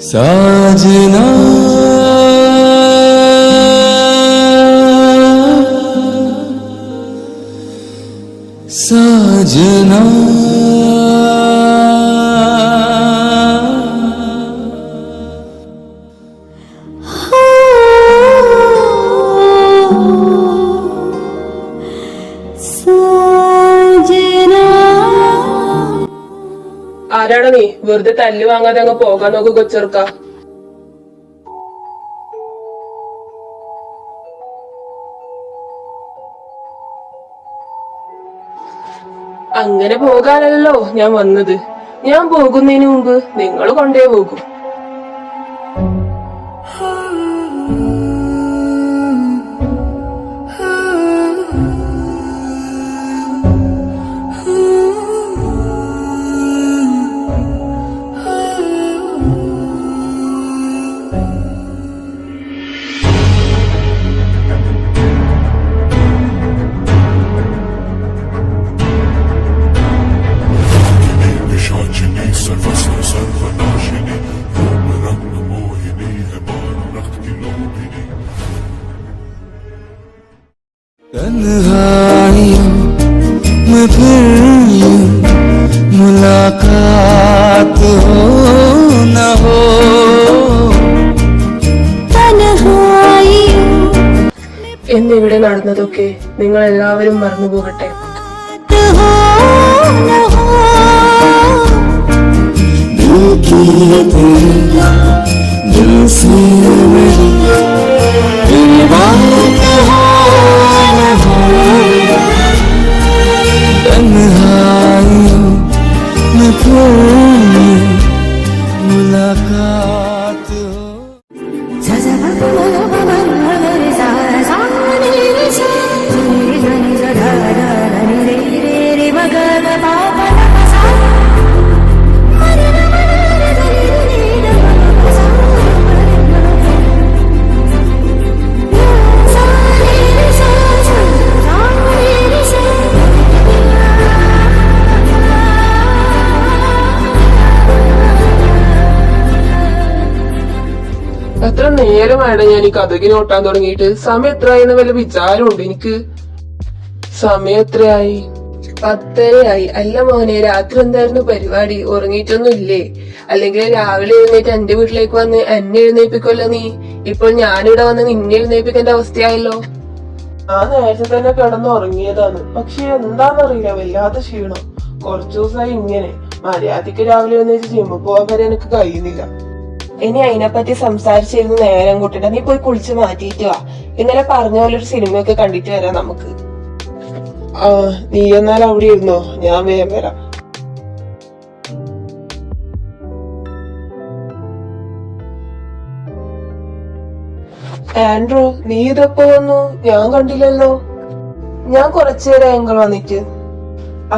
साजना साजना ആരാണ് നീ? വെറുതെ തല്ല് വാങ്ങാതെ അങ്ങ് പോകാൻ നോക്ക് കൊച്ചെറുക്ക. അങ്ങനെ പോകാനല്ലോ ഞാൻ വന്നത്. ഞാൻ പോകുന്നതിന് മുമ്പ് നിങ്ങൾ കൊണ്ടേ പോകും. तन्हाइयों में फिर मुलाकात हो न हो, എന്നിവിടെ നടന്നതൊക്കെ നിങ്ങൾ എല്ലാവരും മറന്നുപോകട്ടെ. मुलाकात എത്ര നേരമാണ് ഞാൻ ഈ കഥകിന് ഓട്ടാൻ തുടങ്ങിയിട്ട്? സമയം എത്രയായെന്ന് വല്ല വിചാരമുണ്ട് എനിക്ക്? സമയം എത്രയായി? 10:30 അല്ല മോനെ, രാത്രി എന്തായിരുന്നു പരിപാടി? ഉറങ്ങിയിട്ടൊന്നും ഇല്ലേ? അല്ലെങ്കിൽ രാവിലെ എഴുന്നേറ്റ് എന്റെ വീട്ടിലേക്ക് വന്ന് എന്നെ എഴുന്നേൽപ്പിക്കുമല്ലോ നീ. ഇപ്പോൾ ഞാനിവിടെ വന്ന് നിന്നെ എഴുന്നേൽപ്പിക്കേണ്ട അവസ്ഥയായല്ലോ. ഞാൻ നേരത്തെ തന്നെ കിടന്ന് ഉറങ്ങിയതാണ്. പക്ഷെ എന്താന്നറിയില്ല, വല്ലാത്ത ക്ഷീണം. കുറച്ചു ദിവസമായി ഇങ്ങനെ. മര്യാദക്ക് രാവിലെ എഴുന്നേറ്റ് ജിമ്മിൽ പോകാൻ വരെ എനിക്ക് കഴിയുന്നില്ല. ഇനി അതിനെപ്പറ്റി സംസാരിച്ചിരുന്ന് നേരം കൂട്ടിട്ട് നീ പോയി കുളിച്ച് മാറ്റിയിട്ട് വാ. ഇന്നലെ പറഞ്ഞ പോലെ ഒരു സിനിമയൊക്കെ കണ്ടിട്ട് വരാം നമുക്ക്. ആ, നീ എന്നാൽ അവിടെ ഇരുന്നോ, ഞാൻ വേഗം വരാം. ആൻഡ്രൂ, നീ ഇതെപ്പോ വന്നു? ഞാൻ കണ്ടില്ലല്ലോ. ഞാൻ കുറച്ചുനേരം അങ്കിൾ വന്നിട്ട്.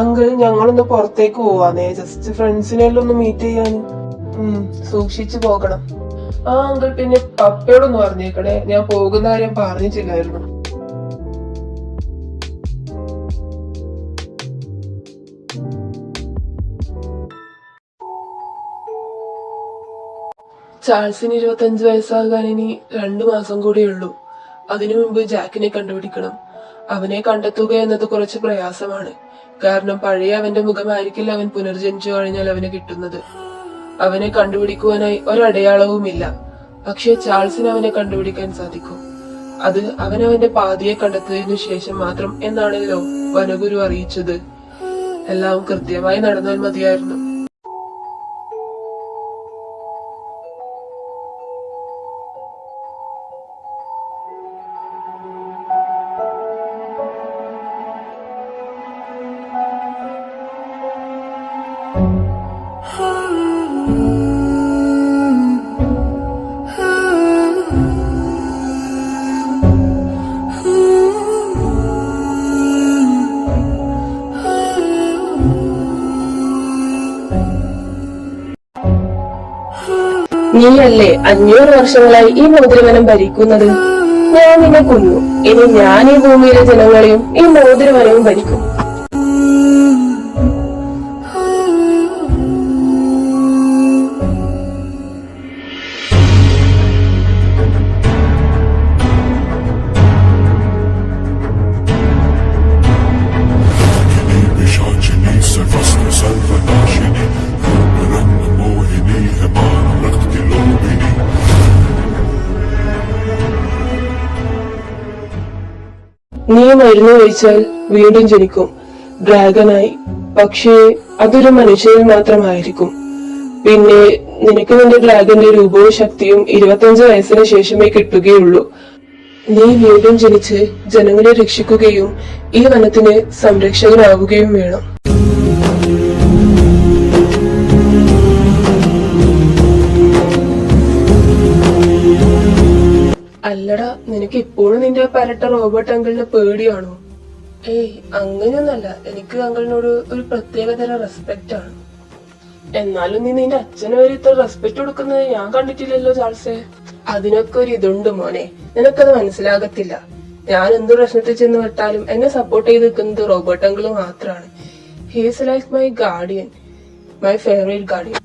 അങ്കിൾ, ഞങ്ങളൊന്ന് പുറത്തേക്ക് പോവാന്നേ, ജസ്റ്റ് ഫ്രണ്ട്സിനെല്ലാം ഒന്ന് മീറ്റ് ചെയ്യാന്. സൂക്ഷിച്ചു പോകണം. ആ അങ്കിൾ, പിന്നെ പപ്പയോടൊന്ന് പറഞ്ഞേക്കണേ, ഞാൻ പോകുന്ന കാര്യം പറഞ്ഞിട്ടില്ലായിരുന്നു. ചാൾസിന് 25 വയസ്സാകാൻ ഇനി 2 മാസം കൂടിയുള്ളൂ. അതിനു മുമ്പ് ജാക്കിനെ കണ്ടുപിടിക്കണം. അവനെ കണ്ടെത്തുക എന്നത് കുറച്ച് പ്രയാസമാണ്. കാരണം പഴയ അവന്റെ മുഖമായിരിക്കില്ല അവൻ പുനർജനിച്ചു കഴിഞ്ഞാൽ അവന് കിട്ടുന്നത്. അവനെ കണ്ടുപിടിക്കുവാനായി ഒരടയാളവുമില്ല. പക്ഷെ ചാൾസിന് അവനെ കണ്ടുപിടിക്കാൻ സാധിക്കും. അത് അവനവന്റെ പാതിയെ കണ്ടെത്തിയതിനു ശേഷം മാത്രം എന്നാണല്ലോ വനഗുരു അറിയിച്ചത്. എല്ലാം കൃത്യമായി നടന്നാൽ മതിയായിരുന്നു. നീയല്ലേ 500 വർഷങ്ങളായി ഈ മോതിരവനം ഭരിക്കുന്നത്. ഞാൻ നിന്നെ കൊന്നു. ഇനി ഞാൻ ഈ ഭൂമിയിലെ ജനങ്ങളെയും ഈ മോതിരവനവും ഭരിക്കും. पिशाचिनी सर्वस्व सर्वनाशिनी रूप रंग मोहिनी है मानव रक्त की लोभिनी നീ മരുന്ന് കഴിച്ചാൽ വീണ്ടും ജനിക്കും ഡ്രാഗനായി. പക്ഷേ അതൊരു മനുഷ്യനിൽ മാത്രമായിരിക്കും. പിന്നെ നിനക്ക് നിന്റെ ഡ്രാഗന്റെ രൂപവും ശക്തിയും 25 വയസ്സിന് ശേഷമേ കിട്ടുകയുള്ളൂ. നീ വീണ്ടും ജനിച്ച് ജനങ്ങളെ രക്ഷിക്കുകയും ഈ വനത്തിന് സംരക്ഷകനാവുകയും വേണം. അല്ലടാ, നിനക്ക് ഇപ്പോഴും നിന്റെ പരട്ട റോബോട്ട് അങ്കിളിന് പേടിയാണോ? ഏയ്, അങ്ങനെയൊന്നല്ല. എനിക്ക് അങ്കിളിനോട് ഒരു പ്രത്യേകതര റെസ്പെക്റ്റ് ആണ്. എന്നാലും നീ നിന്റെ അച്ഛന് വരെ ഇത്ര റെസ്പെക്ട് കൊടുക്കുന്നത് ഞാൻ കണ്ടിട്ടില്ലല്ലോ ചാൾസേ. അതിനൊക്കെ ഒരു ഇതുണ്ട് മോനെ, നിനക്കത് മനസ്സിലാകത്തില്ല. ഞാൻ എന്ത് പ്രശ്നത്തിൽ ചെന്ന് വിട്ടാലും എന്നെ സപ്പോർട്ട് ചെയ്ത് നിൽക്കുന്നത് റോബോട്ട് അങ്കിള് മാത്രമാണ്. He's like my guardian, my favourite guardian.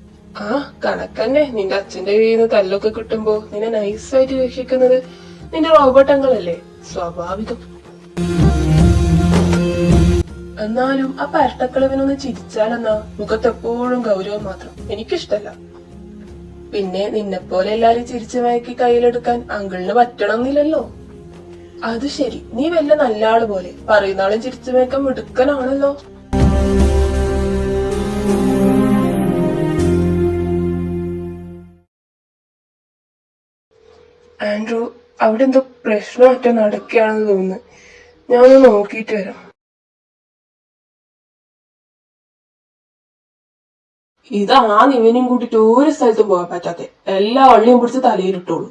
ആ കണക്കന്നെ. നിന്റെ അച്ഛന്റെ കയ്യിൽ നിന്ന് തല്ലൊക്കെ കിട്ടുമ്പോ നിന്നെ നൈസായിട്ട് രക്ഷിക്കുന്നത് നിന്റെ റോബോട്ട് അങ്കിളല്ലേ. സ്വാഭാവികം. എന്നാലും ആ പരട്ടക്കളവിനൊന്ന് ചിരിച്ചാലെന്നാ. മുഖത്തെപ്പോഴും ഗൗരവം മാത്രം. എനിക്കിഷ്ടല്ല. പിന്നെ നിന്നെപ്പോലെ എല്ലാരും ചിരിച്ചു മയക്കി കയ്യിലെടുക്കാൻ അങ്കിളിന് പറ്റണമെന്നില്ലല്ലോ. അത് ശരി, നീ വല്ല നല്ല ആള് പോലെ. പറയുന്ന ആളും ചിരിച്ചു മയക്കാൻ മിടുക്കനാണല്ലോ. ആൻഡ്രൂ, അവിടെ എന്തോ പ്രശ്നമൊക്കെ നടക്കുകയാണെന്ന് തോന്നുന്നു. ഞാനൊന്ന് നോക്കിയിട്ട് വരാം. ഇതാണ് ഇവനും കൂട്ടിട്ട് ഒരു സ്ഥലത്തും പോകാൻ പറ്റാത്തെ. എല്ലാ വള്ളിയും പിടിച്ച് തലയിലിട്ടോളൂ.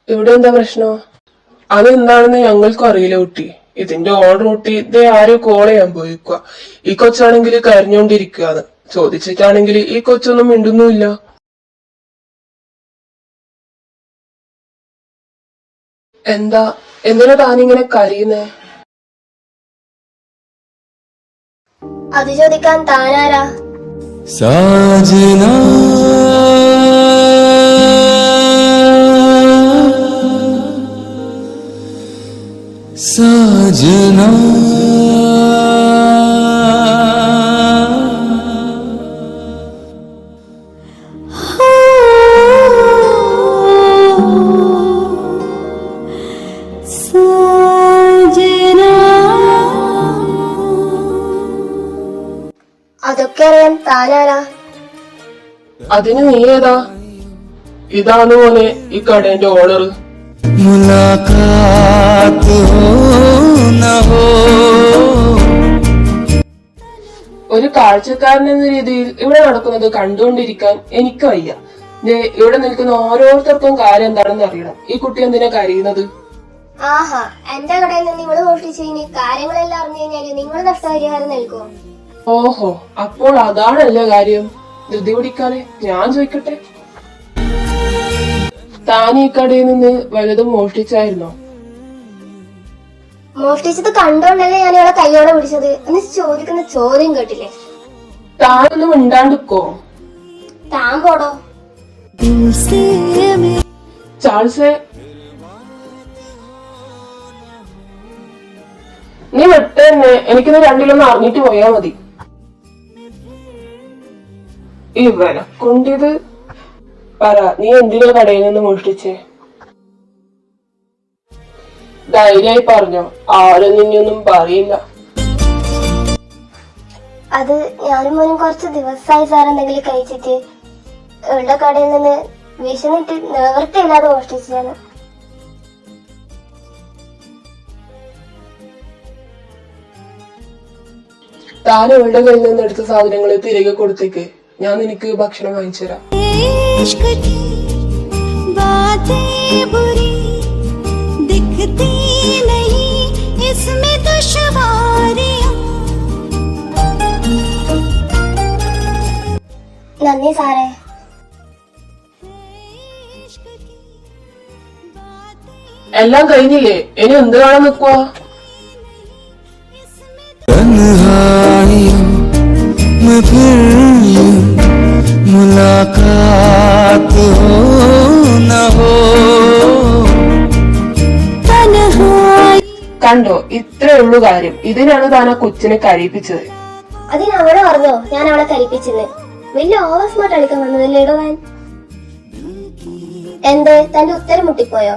ഇവിടെ എന്താ പ്രശ്നം? അതെന്താണെന്ന് ഞങ്ങൾക്കും അറിയില്ല കുട്ടി. ഇതിന്റെ ഓർഡർ കുട്ടി ഇതേ ആരോ കോൾ ചെയ്യാൻ പോയിക്കുക. ഈ കൊച്ചാണെങ്കിൽ കരഞ്ഞോണ്ടിരിക്കുകയാണ്. ചോദിച്ചിട്ടാണെങ്കിൽ ഈ കൊച്ചൊന്നും മിണ്ടുന്നുമില്ല. എന്തിനാ താനിങ്ങനെ കരയുന്നേ? അത് ചോദിക്കാൻ താനാരാ? साजना साजना അതൊക്കെ അറിയാൻ താനാരാ? അതിന് നീ ഏതാ? ഇതാണ് മോനെ ഈ കടേന്റെ ഓണർ. मुलाकात हो न हो ഒരു കാഴ്ചക്കാരൻ എന്ന രീതിയിൽ ഇവിടെ നടക്കുന്നത് കണ്ടുകൊണ്ടിരിക്കാൻ എനിക്ക് വയ്യ. ഇവിടെ നിൽക്കുന്ന ഓരോരുത്തർക്കും കാര്യം എന്താണെന്ന് അറിയണം. ഈ കുട്ടി എന്തിനാ കരയുന്നത്? ആഹാ, എന്റെ കടയിൽ നിന്ന് നിങ്ങൾ മോഷ്ടിച്ചു കഴിഞ്ഞ് കാര്യങ്ങളെല്ലാം അറിഞ്ഞു കഴിഞ്ഞാല് നിങ്ങൾ നഷ്ടപരിഹാരം നൽകുമോ? ഓഹോ, അപ്പോൾ അതാണല്ലേ കാര്യം. ധൃതി പിടിക്കാതെ ഞാൻ ചോദിക്കട്ടെ, താൻ ഈ കടയിൽ നിന്ന് വലുതും മോഷ്ടിച്ചായിരുന്നോ? മോഷ്ടിച്ചത് കണ്ടോണ്ടല്ലേ ഞാൻ ഇവളെ കൈയോടെ പിടിച്ചത്. എന്ന് ചോദിക്കുന്ന ചോദ്യം കേട്ടില്ലേ? താനൊന്നും മിണ്ടാണ്ടിക്കോ. താൻ പോടോ. ചാൾസേ, നീ വിട്ട് തന്നെ. എനിക്കിത് രണ്ടിലൊന്ന് അറിഞ്ഞിട്ട് പോയാ മതി. ഇവനെ കൊണ്ടിത് പറ, നീ എന്തിനാ കടയിൽ നിന്ന് മോഷ്ടിച്ചേ? ധൈര്യമായി പറഞ്ഞോ, ആരും നിന്നൊന്നും പറയില്ല. അത് ഞാനും മോനും കുറച്ച് ദിവസമായി സാർ എന്തെങ്കിലും കഴിച്ചിട്ട് ഇവളുടെ കടയിൽ നിന്ന് വിശന്നിട്ട് നിവൃത്തിയില്ലാതെ മോഷ്ടിച്ചതാണ്. താൻ ഇവളുടെ കയ്യിൽ നിന്ന് എടുത്ത സാധനങ്ങൾ തിരികെ കൊടുത്തേക്ക്. ഞാൻ നിനക്ക് ഭക്ഷണം വാങ്ങിച്ചു തരാം. നന്ദി സാറേ. എല്ലാം കഴിഞ്ഞില്ലേ? ഇനി എന്ത് കാണാൻ നിക്കുവാ? तन्हाइयों में फिर यूं मुलाकात हो न हो. കണ്ടോ, ഇത്രേ ഉള്ളു കാര്യം. ഇതിനാണ് താൻ ആ കൊച്ചിനെ കരയിപ്പിച്ചത്. അതിന് അവളെ പറഞ്ഞോ ഞാൻ അവളെ കരിപ്പിച്ചെന്ന്? വലിയ ഓവർ സ്മാർട്ട് കളിക്കാൻ വന്നതല്ലേ ഇടുവാൻ? എന്തേ തന്റെ ഉത്തരം മുട്ടിപ്പോയോ?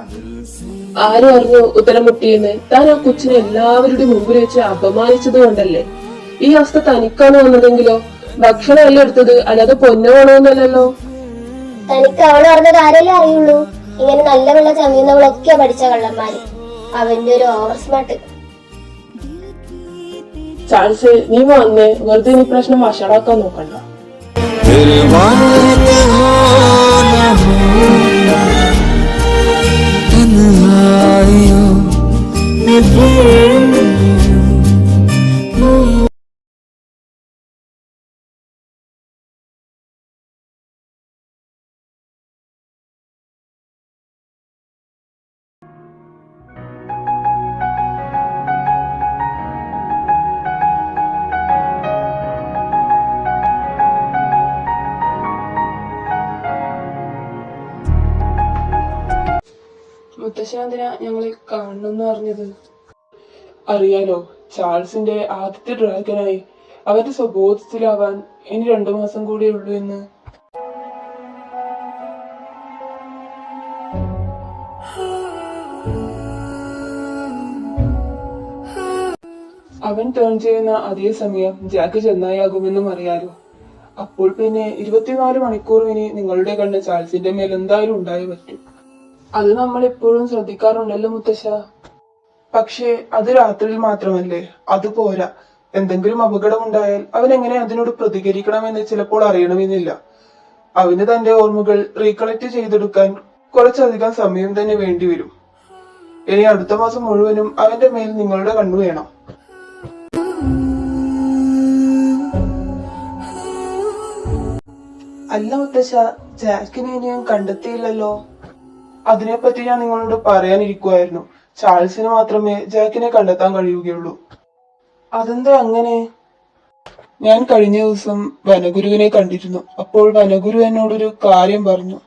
ആരും അറിഞ്ഞു ഉത്തരം മുട്ടിയെന്ന്? താൻ ആ കൊച്ചിനെ എല്ലാവരുടെയും മുമ്പിൽ വെച്ച് അപമാനിച്ചത് കൊണ്ടല്ലേ. ഈ അവസ്ഥ തനിക്കാണ് വന്നതെങ്കിലോ? ഭക്ഷണം എല്ലാം എടുത്തത് അല്ലാതെ പൊന്നു വേണമെന്നല്ലോ. തനിക്ക് അവള് പറഞ്ഞ കാര്യമല്ലേ അറിയുള്ളൂ. ഇങ്ങനെ നല്ല വെള്ളം ചമയുന്നവളൊക്കെ പഠിച്ച കള്ളന്മാര്. അവന്റെ ഒരു ഓവർ സ്മാർട്ട്. ചാൾസ്, നീ വന്നേ. വെറുതെ ഈ പ്രശ്നം വഷളാക്കാൻ നോക്കണ്ട. फिर बात हो न हो. तन्हाइयों में फिर മുത്തശ്ശാന്തിന ഞങ്ങളെ കാണണമെന്ന് പറഞ്ഞത്? അറിയാലോ, ചാൾസിന്റെ ആദ്യത്തെ ഡ്രാഗനായി അവന്റെ സ്വബോധത്തിലാവാൻ ഇനി 2 മാസം കൂടിയേ ഉള്ളൂ എന്ന്. അവൻ ടേൺ ചെയ്യുന്ന അതേ സമയം ജാക്ക് ചെന്നായാകുമെന്നും അറിയാലോ. അപ്പോൾ പിന്നെ 24 മണിക്കൂർ ഇനി നിങ്ങളുടെ കണ്ണ് ചാൾസിന്റെ മേൽ എന്തായാലും ഉണ്ടായേ പറ്റും. അത് നമ്മൾ എപ്പോഴും ശ്രദ്ധിക്കാറുണ്ടല്ലോ മുത്തശ്ശ. പക്ഷേ അത് രാത്രിയിൽ മാത്രമല്ലേ? അതുപോരാ. എന്തെങ്കിലും അപകടമുണ്ടായാൽ അവൻ എങ്ങനെ അതിനോട് പ്രതികരിക്കണമെന്ന് ചിലപ്പോൾ അറിയണമെന്നില്ല. അവന് തന്റെ ഓർമ്മകൾ റീകളക്ട് ചെയ്തെടുക്കാൻ കുറച്ചധികം സമയം തന്നെ വേണ്ടിവരും. ഇനി അടുത്ത മാസം മുഴുവനും അവന്റെ മേൽ നിങ്ങളുടെ കണ്ണു വേണം. അല്ല മുത്തശ്ശ, ജാക്കിനെ ഇനി ഞാൻ കണ്ടെത്തിയില്ലല്ലോ. അതിനെപ്പറ്റി ഞാൻ നിങ്ങളോട് പറയാനിരിക്കുവായിരുന്നു. ചാൾസിന് മാത്രമേ ജാക്കിനെ കണ്ടെത്താൻ കഴിയുകയുള്ളൂ. അതെന്താ അങ്ങനെ? ഞാൻ കഴിഞ്ഞ ദിവസം വനഗുരുവിനെ കണ്ടിരുന്നു. അപ്പോൾ വനഗുരു എന്നോടൊരു കാര്യം പറഞ്ഞു.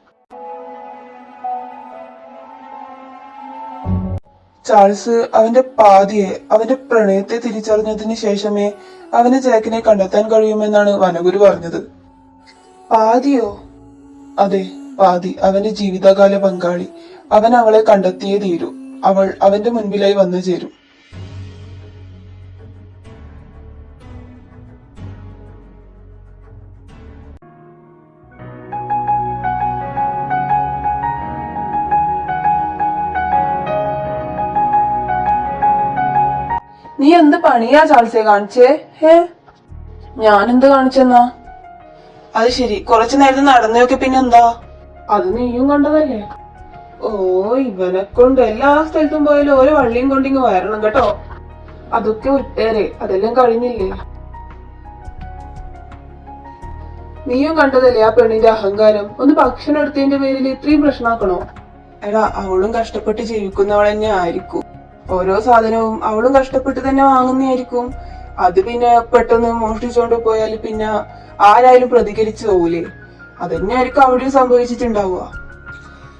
ചാൾസ് അവന്റെ പാതിയെ, അവന്റെ പ്രണയത്തെ തിരിച്ചറിഞ്ഞതിന് ശേഷമേ അവന് ജാക്കിനെ കണ്ടെത്താൻ കഴിയുമെന്നാണ് വനഗുരു പറഞ്ഞത്. പാതിയോ? അതെ, പാതി. അവന്റെ ജീവിതകാല പങ്കാളി. അവൻ അവളെ കണ്ടെത്തിയേ തീരൂ. അവൾ അവന്റെ മുൻപിലായി വന്നു ചേരും. നീ എന്ത് പണിയാ ചാൾസെ കാണിച്ചേ? ഞാനെന്ത് കാണിച്ചെന്നാ? അത് ശരി, കുറച്ചു നേരത്തെ നടന്നൊക്കെ പിന്നെന്താ? അത് നീയും കണ്ടതല്ലേ? ഓ, ഇവനെ കൊണ്ട് എല്ലാ സ്ഥലത്തും പോയാലും ഓരോ വള്ളിയും കൊണ്ടിങ്ങ് വരണം കേട്ടോ. അതൊക്കെ വിട്ടേരെ, അതെല്ലാം കഴിഞ്ഞില്ലേ? നീയും കണ്ടതല്ലേ ആ പെണ്ണിന്റെ അഹങ്കാരം? ഒന്ന് ഭക്ഷണം എടുത്തതിന്റെ പേരിൽ ഇത്രയും പ്രശ്നമാക്കണോ? എടാ, അവളും കഷ്ടപ്പെട്ട് ജീവിക്കുന്നവൾ തന്നെ ആയിരിക്കും. ഓരോ സാധനവും അവളും കഷ്ടപ്പെട്ട് തന്നെ വാങ്ങുന്നതായിരിക്കും. അത് പിന്നെ പെട്ടെന്ന് മോഷ്ടിച്ചോണ്ട് പോയാൽ പിന്നെ ആരായാലും പ്രതികരിച്ചു പോകൂലേ? അതന്നെയായിരിക്കും അവിടെയും സംഭവിച്ചിട്ടുണ്ടാവുക.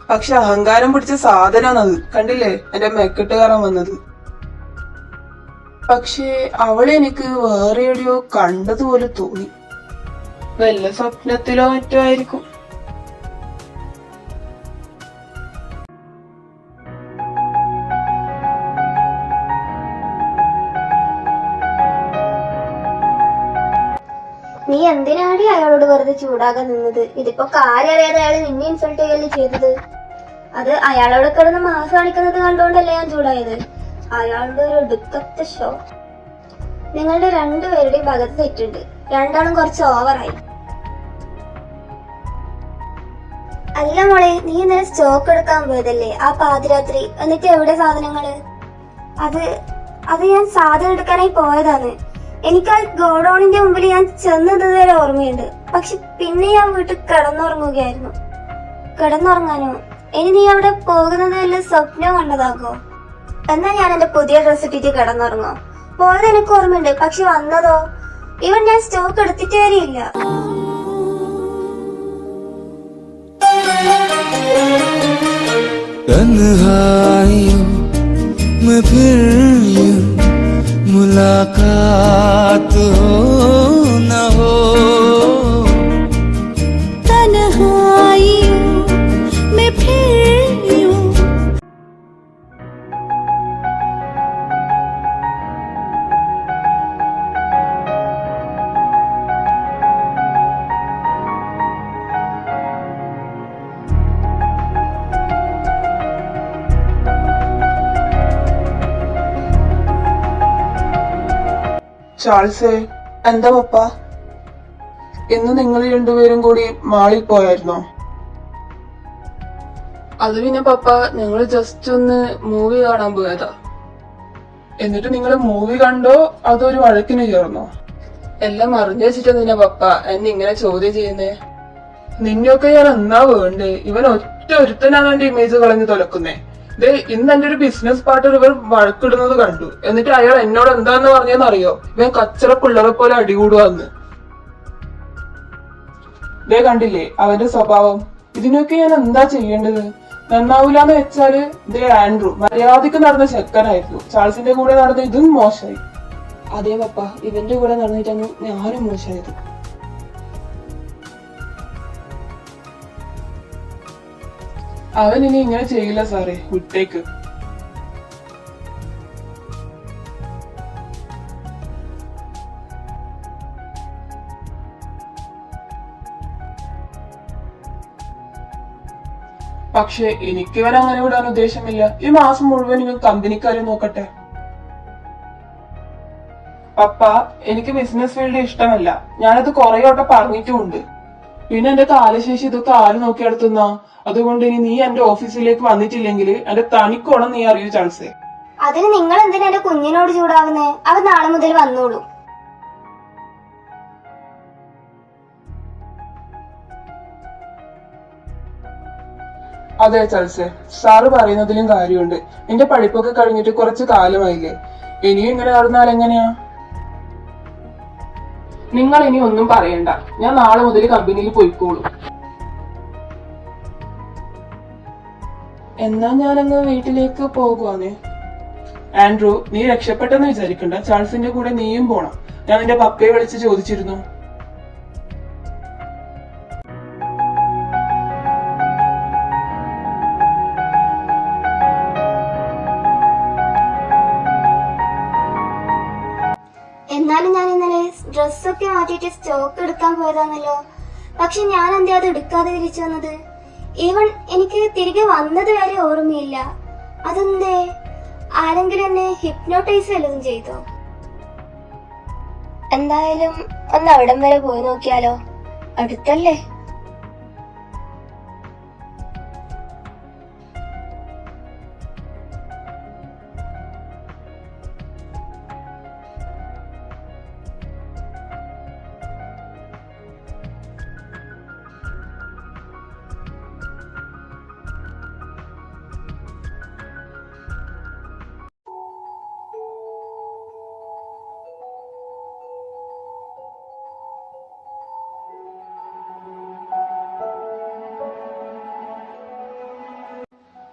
പക്ഷെ അഹങ്കാരം പിടിച്ച സാധനാണത്. കണ്ടില്ലേ എന്റെ മെക്കെട്ട് കയറാൻ വന്നത്? പക്ഷേ അവളെ എനിക്ക് വേറെ എവിടെയോ കണ്ടതുപോലെ തോന്നി. വല്ല സ്വപ്നത്തിലോ മറ്റോ ആയിരിക്കും. നീ എന്തിനാടി അയാളോട് വെറുതെ ചൂടാകാൻ നിന്നത്? ഇതിപ്പോ കാര്യറിയാതെ അയാൾ നിന്നെ ഇൻസൾട്ട് ചെയ്യല്ലേ ചെയ്തത്. അത് അയാളോട് കിടന്ന് മാസ് കാണിക്കുന്നത് കണ്ടുകൊണ്ടല്ലേ ഞാൻ ചൂടായത്. അയാളുടെ ഒരു ഒടുക്കത്തെ ഷോ. നിങ്ങളുടെ രണ്ടുപേരുടെയും ഭാഗത്ത് തെറ്റുണ്ട്. രണ്ടാളും കുറച്ച് ഓവറായി. അല്ല മോളെ, നീ ഇന്നലെ സ്റ്റോക്ക് എടുക്കാൻ പോയതല്ലേ ആ പാതിരാത്രി? എന്നിട്ട് എവിടെ സാധനങ്ങള്? അത് ഞാൻ സാധനം എടുക്കാനായി പോയതാണ്. എനിക്ക് ആ ഗോഡൌണിന്റെ മുമ്പിൽ ഞാൻ ചെന്നത് വരെ ഓർമ്മയുണ്ട്. പക്ഷെ പിന്നെ ഞാൻ വീട്ടിൽ കിടന്നുറങ്ങുകയായിരുന്നു. കിടന്നുറങ്ങാനോ? ഇനി നീ അവിടെ പോകുന്നത് വല്ല സ്വപ്നം കണ്ടതാക്കോ? എന്നാ ഞാൻ എന്റെ പുതിയ ഡ്രസ് ഇട്ടിട്ട് കിടന്നുറങ്ങോ? പോയത് എനിക്ക് ഓർമ്മയുണ്ട്, പക്ഷെ വന്നതോ? ഇവൻ ഞാൻ സ്റ്റോക്ക് എടുത്തിട്ട് വരെയില്ല. तन्हाइयों में फिर यूं मुलाकात हो न हो, तन्हाइयों में फिर यूं ചാൾസേ, എന്താ പപ്പ? ഇന്ന് നിങ്ങൾ രണ്ടുപേരും കൂടി മാളിൽ പോയായിരുന്നോ? അത് പിന്നെ പപ്പ, ഞങ്ങൾ ജസ്റ്റ് ഒന്ന് മൂവി കാണാൻ പോയതാ. എന്നിട്ട് നിങ്ങൾ മൂവി കണ്ടോ അതോ ഒരു വഴക്കിന് ചേർന്നോ? എല്ലാം അറിഞ്ഞു വെച്ചിട്ട് നിന്നെ പപ്പ എന്നെ ഇങ്ങനെ ചോദ്യം ചെയ്യുന്നേ. നിന്നെയൊക്കെ ഞാൻ എന്നാ വേണ്ടേ? ഇവൻ ഒറ്റ ഒരുത്തനാണ് എന്റെ ഇമേജ് കളഞ്ഞു തുലക്കുന്നേ. ദേ, ഇന്ന് എന്റെ ഒരു ബിസിനസ് പാർട്ണർ ഇവർ വഴക്കിടുന്നത് കണ്ടു. എന്നിട്ട് അയാൾ എന്നോട് എന്താന്ന് പറഞ്ഞെന്ന് അറിയോ? ഇവൻ കച്ചറ പിള്ളേരെ പോലെ അടികൂടുവാന്ന്. ദേ, കണ്ടില്ലേ അവന്റെ സ്വഭാവം? ഇതിനൊക്കെ ഞാൻ എന്താ ചെയ്യേണ്ടത്? നന്നാവൂലെന്ന് വെച്ചാല് ദേ ആൻഡ്രൂ മര്യാദക്ക് നടന്ന ചെക്കനായിരുന്നു. ചാൾസിന്റെ കൂടെ നടന്ന ഇതും മോശമായി. അതേ പപ്പ, ഇവന്റെ കൂടെ നടന്നിട്ടാണ് ഞാനും മോശമായത്. അവൻ ഇനി ഇങ്ങനെ ചെയ്യില്ല സാറേ, വിട്ടേക്ക്. പക്ഷെ എനിക്കിവൻ അങ്ങനെ വിടാൻ ഉദ്ദേശമില്ല. ഈ മാസം മുഴുവൻ ഇവൻ കമ്പനിക്കാരെ നോക്കട്ടെ. പപ്പ, എനിക്ക് ബിസിനസ് ഫീൽഡ് ഇഷ്ടമല്ല. ഞാനത് കുറെ വട്ടം പറഞ്ഞിട്ടുമുണ്ട്. പിന്നെ എന്റെ കാലശേഷി ഇതൊക്കെ ആര് നോക്കിയെടുത്തുന്ന? അതുകൊണ്ട് ഇനി നീ എന്റെ ഓഫീസിലേക്ക് വന്നിട്ടില്ലെങ്കിൽ എന്റെ തനിക്കോണം നീ അറിയൂ ചാൾസേ. അതിന് നിങ്ങൾ എന്തിനാ എന്റെ കുഞ്ഞിനോട് ചൂടാവുന്നേ? അവൻ നാളെ മുതൽ വന്നോളൂ. അതെ ചാൾസേ, സാറ് പറയുന്നതിലും കാര്യമുണ്ട്. എന്റെ പഠിപ്പൊക്കെ കഴിഞ്ഞിട്ട് കുറച്ച് കാലമായില്ലേ? ഇനിയും ഇങ്ങനെ നടന്നാൽ എങ്ങനെയാ? നിങ്ങൾ ഇനി ഒന്നും പറയണ്ട. ഞാൻ നാളെ മുതൽ കമ്പനിയിൽ പോയിക്കോളൂ. എന്നാ ഞാനങ്ങ് വീട്ടിലേക്ക് പോകുവാന്നേ. ആൻഡ്രൂ, നീ രക്ഷപ്പെട്ടെന്ന് വിചാരിക്കണ്ട. ചാൾസിന്റെ കൂടെ നീയും പോണം. ഞാൻ നിന്റെ പപ്പയെ വിളിച്ച് ചോദിച്ചിരുന്നു. എന്നാലും ഞാൻ ഇന്നലെ ഡ്രസ്സൊക്കെ മാറ്റിയിട്ട് സ്റ്റോക്ക് എടുക്കാൻ പോയതാണല്ലോ. പക്ഷെ ഞാൻ എന്താ അത് എടുക്കാതെ തിരിച്ചു വന്നത്? ഈവൻ എനിക്ക് തിരികെ വന്നത് വരെ ഓർമ്മയില്ല. അതെന്തേ? ആരെങ്കിലും എന്നെ ഹിപ്നോട്ടൈസ് വല്ലതും ചെയ്തോ? എന്തായാലും ഒന്ന് അവിടം വരെ പോയി നോക്കിയാലോ? അടുത്തല്ലേ.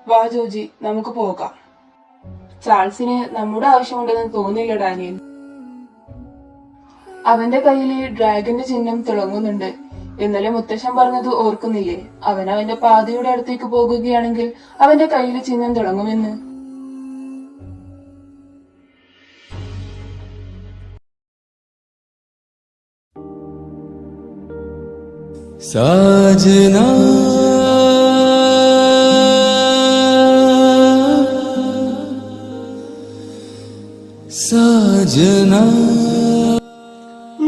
വാ ജോജി, നമുക്ക് പോകാം. ചാൾസിന് നമ്മുടെ ആവശ്യമുണ്ടെന്ന് തോന്നില്ല ഡാനിയൽ. അവന്റെ കയ്യില് ഡ്രാഗന്റെ ചിഹ്നം തിളങ്ങുന്നുണ്ട്. ഇന്നലെ മുത്തശ്ശൻ പറഞ്ഞത് ഓർക്കുന്നില്ലേ? അവൻ അവന്റെ പാതയുടെ അടുത്തേക്ക് പോകുകയാണെങ്കിൽ അവന്റെ കയ്യില് ചിഹ്നം തിളങ്ങുമെന്ന്. साजना साजना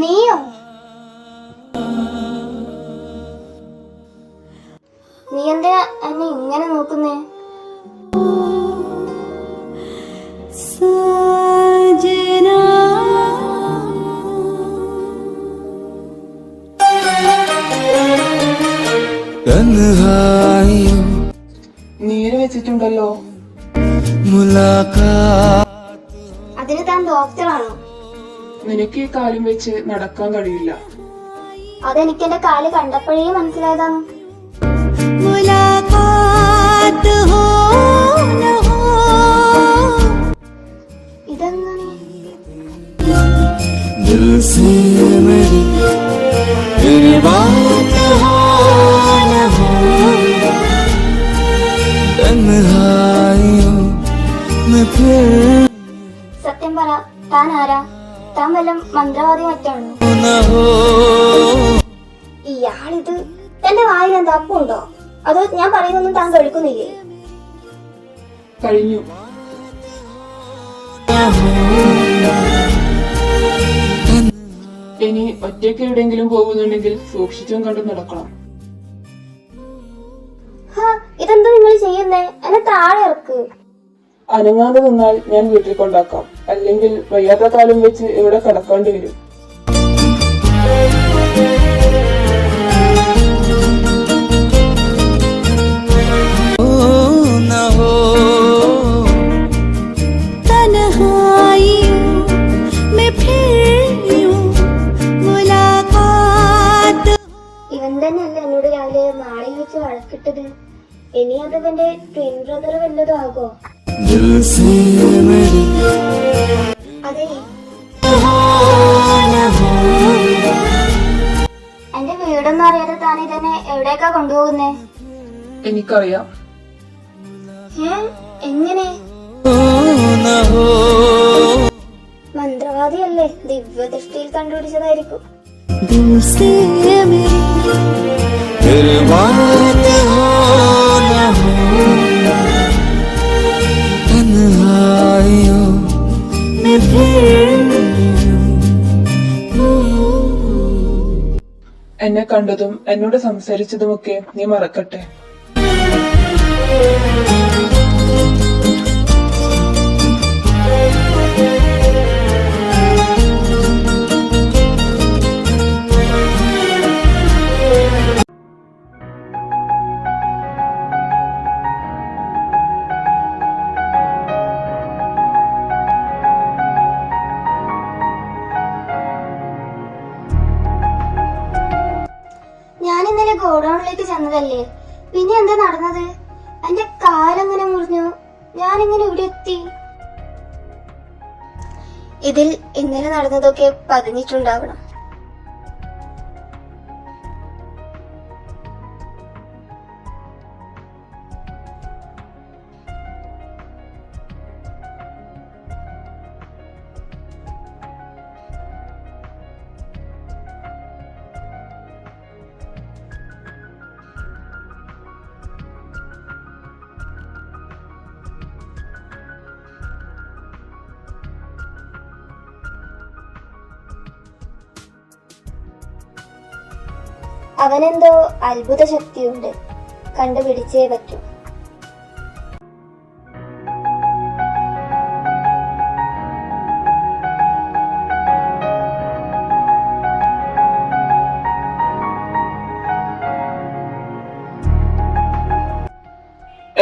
നീയോ? നീ എന്താ എന്നെ ഇങ്ങനെ നോക്കുന്നേ? साजना तन्हाइयों നീര് വെച്ചിട്ടുണ്ടല്ലോ. मुलाकात അതിന് താൻ ഡോക്ടറാണോ? നിനക്ക് ഈ കാലും വെച്ച് നടക്കാൻ കഴിയില്ല. അതെനിക്ക് എന്റെ കാല് കണ്ടപ്പോഴേ മനസ്സിലായതാണ്. मुलाकात हो न हो ഇതെങ്ങനെ? दिल से मेरी तेरी बात हो न हो तन्हाइयों में फिर സത്യം പറ, താൻ ആരാ? താൻ വല്ല മന്ത്രവാദി മറ്റാണോ? न हो ഇയാളിത് എന്റെ വായിൽ എന്താ അപ്പുണ്ടോ? അതോ ഞാൻ പറയുന്നൊന്നും താൻ കേൾക്കുന്നില്ലേ? കഴിഞ്ഞു. ഇനി ഒറ്റയ്ക്ക് എവിടെയെങ്കിലും പോകുന്നുണ്ടെങ്കിൽ സൂക്ഷിച്ചും കണ്ടും നടക്കണം. ഇതെന്താ നിങ്ങൾ ചെയ്യുന്നേ? എന്നെ താഴെ ഇറക്ക്. അനങ്ങാതെ നിന്നാൽ ഞാൻ വീട്ടിൽ കൊണ്ടാക്കാം. അല്ലെങ്കിൽ വയ്യാത്ത കാലം വെച്ച് ഇവിടെ കിടക്കേണ്ടി വരും. न हो तन्हाइयों में फिर यूं मुलाकात ഇവൻ തന്നെയല്ലേ എന്നോട് രാവിലെ മാളയിൽ വെച്ച് വഴക്കിട്ടത്? ഇനി അത് ഇവന്റെ ട്വിൻ ബ്രദർ വല്ലതും ആകോ? दिल से मेरी അതെ, എന്റെ വീടൊന്നും അറിയാതെ താൻ ഇതെന്നെ എവിടേക്കാ കൊണ്ടുപോകുന്നേ? എനിക്കറിയാം. എങ്ങനെ? न हो മന്ത്രവാദിയല്ലേ? ദിവ്യദൃഷ്ടിയിൽ കണ്ടുപിടിച്ചതായിരിക്കും. दिल से मेरी तेरी बात हो न हो तन्हाइयों में फिर എന്നെ കണ്ടതും എന്നോട് സംസാരിച്ചതുമൊക്കെ നീ മറക്കട്ടെ. ഞാൻ ഇന്നലെ ഗോഡൌണിലേക്ക് ചെന്നതല്ലേ, പിന്നെ എന്താ നടന്നത്? എന്റെ കാലെങ്ങനെ മുറിഞ്ഞു? ഞാനിങ്ങനെ ഇവിടെ എത്തി? ഇതിൽ ഇന്നലെ നടന്നതൊക്കെ പതിഞ്ഞിട്ടുണ്ടാവണം. അവനെന്തോ അത്ഭുത ശക്തിയുണ്ട്, കണ്ടുപിടിച്ചേ പറ്റൂ.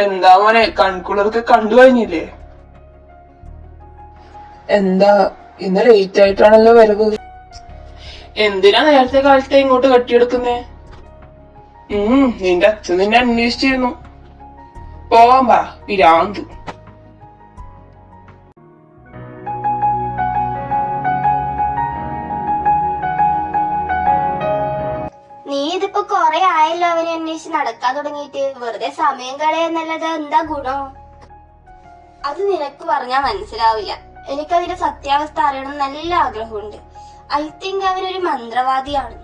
എന്താ മോനെ, കൺകുളിർക്ക് കണ്ടു കഴിഞ്ഞില്ലേ? എന്താ ഇന്ന് ലേറ്റ് ആയിട്ടാണല്ലോ വരവ്? എന്തിനാ നേരത്തെ കാലത്തെ ഇങ്ങോട്ട് കട്ടിയെടുക്കുന്നേ? നിന്റെ അച്ഛൻ നിന്നെ അന്വേഷിച്ചിരുന്നു. പോവാൻ പറ, പിരാന്ത്. നീ ഇതിപ്പോ കൊറേ ആയല്ലോ അവനെ അന്വേഷിച്ച് നടക്കാൻ തുടങ്ങിയിട്ട്. വെറുതെ സമയം കളയെന്നല്ലത് എന്താ ഗുണം? അത് നിനക്ക് പറഞ്ഞാ മനസ്സിലാവില്ല. എനിക്കതിന്റെ സത്യാവസ്ഥ അറിയണം നല്ല ആഗ്രഹമുണ്ട്. ഐ തിങ്ക് അവനൊരു മന്ത്രവാദിയാണ്.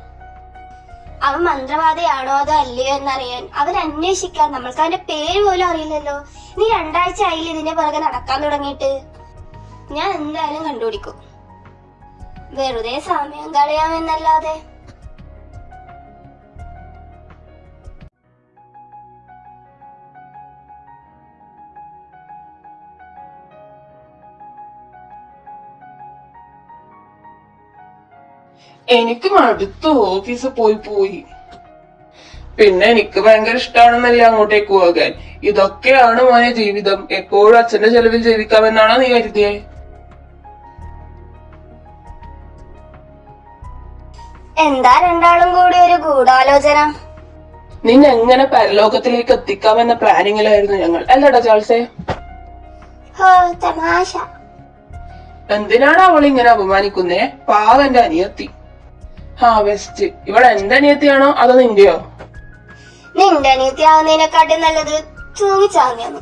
അവൻ മന്ത്രവാദിയാണോ അതോ അല്ലയോ എന്നറിയാൻ അവൻ അന്വേഷിക്കാൻ നമ്മൾക്ക് അവന്റെ പേര് പോലും അറിയില്ലല്ലോ. നീ 2 ആഴ്ച ആയില്ലേ ഇതിന്റെ പുറകെ നടക്കാൻ തുടങ്ങിയിട്ട്? ഞാൻ എന്തായാലും കണ്ടുപിടിക്കും. വെറുതെ സമയം കളയാമെന്നല്ലാതെ. എനിക്ക് മടുത്തു ഓഫീസിൽ പോയി. പിന്നെ എനിക്ക് ഭയങ്കര ഇഷ്ടമാണെന്നല്ലേ അങ്ങോട്ടേക്ക് പോകാൻ. ഇതൊക്കെയാണ് മോനെ ജീവിതം. എപ്പോഴും അച്ഛന്റെ ചെലവിൽ ജീവിക്കാമെന്നാണോ നീ കരുതിയേ? എന്താ രണ്ടാളും കൂടി ഒരു ഗൂഢാലോചന? നിന്നെ എങ്ങനെ പരലോകത്തിലേക്ക് എത്തിക്കാമെന്ന പ്ലാനിങ്ങിലായിരുന്നു ഞങ്ങൾ, അല്ലടാ ചാൾസേ? ഹോ, തമാശ. എന്തിനാണ് അവൾ ഇങ്ങനെ അപമാനിക്കുന്നേ? പാവന്റെ അനിയത്തി. ബെസ്റ്റ്. ഇവൾ എന്റെ അനിയത്തിയാണോ അതോ നിന്റെയോ? നിന്റെ അനിയത്തിയാവുന്നതിനെക്കാട്ടും നല്ലത് തൂങ്ങിച്ചാങ്ങിയാണ്.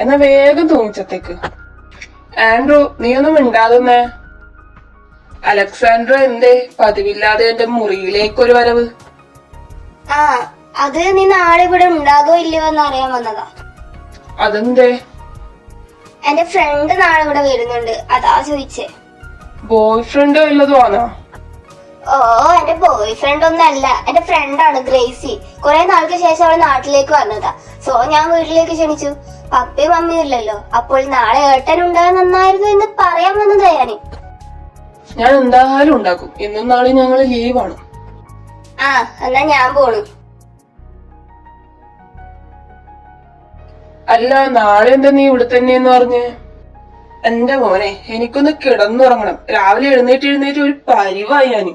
എന്നാ വേഗം തൂങ്ങിച്ചത്തേക്ക്. ആൻഡ്രൂ, നീ ഒന്നും മിണ്ടാതെന്നേ. അലക്സാൻഡ്രോ എന്തേ പതിവില്ലാതെ എന്റെ മുറിയിലേക്കൊരു വരവ്? അത് നീ നാളെ ഇവിടെ ഉണ്ടാകോ ഇല്ലയോ എന്ന് അറിയാൻ വന്നതാ. അതെന്തേ? എന്റെ ഫ്രണ്ട് നാളെ ഇവിടെ വരുന്നുണ്ട്, അതാ ചോദിച്ചേ. ബോയ് ഫ്രണ്ടോ വല്ലതും ആണോ? ഓ, എന്റെ ബോയ് ഫ്രണ്ട് ഒന്നല്ല, എന്റെ ഫ്രണ്ടാണ് ഗ്രേസി. കുറെ നാൾക്ക് ശേഷം അവള് നാട്ടിലേക്ക് വന്നതാ. സോ ഞാൻ വീട്ടിലേക്ക് ക്ഷണിച്ചു. പപ്പയും മമ്മിയും ഇല്ലല്ലോ, അപ്പോൾ നാളെ ഏട്ടൻ ഉണ്ടാകാൻ നന്നായിരുന്നു എന്ന് പറയാൻ വന്നതാ ഞാന്. ഞാൻ എന്തായാലും ഉണ്ടാക്കും. ഇന്നും നാളെ ഞങ്ങള് ലീവാണ്. എന്നാ ഞാൻ പോണു. അല്ല, നാളെ എന്താ നീ ഇവിടെ തന്നെയെന്ന് പറഞ്ഞ്? എന്റെ മോനെ, എനിക്കൊന്ന് കിടന്നുറങ്ങണം. രാവിലെ എഴുന്നേറ്റ് ഒരു പരിവായി ഞാന്.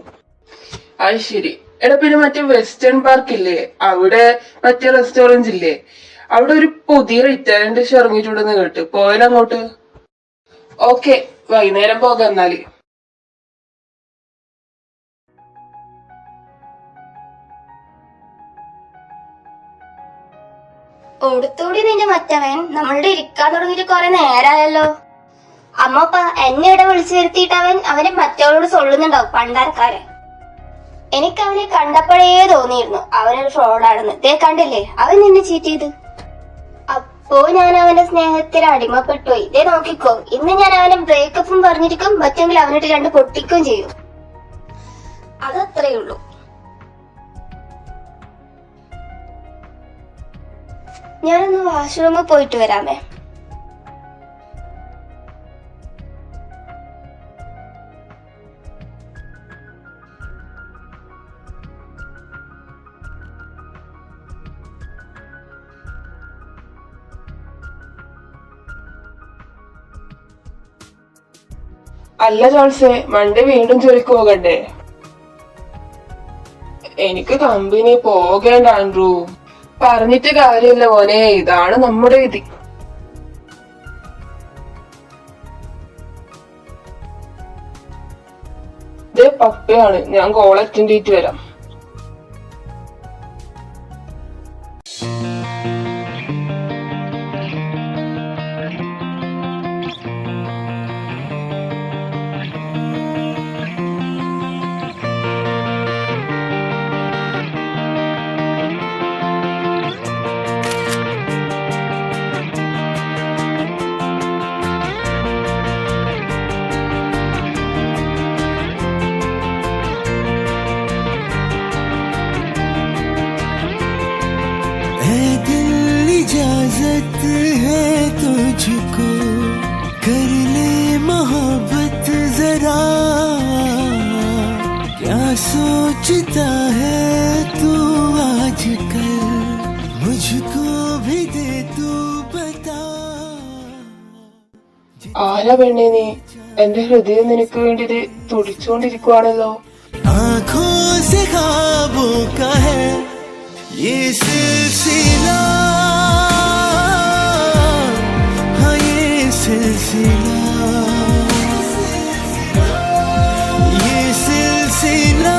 അത് ശരി. എടാ, പിന്നെ മറ്റേ വെസ്റ്റേൺ പാർക്ക് ഇല്ലേ, അവിടെ മറ്റേ റെസ്റ്റോറന്റ് ഇല്ലേ, അവിടെ ഒരു പുതിയ ഇറ്റാലിയൻ ഡിഷ് ഇറങ്ങിയിട്ടുണ്ടെന്ന് കേട്ട്. പോയാലങ്ങോട്ട്? ഓക്കെ, വൈകുന്നേരം പോകാം എന്നാല്. ഒടുത്തൂടി നിന്റെ മറ്റവൻ നമ്മളുടെ ഇരിക്കാൻ തുടങ്ങിയിട്ട് കുറെ നേരായല്ലോ. അമ്മപ്പ എന്നെ ഇവിടെ വിളിച്ചു വരുത്തിയിട്ട് അവനെ മറ്റവളോട് സൊള്ളുന്നുണ്ടാവും, പണ്ടാരക്കാരൻ. എനിക്ക് അവനെ കണ്ടപ്പോഴേ തോന്നിയിരുന്നു അവനൊരു ഫ്രോഡാണെന്ന്. ദേ കണ്ടില്ലേ, അവൻ നിന്നെ ചീറ്റ് ചെയ്ത്. അപ്പോ ഞാൻ അവന്റെ സ്നേഹത്തിന് അടിമപ്പെട്ടുപോയി. ഇതേ നോക്കിക്കോ, ഇന്ന് ഞാൻ അവനെ ബ്രേക്കപ്പും പറഞ്ഞിരിക്കും, പറ്റുമെങ്കിൽ അവനിട്ട് രണ്ട് പൊട്ടിക്കുകയും ചെയ്യും. അതത്രേ ഉള്ളൂ. ഞാനൊന്ന് വാഷ്റൂമിൽ പോയിട്ട് വരാമേ. അല്ല ജോൾസേ, മൺഡേ വീണ്ടും ജോലിക്ക് പോകണ്ടേ? എനിക്ക് കമ്പനി പോകേണ്ട ആൻഡ്രൂ. പറഞ്ഞിട്ട് കാര്യമില്ല മോനെ, ഇതാണ് നമ്മുടെ വിധി. ഇതേ പപ്പയാണ്, ഞാൻ കോൾ അറ്റൻഡ് ചെയ്തിട്ട് വരാം. इजाजत है तुझको कर ले मोहब्बत जरा क्या सोचता है तू आजकल मुझको भी दे तू बता. ആരാ പെണ്ണേ നീ? എന്റെ ഹൃദയം നിനക്ക് വേണ്ടി തുടിച്ചുകൊണ്ടിരിക്കുവാണല്ലോ. आँखों से ख्वाबों का है ये सिलसिला, हाँ ये सिलसिला, ये सिलसिला,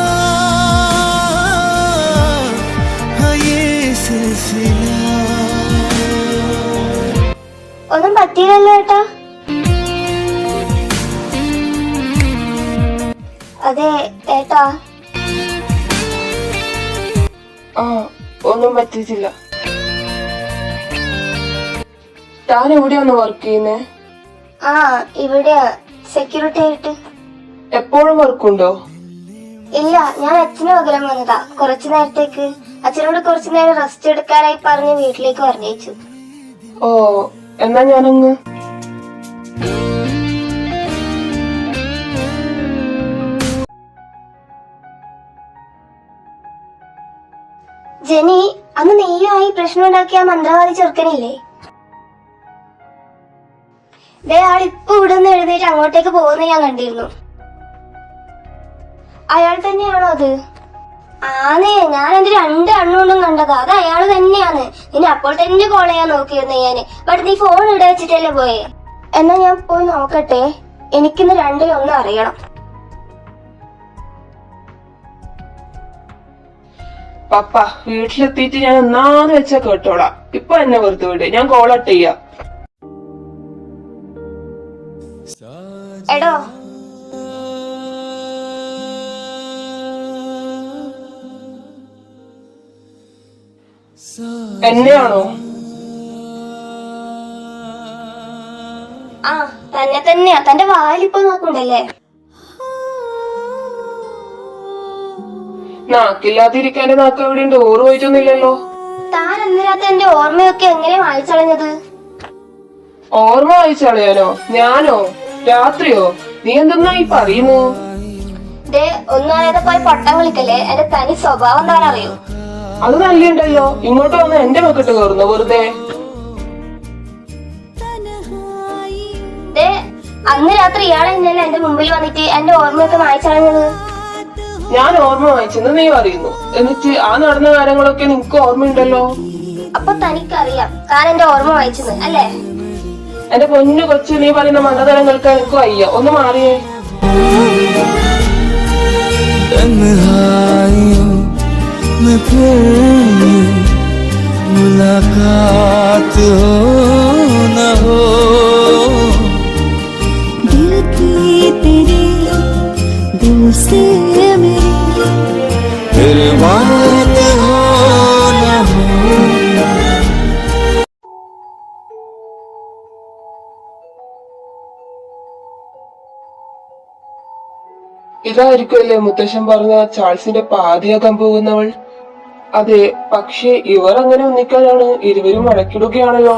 हाँ ये सिलसिला. ഒന്നും പറ്റിയില്ലല്ലോ ഏട്ടാ? അതെ ഏട്ടാ. ഒന്നും പറ്റിയിട്ടില്ല. താൻ എവിടെയാന്ന് വർക്ക് ചെയ്യുന്നേ? ഇവിടെയാ, സെക്യൂരിറ്റി ആയിട്ട്. എപ്പോഴും വർക്കുണ്ടോ? ഇല്ല, ഞാൻ അച്ഛനും അകലം വന്നതാ കുറച്ചു നേരത്തേക്ക്. അച്ഛനോട് കുറച്ചു നേരം റെസ്റ്റ് എടുക്കാനായി പറഞ്ഞ് വീട്ടിലേക്ക് പറഞ്ഞയച്ചു. എന്നാ ഞാനങ്ങ്. ജെനി, അന്ന് നീയുമായി പ്രശ്നം ഉണ്ടാക്കിയ ആ മന്ത്രവാദി ചെറുക്കനില്ലേ? ദേ ആളിപ്പോ ഇവിടെ നിന്ന് എഴുന്നേറ്റ് അങ്ങോട്ടേക്ക് പോകുന്ന ഞാൻ കണ്ടിരുന്നു. അയാൾ തന്നെയാണോ അത്? ആന്നേ, ഞാൻ എന്റെ 2 കണ്ണുകൊണ്ടും കണ്ടതാ. അത് അയാൾ തന്നെയാണ്. നിന്നെ അപ്പോൾ തന്നെ കോൾ ചെയ്യാൻ നോക്കിയിരുന്നു ഞാന്. ബട്ട് നീ ഫോൺ ഇവിടെ വെച്ചിട്ടല്ലേ പോയേ. എന്നാ ഞാൻ പോയി നോക്കട്ടെ. എനിക്കിന്ന് 2-1 അറിയണം. പപ്പ വീട്ടിലെത്തിയിട്ട് ഞാൻ എന്നാന്ന് വെച്ചാ കേട്ടോളാം. ഇപ്പൊ എന്നെ വെറുതെ വിട്, ഞാൻ കോൾ അട്ട് ചെയ്യാം. എടോ, എന്നെയാണോ? ആ തന്നെ തന്നെയാ. തന്റെ വാലിപ്പോ നോക്കണ്ടല്ലേ? നാക്കില്ലാതിരിക്കാന്റെ നാക്ക് എവിടെയുണ്ട്? ഓറ് പോയിട്ടൊന്നുമില്ലല്ലോ. താൻ അന്ന് രാത്രി എന്റെ ഓർമ്മയൊക്കെ എങ്ങനെ വായിച്ചളഞ്ഞത്? ഓർമ്മ വായിച്ചളയാനോ? ഞാനോ? രാത്രിയോ? നീ എന്തെന്നാ ഈ പറയുന്നു? ദേ, ഒന്നും അറിയാതെ പോയി പൊട്ടം കളിക്കല്ലേ. എന്റെ തനി സ്വഭാവം താൻ അറിയൂ. അത് നല്ലുണ്ടല്ലോ. ഇങ്ങോട്ട് വന്ന് എന്റെ മക്കിട്ട് കയറുന്നു വെറുതെ. ദേ, അന്ന് രാത്രി ഇയാളെ ഇന്നലെ എന്റെ മുമ്പിൽ വന്നിട്ട് എന്റെ ഓർമ്മയൊക്കെ വായിച്ചളഞ്ഞത്. ഞാൻ ഓർമ്മ വായിച്ചെന്ന് നീ പറയുന്നു. എന്നിട്ട് ആ നടന്ന കാര്യങ്ങളൊക്കെ നിനക്ക് ഓർമ്മയുണ്ടല്ലോ. അപ്പൊ തനിക്കറിയാം താൻ എന്റെ ഓർമ്മ വായിച്ചത് അല്ലേ? എന്റെ പൊന്നു കൊച്ചു, നീ പറയുന്ന മണ്ടതരം കേൾക്കാൻ എനിക്ക് വയ്യ. ഒന്ന് മാറിയേ. तन्हाइयों में फिर मुलाकात हो न हो, दिल की तेरे दिल से मेरी फिर बात हो न हो. ഇതായിരിക്കുമല്ലേ മുത്തശ്ശൻ പറഞ്ഞ ചാൾസിന്റെ പാതിയാക്കാൻ പോകുന്നവൾ? അതെ, പക്ഷേ ഇവർ അങ്ങനെ ഒന്നിക്കാനാണ് ഇരുവരും വഴക്കിടുകയാണല്ലോ.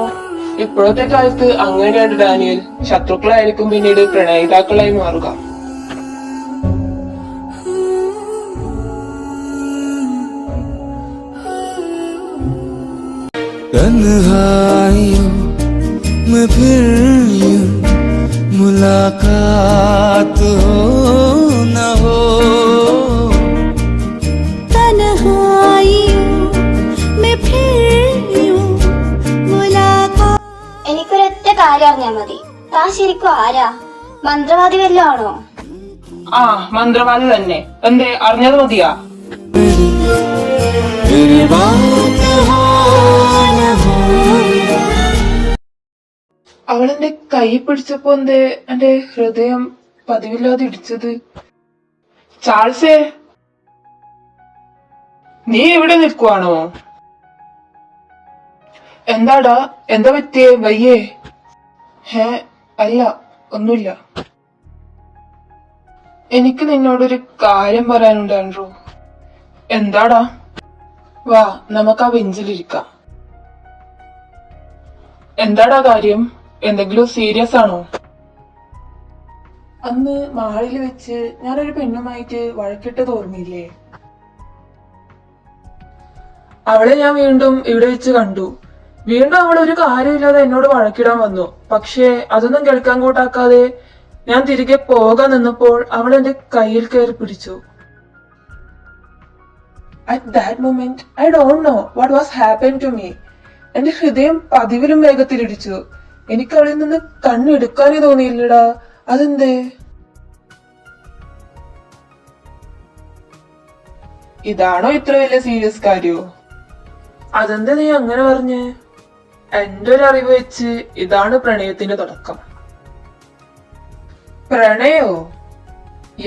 ഇപ്പോഴത്തെ കാലത്ത് അങ്ങനെയാണ് ഡാനിയൽ. ശത്രുക്കളായിരിക്കും പിന്നീട് പ്രണയിതാക്കളായി മാറുക. तन्हाइयों में फिर यूं मुलाकात हो न हो, तन्हाइयों में फिर यूं मुलाकात. എനിക്കൊരൊറ്റ കാര്യം അറിഞ്ഞാ മതി. താൻ ശരിക്കും ആരാ? മന്ത്രവാദി വല്ലതും ആണോ? ആ, മന്ത്രവാദി തന്നെ. എന്തേ, അറിഞ്ഞത് മതിയാ? फिर बात हो न हो. അവളെന്റെ കൈ പിടിച്ചപ്പോ എന്തേ എന്റെ ഹൃദയം പതിവില്ലാതെ ഇടിച്ചത്? ചാൾസേ, നീ എവിടെ നിൽക്കുവാണോ? എന്താടാ, എന്താ പറ്റിയേ? വയ്യേ? അല്ല, ഒന്നുമില്ല. എനിക്ക് നിന്നോടൊരു കാര്യം പറയാനുണ്ട് ആൻഡ്രൂ. എന്താടാ? വാ, നമുക്ക് ആ ബെഞ്ചിലിരിക്കാം. എന്താടാ കാര്യം? എന്തെങ്കിലും സീരിയസ് ആണോ? അന്ന് മാളിൽ വെച്ച് ഞാനൊരു പെണ്ണുമായിട്ട് വഴക്കിട്ടത് ഓർമ്മയില്ലേ? അവളെ ഞാൻ വീണ്ടും ഇവിടെ വെച്ച് കണ്ടു. വീണ്ടും അവൾ ഒരു കാര്യമില്ലാതെ എന്നോട് വഴക്കിടാൻ വന്നു. പക്ഷേ അതൊന്നും കേൾക്കാൻ കൂട്ടാക്കാതെ ഞാൻ തിരികെ പോകാൻ നിന്നപ്പോൾ അവൾ എന്റെ കയ്യിൽ കയറി പിടിച്ചു. At that moment, I don't know what was happened to me. എന്റെ ഹൃദയം പതിവിലും വേഗത്തിലിടിച്ചു. എനിക്ക് അവളിൽ നിന്ന് കണ്ണെടുക്കാനേ തോന്നിയില്ലടാ. അതെന്തേ? ഇതാണോ ഇത്ര വലിയ സീരിയസ് കാര്യോ? അതെന്താ നീ അങ്ങനെ പറഞ്ഞേ? എന്റെ ഒരു അറിവ് വെച്ച് ഇതാണ് പ്രണയത്തിന്റെ തുടക്കം. പ്രണയോ?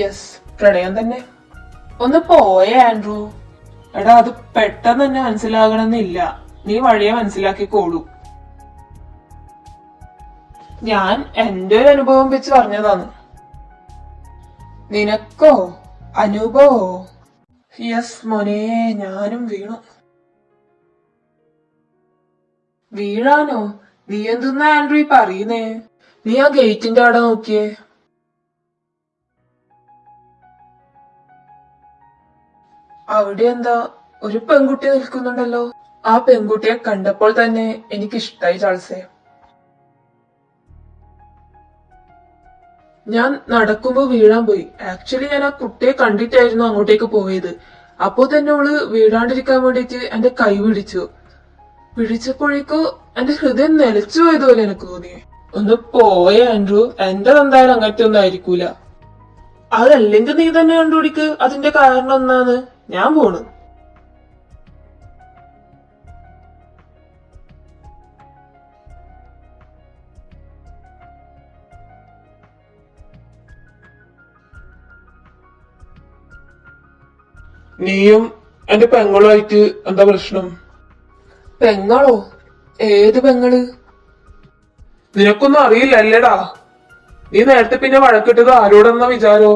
യെസ്, പ്രണയം തന്നെ. ഒന്ന് പോയേ ആൻഡ്രൂ. എടാ, അത് പെട്ടെന്ന് തന്നെ മനസ്സിലാകണമെന്നില്ല. നീ വഴിയെ മനസ്സിലാക്കിക്കോളൂ. ഞാൻ എന്റെ ഒരു അനുഭവം വെച്ച് പറഞ്ഞതാണ്. നിനക്കോ അനുഭവോ? യെസ് മോനെ, ഞാനും വീണു. വീഴാനോ? നീ എന്തെന്നാ ആൻഡ്രൂ ഈ പറയുന്നേ? നീ ആ ഗേറ്റിന്റെ അവിടെ നോക്കിയേ. അവിടെ എന്താ ഒരു പെൺകുട്ടി നിൽക്കുന്നുണ്ടല്ലോ. ആ പെൺകുട്ടിയെ കണ്ടപ്പോൾ തന്നെ എനിക്കിഷ്ടായി ചാൾസേ. ഞാൻ നടക്കുമ്പോ വീഴാൻ പോയി. ആക്ച്വലി ഞാൻ ആ കുട്ടിയെ കണ്ടിട്ടായിരുന്നു അങ്ങോട്ടേക്ക് പോയത്. അപ്പോ തന്നെ അവള് വീഴാണ്ടിരിക്കാൻ വേണ്ടിട്ട് എന്റെ കൈ പിടിച്ചപ്പോഴേക്കോ എന്റെ ഹൃദയം നിലച്ചു പോയതുപോലെ എനിക്ക് തോന്നി. ഒന്ന് പോയ ആൻഡ്രൂ, എന്റെ എന്തായാലും അങ്ങനത്തെ ഒന്നും ആയിരിക്കൂല. അതല്ലെങ്കിൽ നീ തന്നെ കണ്ടുപിടിക്ക് അതിന്റെ കാരണം ഒന്നാന്ന്. ഞാൻ പോണു. നീയും എന്റെ പെങ്ങളുമായിട്ട് എന്താ പ്രശ്നം? പെങ്ങളോ? ഏത് പെങ്ങള്? നിനക്കൊന്നും അറിയില്ല അല്ലേടാ? നീ നേരത്തെ പിന്നെ വഴക്കിട്ടത് ആരോടെന്ന വിചാരോ?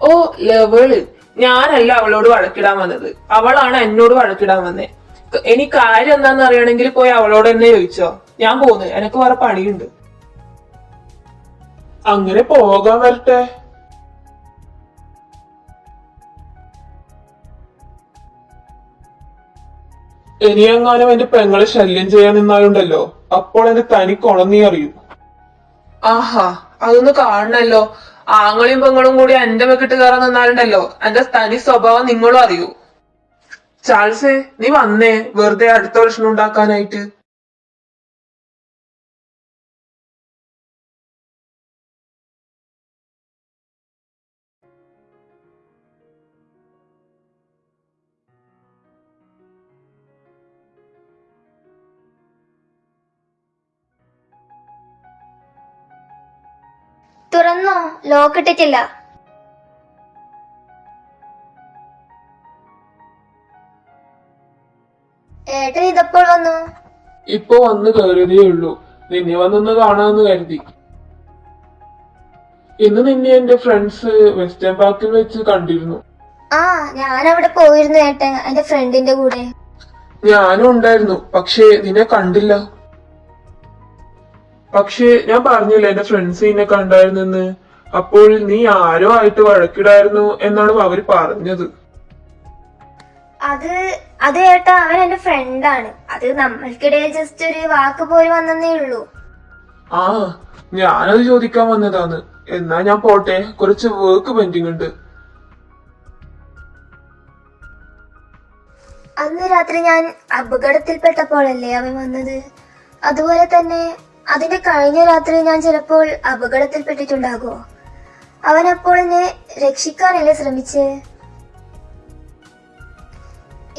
ഓ ലെവള്. ഞാനല്ല അവളോട് വഴക്കിടാൻ വന്നത്, അവളാണ് എന്നോട് വഴക്കിടാൻ വന്നേ. ഇനി കാര്യം എന്താന്ന് അറിയണമെങ്കിൽ പോയി അവളോട് തന്നെ ചോദിച്ചോ. ഞാൻ പോന്ന്, എനക്ക് വേറെ പണിയുണ്ട്. അങ്ങനെ പോകാൻ വരട്ടെ. ഇനിയെങ്ങാനും എന്റെ പെങ്ങളെ ശല്യം ചെയ്യാൻ നിന്നാലുണ്ടല്ലോ, അപ്പോൾ എന്റെ തനി കൊണം നീ അറിയൂ. ആഹാ, അതൊന്ന് കാണണല്ലോ. ആങ്ങളെയും പെങ്ങളും കൂടി എന്റെ വെക്കിട്ട് കയറാൻ നിന്നാലുണ്ടല്ലോ, എന്റെ തനി സ്വഭാവം നിങ്ങളും അറിയൂ. ചാൾസേ, നീ വന്നേ വെറുതെ അടുത്ത പ്രശ്നം ഉണ്ടാക്കാനായിട്ട്. തുറന്നോ? ലോക്ക് ഇട്ടിട്ടില്ല. ഏട്ടൻ ഇതപ്പോൾ വന്നു? ഇപ്പൊ വന്ന് കയറിയതേ ഉള്ളൂ. നിന്നെ വന്നൊന്ന് കാണാമെന്ന് കരുതി. ഇന്ന് നിന്നെ എന്റെ ഫ്രണ്ട്സ് വെസ്റ്റേൺ പാർക്കിൽ വെച്ച് കണ്ടിരുന്നു. ആ, ഞാൻ അവിടെ പോയിരുന്നു ഏട്ടൻ, എന്റെ ഫ്രണ്ടിന്റെ കൂടെ. ഞാനും ഉണ്ടായിരുന്നു, പക്ഷേ നിന്നെ കണ്ടില്ല. പക്ഷേ ഞാൻ പറഞ്ഞില്ല എന്റെ ഫ്രണ്ട്സ് നിന്നെ കണ്ടായിരുന്നെന്ന്. അപ്പോൾ നീ ആരോ ആയിട്ട് വഴക്കിടായിരുന്നു എന്നാണ് അവര് പറഞ്ഞത്. അത് ഏട്ടാ, അവൻ എന്റെ ഫ്രണ്ടാണ്. അത് നമ്മൾക്കിടയിൽ ജസ്റ്റ് ഒരു വാക്ക് പോയി വന്നേ ഉള്ളൂ. ആ, ഞാനത് ചോദിക്കാൻ വന്നതാണ്. എന്നാ ഞാൻ പോട്ടെ, കുറച്ച് വർക്ക് പെൻഡിങ് ഉണ്ട്. അന്ന് രാത്രി ഞാൻ അപകടത്തിൽപ്പെട്ടപ്പോഴല്ലേ അവൻ വന്നത്. അതുപോലെ തന്നെ അതിന്റെ കഴിഞ്ഞ രാത്രി ഞാൻ ചിലപ്പോൾ അപകടത്തിൽപ്പെട്ടിട്ടുണ്ടാകുമോ? അവൻ അപ്പോൾ എന്നെ രക്ഷിക്കാനല്ലേ ശ്രമിച്ചേ?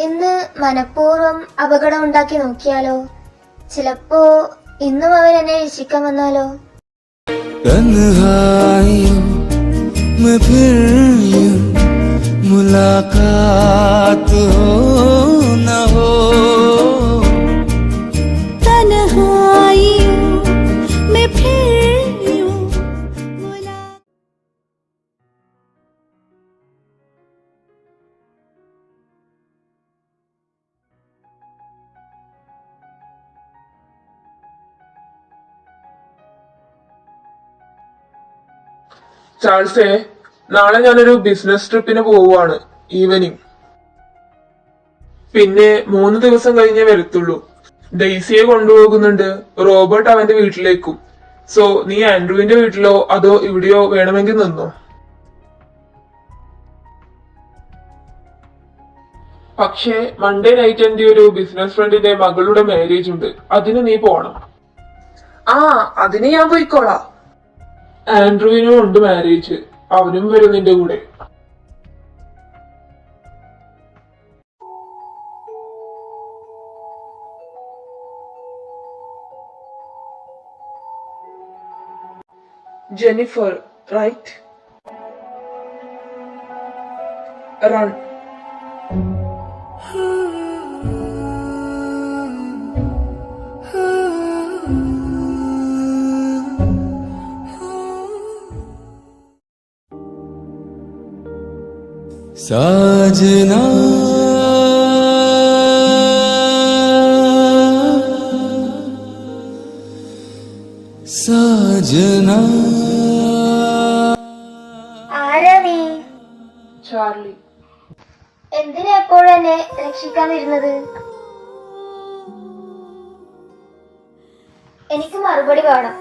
ഇന്ന് മനഃപൂർവ്വം അപകടം ഉണ്ടാക്കി നോക്കിയാലോ? ചിലപ്പോ ഇന്നും അവൻ എന്നെ രക്ഷിക്കാൻ വന്നാലോ? तन्हाइयों में फिर यूं मुलाकात हो न हो, तन्हाइयों में फिर यूं मुलाकात। ചാൾസേ, നാളെ ഞാനൊരു ബിസിനസ് ട്രിപ്പിന് പോവുകയാണ്, ഈവനിങ്. പിന്നെ 3 ദിവസം കഴിഞ്ഞേ വരത്തുള്ളൂ. ഡെയ്സിയെ കൊണ്ടുപോകുന്നുണ്ട്, റോബർട്ട് അവന്റെ വീട്ടിലേക്കും. സോ നീ ആൻഡ്രൂവിന്റെ വീട്ടിലോ അതോ ഇവിടെയോ വേണമെങ്കിൽ നിന്നോ. പക്ഷേ മൺഡേ നൈറ്റ് എന്റെ ഒരു ബിസിനസ് ഫ്രണ്ടിന്റെ മകളുടെ മാരേജ് ഉണ്ട്, അതിന് നീ പോണം. ആ, അതിന് ഞാൻ പോയിക്കോളാം. ആൻഡ്രൂവിനും ഉണ്ട് മാരേജ്, അവനും വരും നിന്റെ കൂടെ. Jennifer, right? റൺ. साजना साजना ചാർലി. എന്തിനാ എപ്പോഴും എന്നെ രക്ഷിക്കാൻ വരുന്നത്? എനിക്ക് മറുപടി വേണം.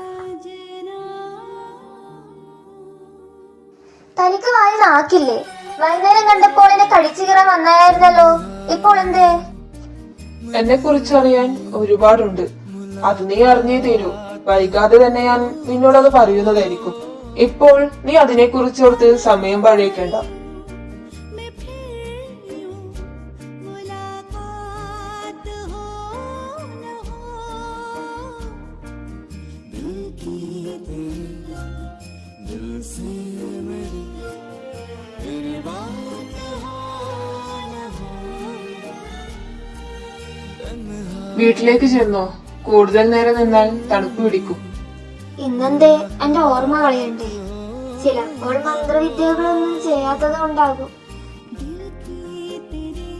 തനിക്ക് വായി നാക്കില്ലേ? വൈകുന്നേരം കണ്ടപ്പോൾ എന്നെ കടിച്ചു കയറാൻ വന്നായിരുന്നല്ലോ, ഇപ്പോൾ എന്തേ? എന്നെ കുറിച്ച് അറിയാൻ ഒരുപാടുണ്ട്. അത് നീ അറിഞ്ഞേ തീരൂ. വൈകാതെ തന്നെ ഞാൻ നിന്നോടത് പറയുന്നതായിരിക്കും. ഇപ്പോൾ നീ അതിനെ കുറിച്ചോർത്ത് സമയം പഴയിക്കേണ്ട. मैं फिर यूं मुलाकात हो न हो, दिल की तेरी दिल से मेरी फिर बात हो न हो, വീട്ടിലേക്ക് ചെന്നോ? കൂടുതൽ നേരം നിന്നാൽ തണുപ്പ് പിടിക്കും. ഇന്നെന്തേ എന്റെ ഓർമ്മ കളയണ്ടേ? ചിലപ്പോൾ മന്ത്രവിദ്യകളൊന്നും ചെയ്യാത്തത് കൊണ്ടാകും. दिल की तेरी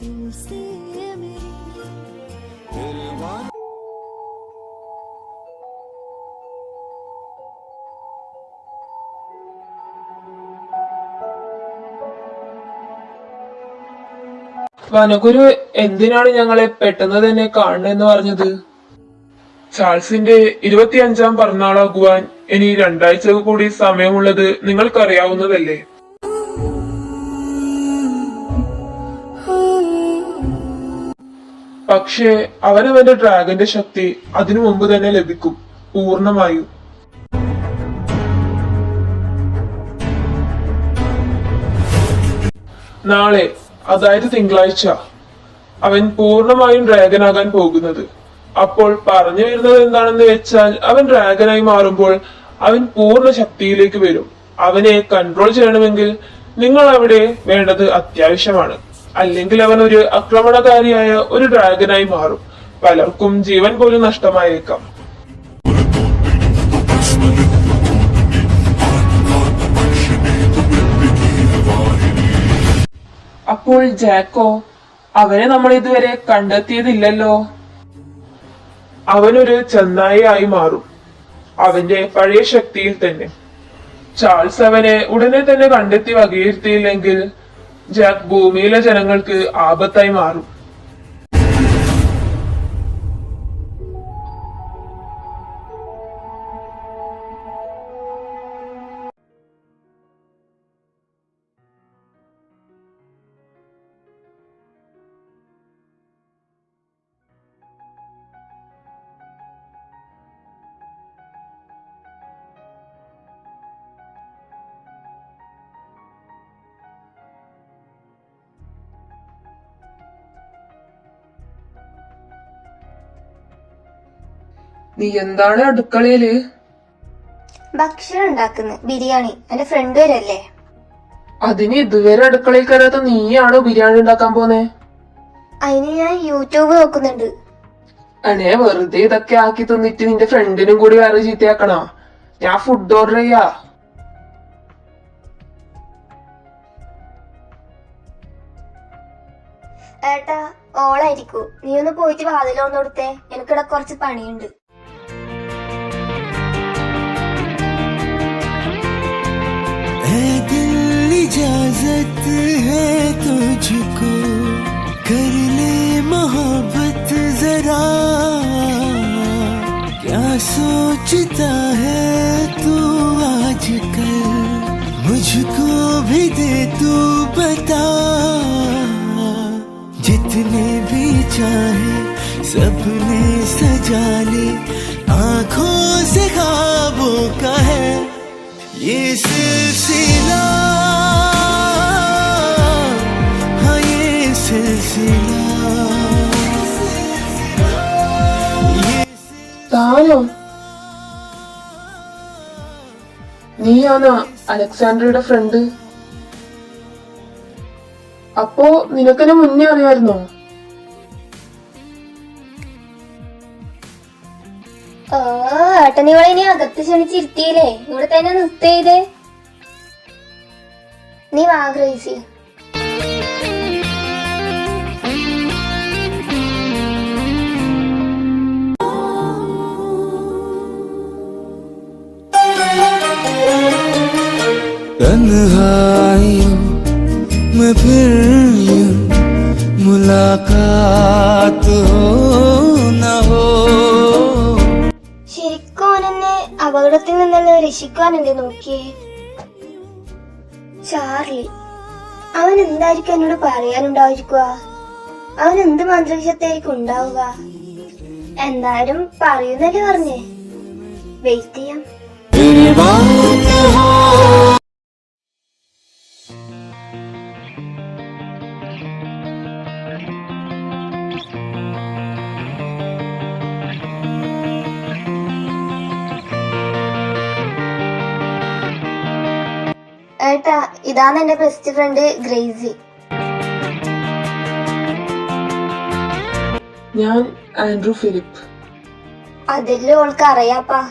दिल से मेरी फिर बात വനഗുരു എന്തിനാണ് ഞങ്ങളെ പെട്ടെന്ന് തന്നെ കാണണമെന്ന് പറഞ്ഞത്? ചാൾസിന്റെ 25ാം പിറന്നാളാകുവാൻ ഇനി 2 ആഴ്ച കൂടി സമയമുള്ളത് നിങ്ങൾക്കറിയാവുന്നതല്ലേ? പക്ഷേ അവനവന്റെ ഡ്രാഗന്റെ ശക്തി അതിനു മുമ്പ് തന്നെ ലഭിക്കും, പൂർണ്ണമായും. നാളെ, അതായത് തിങ്കളാഴ്ച, അവൻ പൂർണ്ണമായും ഡ്രാഗനാകാൻ പോകുന്നത്. അപ്പോൾ പറഞ്ഞു വരുന്നത് എന്താണെന്ന് വെച്ചാൽ, അവൻ ഡ്രാഗനായി മാറുമ്പോൾ അവൻ പൂർണ്ണ ശക്തിയിലേക്ക് വരും. അവനെ കൺട്രോൾ ചെയ്യണമെങ്കിൽ നിങ്ങൾ അവിടെ വേണ്ടത് അത്യാവശ്യമാണ്. അല്ലെങ്കിൽ അവൻ ഒരു ആക്രമണകാരിയായ ഒരു ഡ്രാഗനായി മാറും. പലർക്കും ജീവൻ പോലും നഷ്ടമായേക്കാം. അപ്പോൾ ജാക്കോ, അവനെ നമ്മൾ ഇതുവരെ കണ്ടെത്തിയതില്ലല്ലോ. അവനൊരു ചെന്നായി ആയി മാറും, അവന്റെ പഴയ ശക്തിയിൽ തന്നെ. ചാൾസ് അവനെ ഉടനെ തന്നെ കണ്ടെത്തി വകയിരുത്തിയില്ലെങ്കിൽ ജാക്ക് ഭൂമിയിലെ ജനങ്ങൾക്ക് ആപത്തായി മാറും. നീ എന്താണ് അടുക്കളയില്? ഭക്ഷണം ഉണ്ടാക്കുന്നു, ബിരിയാണി. എന്റെ ഫ്രണ്ട് വരല്ലേ? അതിന് ഇതുവരെ അടുക്കളയിൽ കയറാത്ത നീയാണോ ബിരിയാണി ഉണ്ടാക്കാൻ പോന്നെ? അതിന് ഞാൻ യൂട്യൂബ് നോക്കുന്നുണ്ട്. അണേ, വെറുതെ ഇതൊക്കെ ആക്കി തിന്നിട്ട് നിന്റെ ഫ്രണ്ടിനും കൂടി വേറെ ചീത്തയാക്കണോ? ഞാൻ ഫുഡ് ഓർഡർ ചെയ്യാ. ഏട്ടാ, ഓളായിരിക്കൂ. നീ ഒന്ന് പോയിട്ട് വാതിലൊന്നു കൊടുത്തേ, എനിക്കിവിടെ കുറച്ച് പണിയുണ്ട്. ऐ दिल इजाजत है तुझको, कर ले मोहब्बत जरा, क्या सोचता है तू आजकल, मुझको भी दे तू बता, जितने भी चाहे सपने सजा ले, आंखों से ख्वाबों का है ये सिलसिला, हाँ ये सिलसिला, താനോ? നീയാണോ അലക്സാണ്ടറുടെ ഫ്രണ്ട്? അപ്പോ നിനക്കെന്നെ മുന്നേ അറിയായിരുന്നോ? ഓ, ഏട്ടനിവളെ ഇനി അകത്ത് ക്ഷണിച്ചിരുത്തിയില്ലേ, ഇവിടെ തന്നെ നിർത്തിയതേ. നീ വാ ഗ്രേസി. तन्हाइयों फिर यूं मुलाकात हो न हो. ശരിക്കും അവനെന്നെ അപകടത്തിൽ നിന്നെല്ലാം രക്ഷിക്കാനല്ലേ നോക്കിയേ. ചാർലി, അവൻ എന്തായിരിക്കും എന്നോട് പറയാനുണ്ടായിരിക്കുക? അവൻ എന്ത് മന്ത്രവിഷത്തായിരിക്കും ഉണ്ടാവുക? എന്തായാലും പറയുന്നല്ലേ പറഞ്ഞേ. വെയിറ്റ് ചെയ്യാം. तेरी बात हो ഏട്ടാ, ഇതാണ് എന്റെ ബെസ്റ്റ് ഫ്രണ്ട് ഗ്രേസി. ഞാൻ ആൻഡ്രൂ ഫിലിപ്പ്. അതെല്ലാം ഓൾക്ക് അറിയാപ്പാ.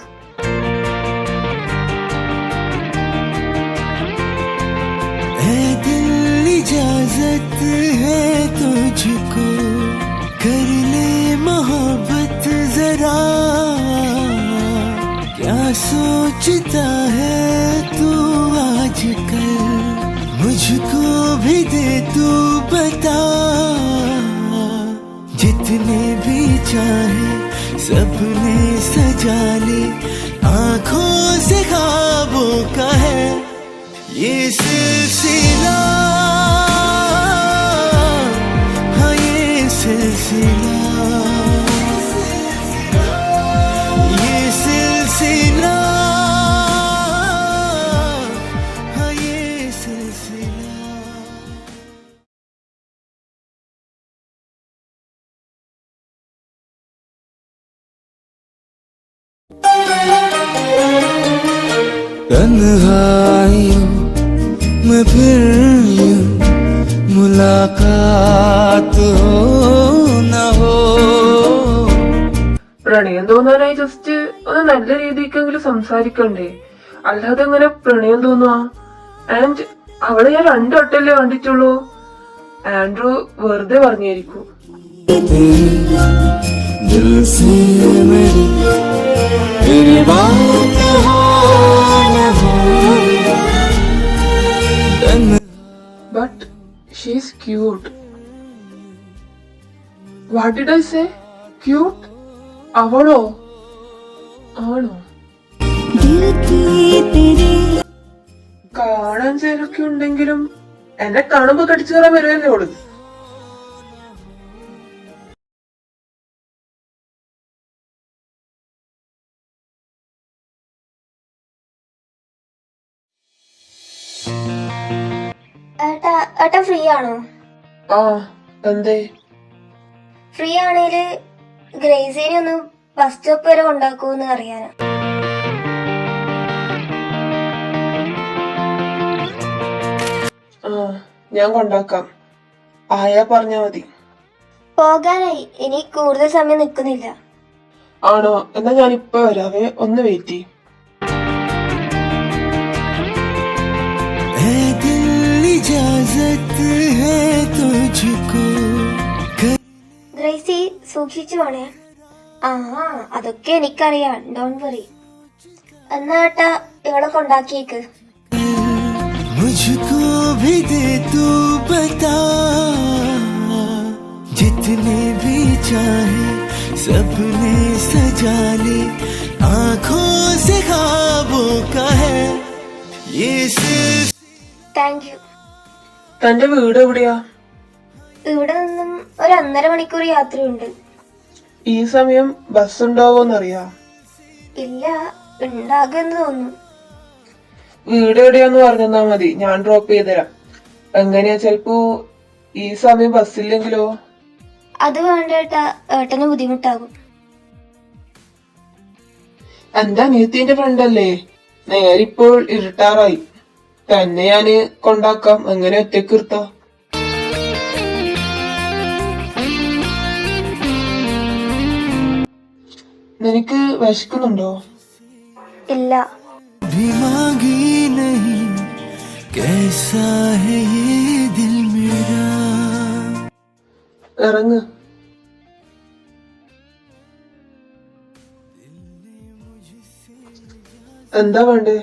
ऐ दिल इजाजत है तुझको कर ले मोहब्बत जरा. क्या सोचता है तू आजकल मुझको भी दे तू बता. जितने भी चाहे सपने सजा ले आंखों से ख्वाबों का है ये सिलसिला. हाँ ये सिलसिला, ये सिलसिला, हाँ ये सिलसिला. तन्हाइयों में फिर यूं मुलाकात हो न हो. പ്രണയം തോന്നാനായി ജസ്റ്റ് ഒന്ന് നല്ല രീതിക്കെങ്കിലും സംസാരിക്കണ്ടേ? അല്ലാതെ എങ്ങനെ പ്രണയം തോന്നുക? ആൻഡ് അവളെ ഞാൻ 2 വട്ടല്ലേ കണ്ടിട്ടുള്ളൂ. ആൻഡ്രൂ വെറുതെ പറഞ്ഞായിരിക്കും. दिल से मेरी तेरी बात हो न हो But she's cute. What did I say? Cute? അവളോ? ആണോ? കാണാൻ ചേരൊക്കെ ഉണ്ടെങ്കിലും എന്നെ കാണുമ്പോ കടിച്ചു കയറാൻ വരുമല്ലേ ഓള്. ഏട്ടാ ഫ്രീ ആണോ? ആ, എന്തേ? ഫ്രീ ആണേല് ഗ്രേസിനെ ഒന്ന് ബസ് സ്റ്റോപ്പ് വരെ കൊണ്ടാക്കൂന്ന് അറിയാനാ. ആ, ഞാൻ കൊണ്ടാക്കാം. ആയാ പറഞ്ഞാ മതി. പോകാനായി, ഇനി കൂടുതൽ സമയം നിൽക്കുന്നില്ല. ആണോ? എന്നാ ഞാൻ ഇപ്പൊ വരാവേ, ഒന്ന് വെയിറ്റ് ചെയ്യും. ऐ दिल इजाजत है तुझको. ഗ്രേസി, സൂക്ഷിച്ചു പോണേ. ആ, അതൊക്കെ എനിക്കറിയാം, ഡോണ്ട് വറി. എന്നാ ഏട്ടാ ഇവളെ കൊണ്ടാക്കിയേക്ക്. मुझको भी दे तू बता. जितने भी चाहे सपने सजा ले आंखों से ख्वाबों का है ये सिलसिला. Thank you. തന്റെ വീട് എവിടെയാ? ഇവിടെ നിന്നും ഒരു 1.5 മണിക്കൂർ യാത്രയുണ്ട്. ഈ സമയം ബസ് ഉണ്ടാവോന്നറിയാ? ഇല്ല, ഉണ്ടാകുമെന്ന് തോന്നുന്നു. വീട് എവിടെയാന്ന് പറഞ്ഞാ മതി, ഞാൻ ഡ്രോപ്പ് ചെയ്തുതരാം. എങ്ങനെയാ, ചെലപ്പോ ഈ സമയം ബസ്സില്ലെങ്കിലോ? അത് വേണ്ട ഏട്ടാ, ഏട്ടന് ബുദ്ധിമുട്ടാകും. എന്റെ അനിയത്തിന്റെ ഫ്രണ്ടല്ലേ? നേരിപ്പോൾ ഇരുട്ടാറായി. തന്നെ ഞാന് കൊണ്ടാക്കാം. എങ്ങനെ ഒറ്റക്ക് നിർത്താ? നിനക്ക് വിശക്കുന്നുണ്ടോ? ഇല്ല. भी मांगी नहीं कैसा है ये दिल मेरा. ഇറങ്ങ്. എന്താ വേണ്ടേ?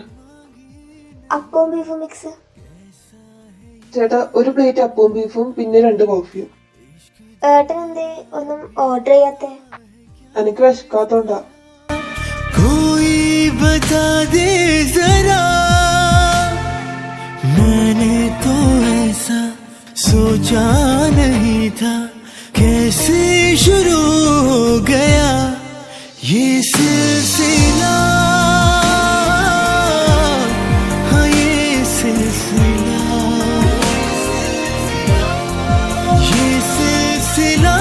അപ്പവും ബീഫ് മിക്സ്. ചേട്ടാ ഒരു പ്ലേറ്റ് അപ്പവും ബീഫും പിന്നെ 2 കോഫിയും. ഏട്ടൻ എന്തേ ഒന്നും ഓർഡർ ചെയ്യാത്തെ? എനിക്ക് വിശക്കാത്തോണ്ടാ. कोई बता दे जरा, मैंने तो ऐसा सोचा नहीं था, कैसे शुरू हो गया ये सिलसिला, हाँ ये सिलसिला, ये सिलसिला,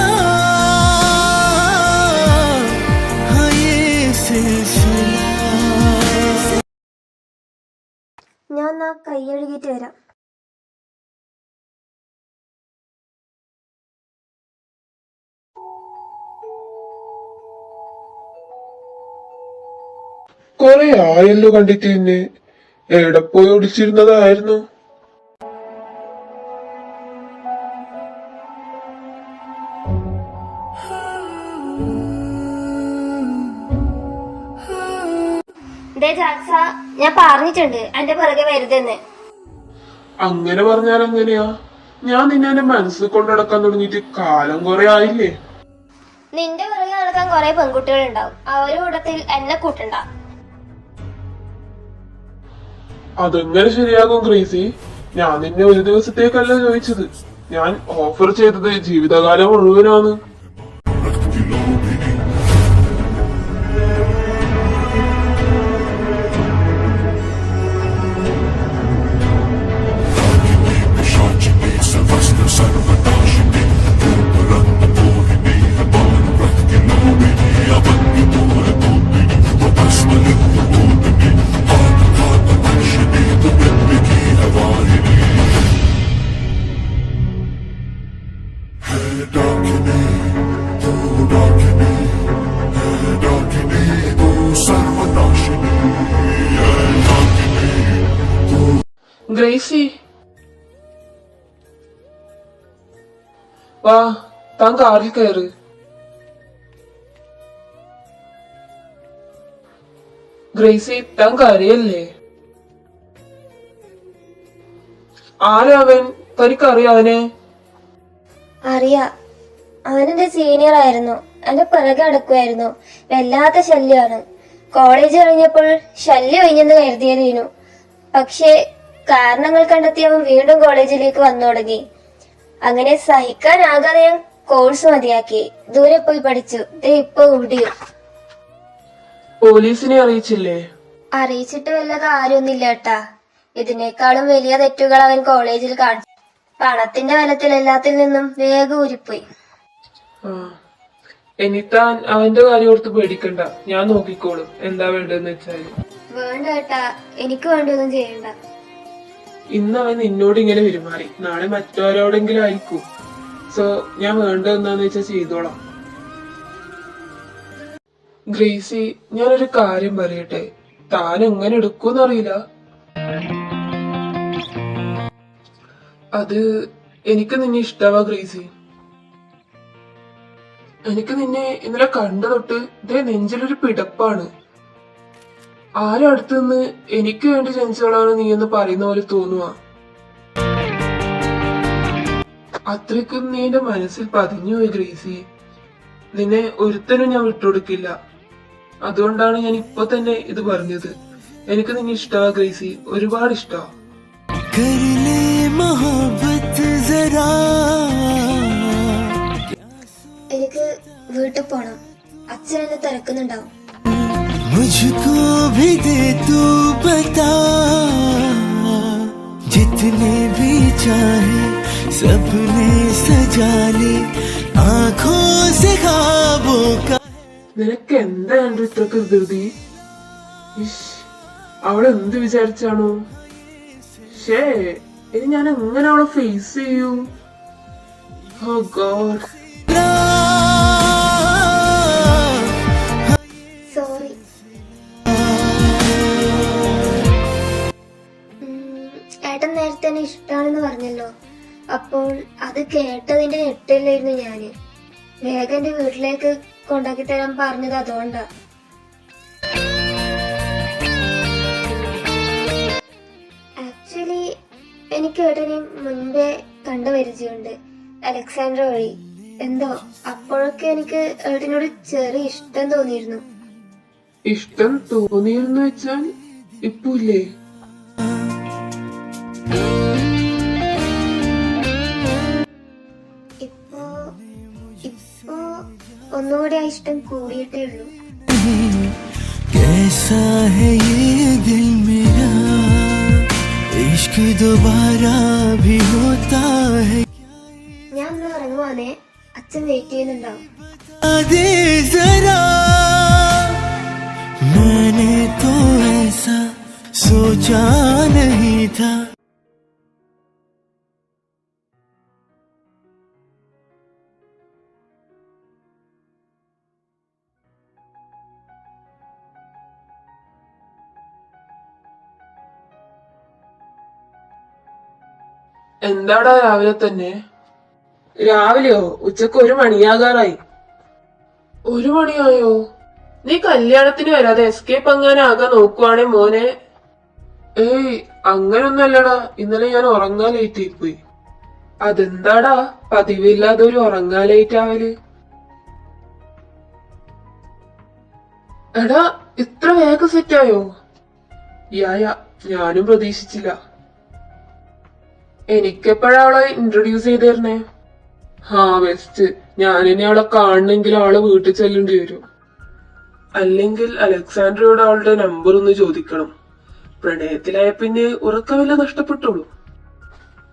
हाँ ये सिलसिला. ഞാൻ എന്നാ കൈ കഴുകിയിട്ട് വരാം. കൊറേ ആയല്ലോ കണ്ടിട്ട്. പിന്നെ എവിടെ പോയി ഒടിച്ചിരുന്നതായിരുന്നു? ദേ ജാക്സ, ഞാൻ പറഞ്ഞിട്ടുണ്ട് എന്റെ പിറകെ വരുതെന്ന്. അങ്ങനെ പറഞ്ഞാൽ എങ്ങനെയാ? ഞാൻ നിന്നെ എന്റെ മനസ്സിൽ കൊണ്ടടക്കാൻ തുടങ്ങിയിട്ട് കാലം കൊറേ ആയില്ലേ? നിന്റെ പിറകെ നടക്കാൻ കുറെ പെൺകുട്ടികൾ ഉണ്ടാവും, അവരുടെ കൂട്ടത്തിൽ എന്നെ കൂട്ടണ്ട. അതെങ്ങനെ ശരിയാകും ഗ്രേസി? ഞാൻ നിന്നെ ഒരു ദിവസത്തേക്കല്ല ചോദിച്ചത്. ഞാൻ ഓഫർ ചെയ്തത് ജീവിതകാലം മുഴുവനാണ്. रखती लो भी नहीं पिशाचिनी सर्वस्त्र सर्वनाशिनी रूप रंग मोहिनी है मान रखती लो भी नहीं अवन्य मोह तोपिनी वो भस्मलिंग भूतनी घात घात वंशिनी तो मृत्यु की है वाहिनी है डाकिनी तू डाकिनी है डाकिनी तू सर्वनाशिनी है डाकिनी ഗ്രേസി വാ, താൻ കാറിൽ കയറ്. ഗ്രേസി താൻ കരയല്ലേ? ആരവൻ? തനിക്കറിയാവനെ? അറിയാ, അവനെന്റെ സീനിയർ ആയിരുന്നു, എന്റെ പിറകെ നടക്കുമായിരുന്നു. വല്ലാത്ത ശല്യമാണ്. കോളേജ് കഴിഞ്ഞപ്പോൾ ശല്യം ഒഴിഞ്ഞെന്ന് കരുതിയതിനു, പക്ഷേ കാരണങ്ങൾ കണ്ടെത്തി അവൻ വീണ്ടും കോളേജിലേക്ക് വന്നു തുടങ്ങി. അങ്ങനെ സഹിക്കാനാകാതെ ഞാൻ കോഴ്സ് മതിയാക്കി, ദൂരെ പോയി പഠിച്ചു. ദേ ഇപ്പൊ ഇവിടെയും. പോലീസിനെ അറിയിച്ചില്ലേ? അറിയിച്ചിട്ട് വല്ല കാര്യമൊന്നുമില്ല ഏട്ടാ. ഇതിനേക്കാളും വലിയ തെറ്റുകൾ അവൻ കോളേജിൽ കാണിച്ചു. പണത്തിന്റെ ബലത്തിൽ എല്ലാത്തിൽ നിന്നും വേഗം ഊരിപ്പോയി. ആ, ഇനി താൻ അവന്റെ കാര്യം ഓർത്ത് പേടിക്കണ്ട, ഞാൻ നോക്കിക്കോളും. എന്താ വേണ്ടതെന്ന് വെച്ചാല്. വേണ്ട ഏട്ടാ, എനിക്ക് വേണ്ടിയൊന്നും ചെയ്യണ്ട. ഇന്ന് അവൻ നിന്നോട് ഇങ്ങനെ പെരുമാറി, നാളെ മറ്റോരോടെങ്കിലും ആയിരിക്കും. സോ ഞാൻ വേണ്ടതെന്താന്ന് വെച്ചാ ചെയ്തോളാം. ഗ്രേസി, ഞാനൊരു കാര്യം പറയട്ടെ. താൻ എങ്ങനെ എടുക്കൂന്നറിയില്ല. അത് എനിക്ക് നിന്നെ ഇഷ്ടവാ ഗ്രേസി. എനിക്ക് നിന്നെ ഇന്നലെ കണ്ടു തൊട്ട് ഇതേ നെഞ്ചിലൊരു പിടപ്പാണ്. ആരും അടുത്ത് നിന്ന് എനിക്ക് വേണ്ടി ജനിച്ചവളാണ് നീ എന്ന് പറയുന്ന പോലെ തോന്നുക. അത്രയ്ക്കും നീ എന്റെ മനസ്സിൽ പതിഞ്ഞു പോയി ഗ്രേസി. നിന്നെ ഒരുത്തനും ഞാൻ വിട്ടുകൊടുക്കില്ല. അതുകൊണ്ടാണ് ഞാൻ ഇപ്പൊ തന്നെ ഇത് പറഞ്ഞത്. എനിക്ക് നിന്നെ ഇഷ്ടമാ ഗ്രേസി, ഒരുപാട് ഇഷ്ടമാ. कर ले मोहब्बत जरा, എനിക്ക് വീട്ടിൽ പോണം, അച്ഛൻ എന്നെ തിരക്കുന്നുണ്ടാവും. मुझको भी दे तू बता, जितने भी चाहे सपने सजा ले आंखों से ख्वाबों का. നിനക്ക് എന്താണ്ട് ഇത്രക്ക് ധൃതി? അവളെന്ത് വിചാരിച്ചാണോ? ഷേ, ഇനി ഞാൻ എങ്ങനെ അവളെ ഫേസ് ചെയ്യൂ? ഓ ഗോഡ്. സോറി. ഏട്ടൻ നേരത്തെ തന്നെ ഇഷ്ടാണെന്ന് പറഞ്ഞല്ലോ. അപ്പോൾ അത് കേട്ടതിന്റെ ഞെട്ടില്ലായിരുന്നു ഞാന്. വേഗം എന്റെ വീട്ടിലേക്ക് കൊണ്ടാക്കി തരാൻ പറഞ്ഞത് അതുകൊണ്ടാ. ആക്ച്വലി എനിക്ക് ഏട്ടനെയും മുൻപേ കണ്ടു പരിചയമുണ്ട്, അലക്സാണ്ടർ വഴി. എന്തോ അപ്പോഴൊക്കെ എനിക്ക് ഏട്ടനോട് ചെറിയ ഇഷ്ടം തോന്നിയിരുന്നു. ഇഷ്ടം തോന്നിയിരുന്നു വെച്ചാൽ ഇപ്പൊ ഇല്ലേ? ഇപ്പോ ഒന്നുകൂടി ആ ഇഷ്ടം കൂടിയിട്ടേ ഉള്ളൂ. कैसा है ये दिल मेरा, इश्क दोबारा भी होता है. ഞാൻ ഒന്ന് ഇറങ്ങുവാനേ, അച്ഛൻ വെയിറ്റ് ചെയ്യുന്നുണ്ടാവും. दे जरा, मैंने तो ऐसा सोचा नहीं था. എന്താടാ രാവിലെ തന്നെ? രാവിലെയോ? ഉച്ചക്ക് 1 മണിയാകാറായി. 1 മണിയായോ? നീ കല്യാണത്തിന് വരാതെ എസ്കേപ്പ് അങ്ങാനാകാൻ നോക്കുവാണേ മോനെ. ഏയ് അങ്ങനൊന്നല്ലടാ, ഇന്നലെ ഞാൻ ഉറങ്ങാൻ ലേറ്റ് ആയി പോയി. അതെന്താടാ പതിവില്ലാതെ ഒരു ഉറങ്ങാൻ ലേറ്റ് ആവല്? എടാ ഇത്ര വേഗം സെറ്റായോ? യായ, ഞാനും പ്രതീക്ഷിച്ചില്ല. എനിക്കെപ്പോഴാ അവളെ ഇൻട്രൊഡ്യൂസ് ചെയ്ത് തരണേ? ബെസ്റ്റ്. ഞാനിനി അവളെ കാണണമെങ്കിൽ അവളെ വീട്ടിൽ ചെല്ലേണ്ടി വരും. അല്ലെങ്കിൽ അലക്സാണ്ടറോട് അവളുടെ നമ്പർ ഒന്ന് ചോദിക്കണം. പ്രണയത്തിലായ പിന്നെ ഉറക്കമില്ല നഷ്ടപ്പെട്ടോളൂ.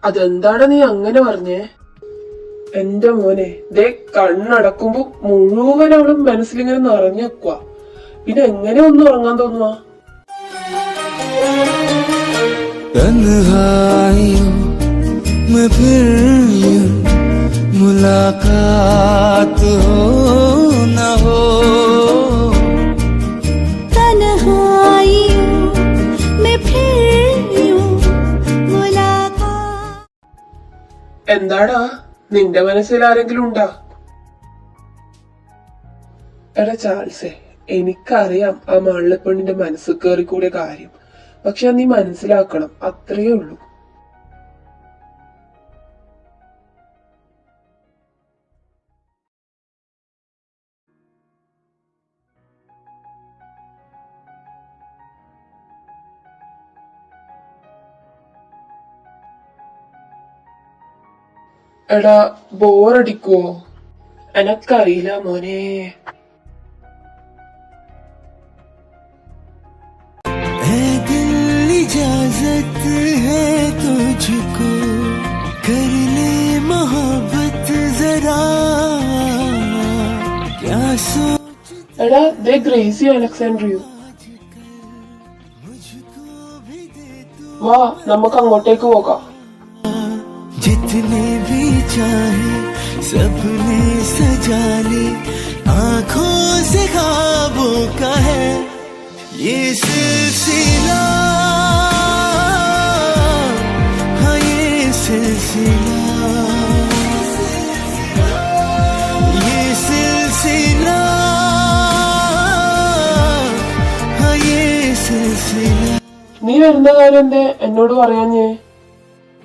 അതെന്താണ് നീ അങ്ങനെ പറഞ്ഞേ? എന്റെ മോനെ, ദേ കണ്ണടക്കുമ്പോ മുഴുവൻ അവളും മനസ്സിലിങ്ങനെ നിറഞ്ഞേക്കുക. പിന്നെ എങ്ങനെ ഒന്നും ഉറങ്ങാൻ തോന്നുവാ? तन्हाइयों में फिर यूं मुलाकात हो न हो, तन्हाइयों में फिर यूं मुलाकात. എന്താടാ, നിന്റെ മനസ്സിൽ ആരെങ്കിലും ഉണ്ടാ? എടാ ചാൾസേ, എനിക്കറിയാം ആ മള്ളപ്പെണ്ണിന്റെ മനസ്സ് കയറിക്കൂടിയ കാര്യം. പക്ഷെ നീ മനസ്സിലാക്കണം, അത്രയേ ഉള്ളൂ. എടാ ബോറടിക്കുവോ? എനക്കറിയില്ല മോനെ. इजाजत है तुझको, कर ले मोहब्बत जरा, क्या सोच. എടാ ദേ ഗ്രേസി അലക്സാൻഡ്രിയോ. വാ നമുക്ക് അങ്ങോട്ടേക്ക് പോകാം. जितने भी चाहे सपने सजा ले, आंखों से ख्वाबों का है ये सिलसिला. हाँ ये सिलसिला, ये सिलसिला, हाँ ये सिलसिला. നീ വരുന്ന കാര്യം എന്തേ എന്നോട് പറയാഞ്ഞേ?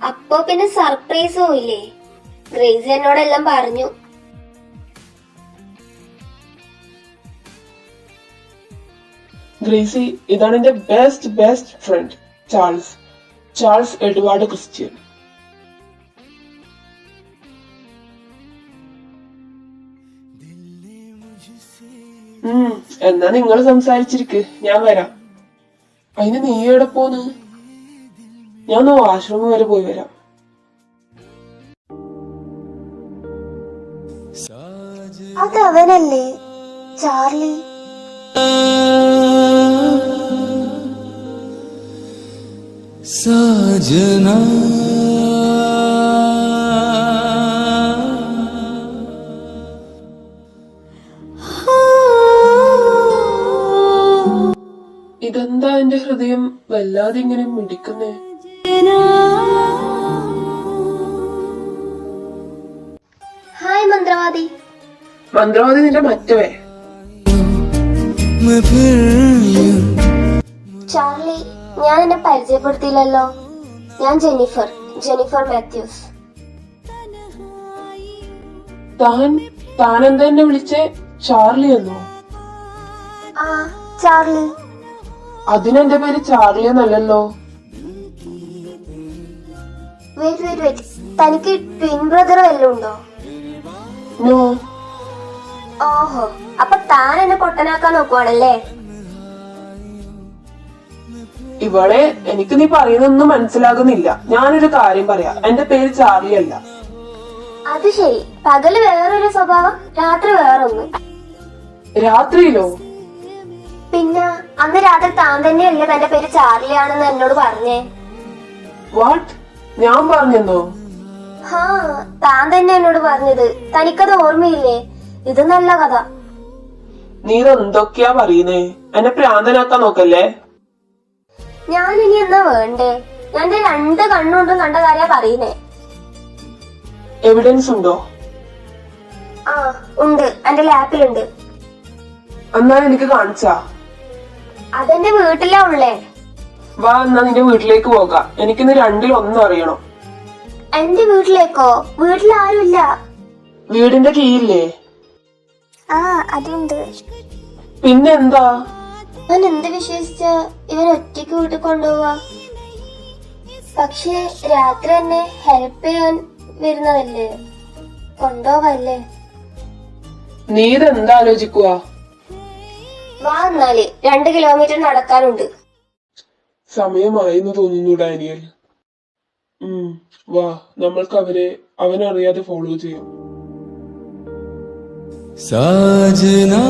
അപ്പോ പിന്നെ സർപ്രൈസും ഇല്ലേ? ഗ്രേസി എന്നോടെല്ലാം പറഞ്ഞു. ഗ്രേസി, ഇതാണ് എന്റെ best friend Charles Edward Christian. എന്നാ നിങ്ങൾ സംസാരിച്ചിരിക്ക്, ഞാൻ വരാം. അതിന് നീ എവിടെ പോന്ന്? ഞാൻ വാഷ്റൂം വരെ പോയി വരാം. അത് അവനല്ലേ, ചാർലി? साजना ഇതെന്താ എന്റെ ഹൃദയം വല്ലാതെ ഇങ്ങനെ മിടിക്കുന്നേ? ഹായ് മന്ത്രവാദി. മന്ത്രവാദി നിന്റെ മറ്റവേ? ചാർലി, ഞാൻ എന്നെ പരിചയപ്പെടുത്തിയില്ലല്ലോ. ഞാൻ ജെന്നിഫർ, ജെനിഫർ മാത്യൂസ്. താൻ എന്താ എന്നെ വിളിച്ചേ? ചാർലി എന്നോ? ആ, ചാർലി. അതിനെന്റെ പേര് ചാർലി എന്നല്ലല്ലോ. വെയിറ്റ്, തനിക്ക് ട്വിൻ ബ്രദർ വല്ലതും ഉണ്ടോ? നോ. ഓഹോ, അപ്പൊ താൻ എന്നെ പൊട്ടനാക്കാൻ നോക്കുവാണല്ലേ? ഇവളെ, എനിക്ക് നീ പറയുന്നൊന്നും മനസ്സിലാകുന്നില്ല. ഞാനൊരു കാര്യം പറയാം, എന്റെ പേര് ചാർലി അല്ല. അത് ശരി, പകല് വേറൊരു സ്വഭാവം, രാത്രി വേറൊന്ന്. രാത്രിയിലോ? പിന്നെ അന്ന് രാത്രി താൻ തന്നെയല്ലേ തന്റെ പേര് ചാർലി ആണെന്ന് എന്നോട് പറഞ്ഞേ? വാട്ട്? ഞാൻ പറഞ്ഞെന്നോ? ഹാ, താൻ തന്നെ എന്നോട് പറഞ്ഞത്. തനിക്കത് ഓർമ്മയില്ലേ? ഇത് നല്ല കഥ. നീ ഇതെന്തൊക്കെയാ പറയുന്നേ? എന്നെ പ്രാന്തനാക്കാൻ നോക്കല്ലേ? ഞാൻ ഇനി എന്നാ വേണ്ടേ? ഞാൻ എന്റെ 2 കണ്ണുകൊണ്ടും കണ്ട കാര്യ പറയുന്നേ. എവിഡൻസ് ഉണ്ടോ? ആ ഉണ്ട്, എന്റെ ലാപ്പിലുണ്ട്. എന്നാൽ എനിക്ക് കാണിച്ചാ. അതെന്റെ വീട്ടിലാ ഉള്ളേ. വാ, എന്നാ നിന്റെ വീട്ടിലേക്ക് പോകാം. എനിക്കിന്ന് 2-ൽ 1 അറിയണം. എന്റെ വീട്ടിലേക്കോ? വീട്ടിൽ ആരുമില്ല. വീടിന്റെ കീയില്ലേ? ആ, അതുണ്ട്. പിന്നെന്താ? ഞാൻ എന്ത് വിശ്വസിച്ച ഇവൻ ഒറ്റയ്ക്ക് വീട്ടിൽ കൊണ്ടുപോവാ? പക്ഷെ രാത്രി തന്നെ ഹെൽപ്പ് ചെയ്യാൻ വരുന്നതല്ലേ, കൊണ്ടുപോവല്ലേ? നീ ഇതെന്താ ആലോചിക്കുവാ? വാ, എന്നാല് 2 കിലോമീറ്റർ നടക്കാനുണ്ട്. സമയമായെന്ന് തോന്നുന്നു ഡാനിയൽ. വാ, നമ്മൾക്ക് അവനറിയാതെ ഫോളോ ചെയ്യാം. साजना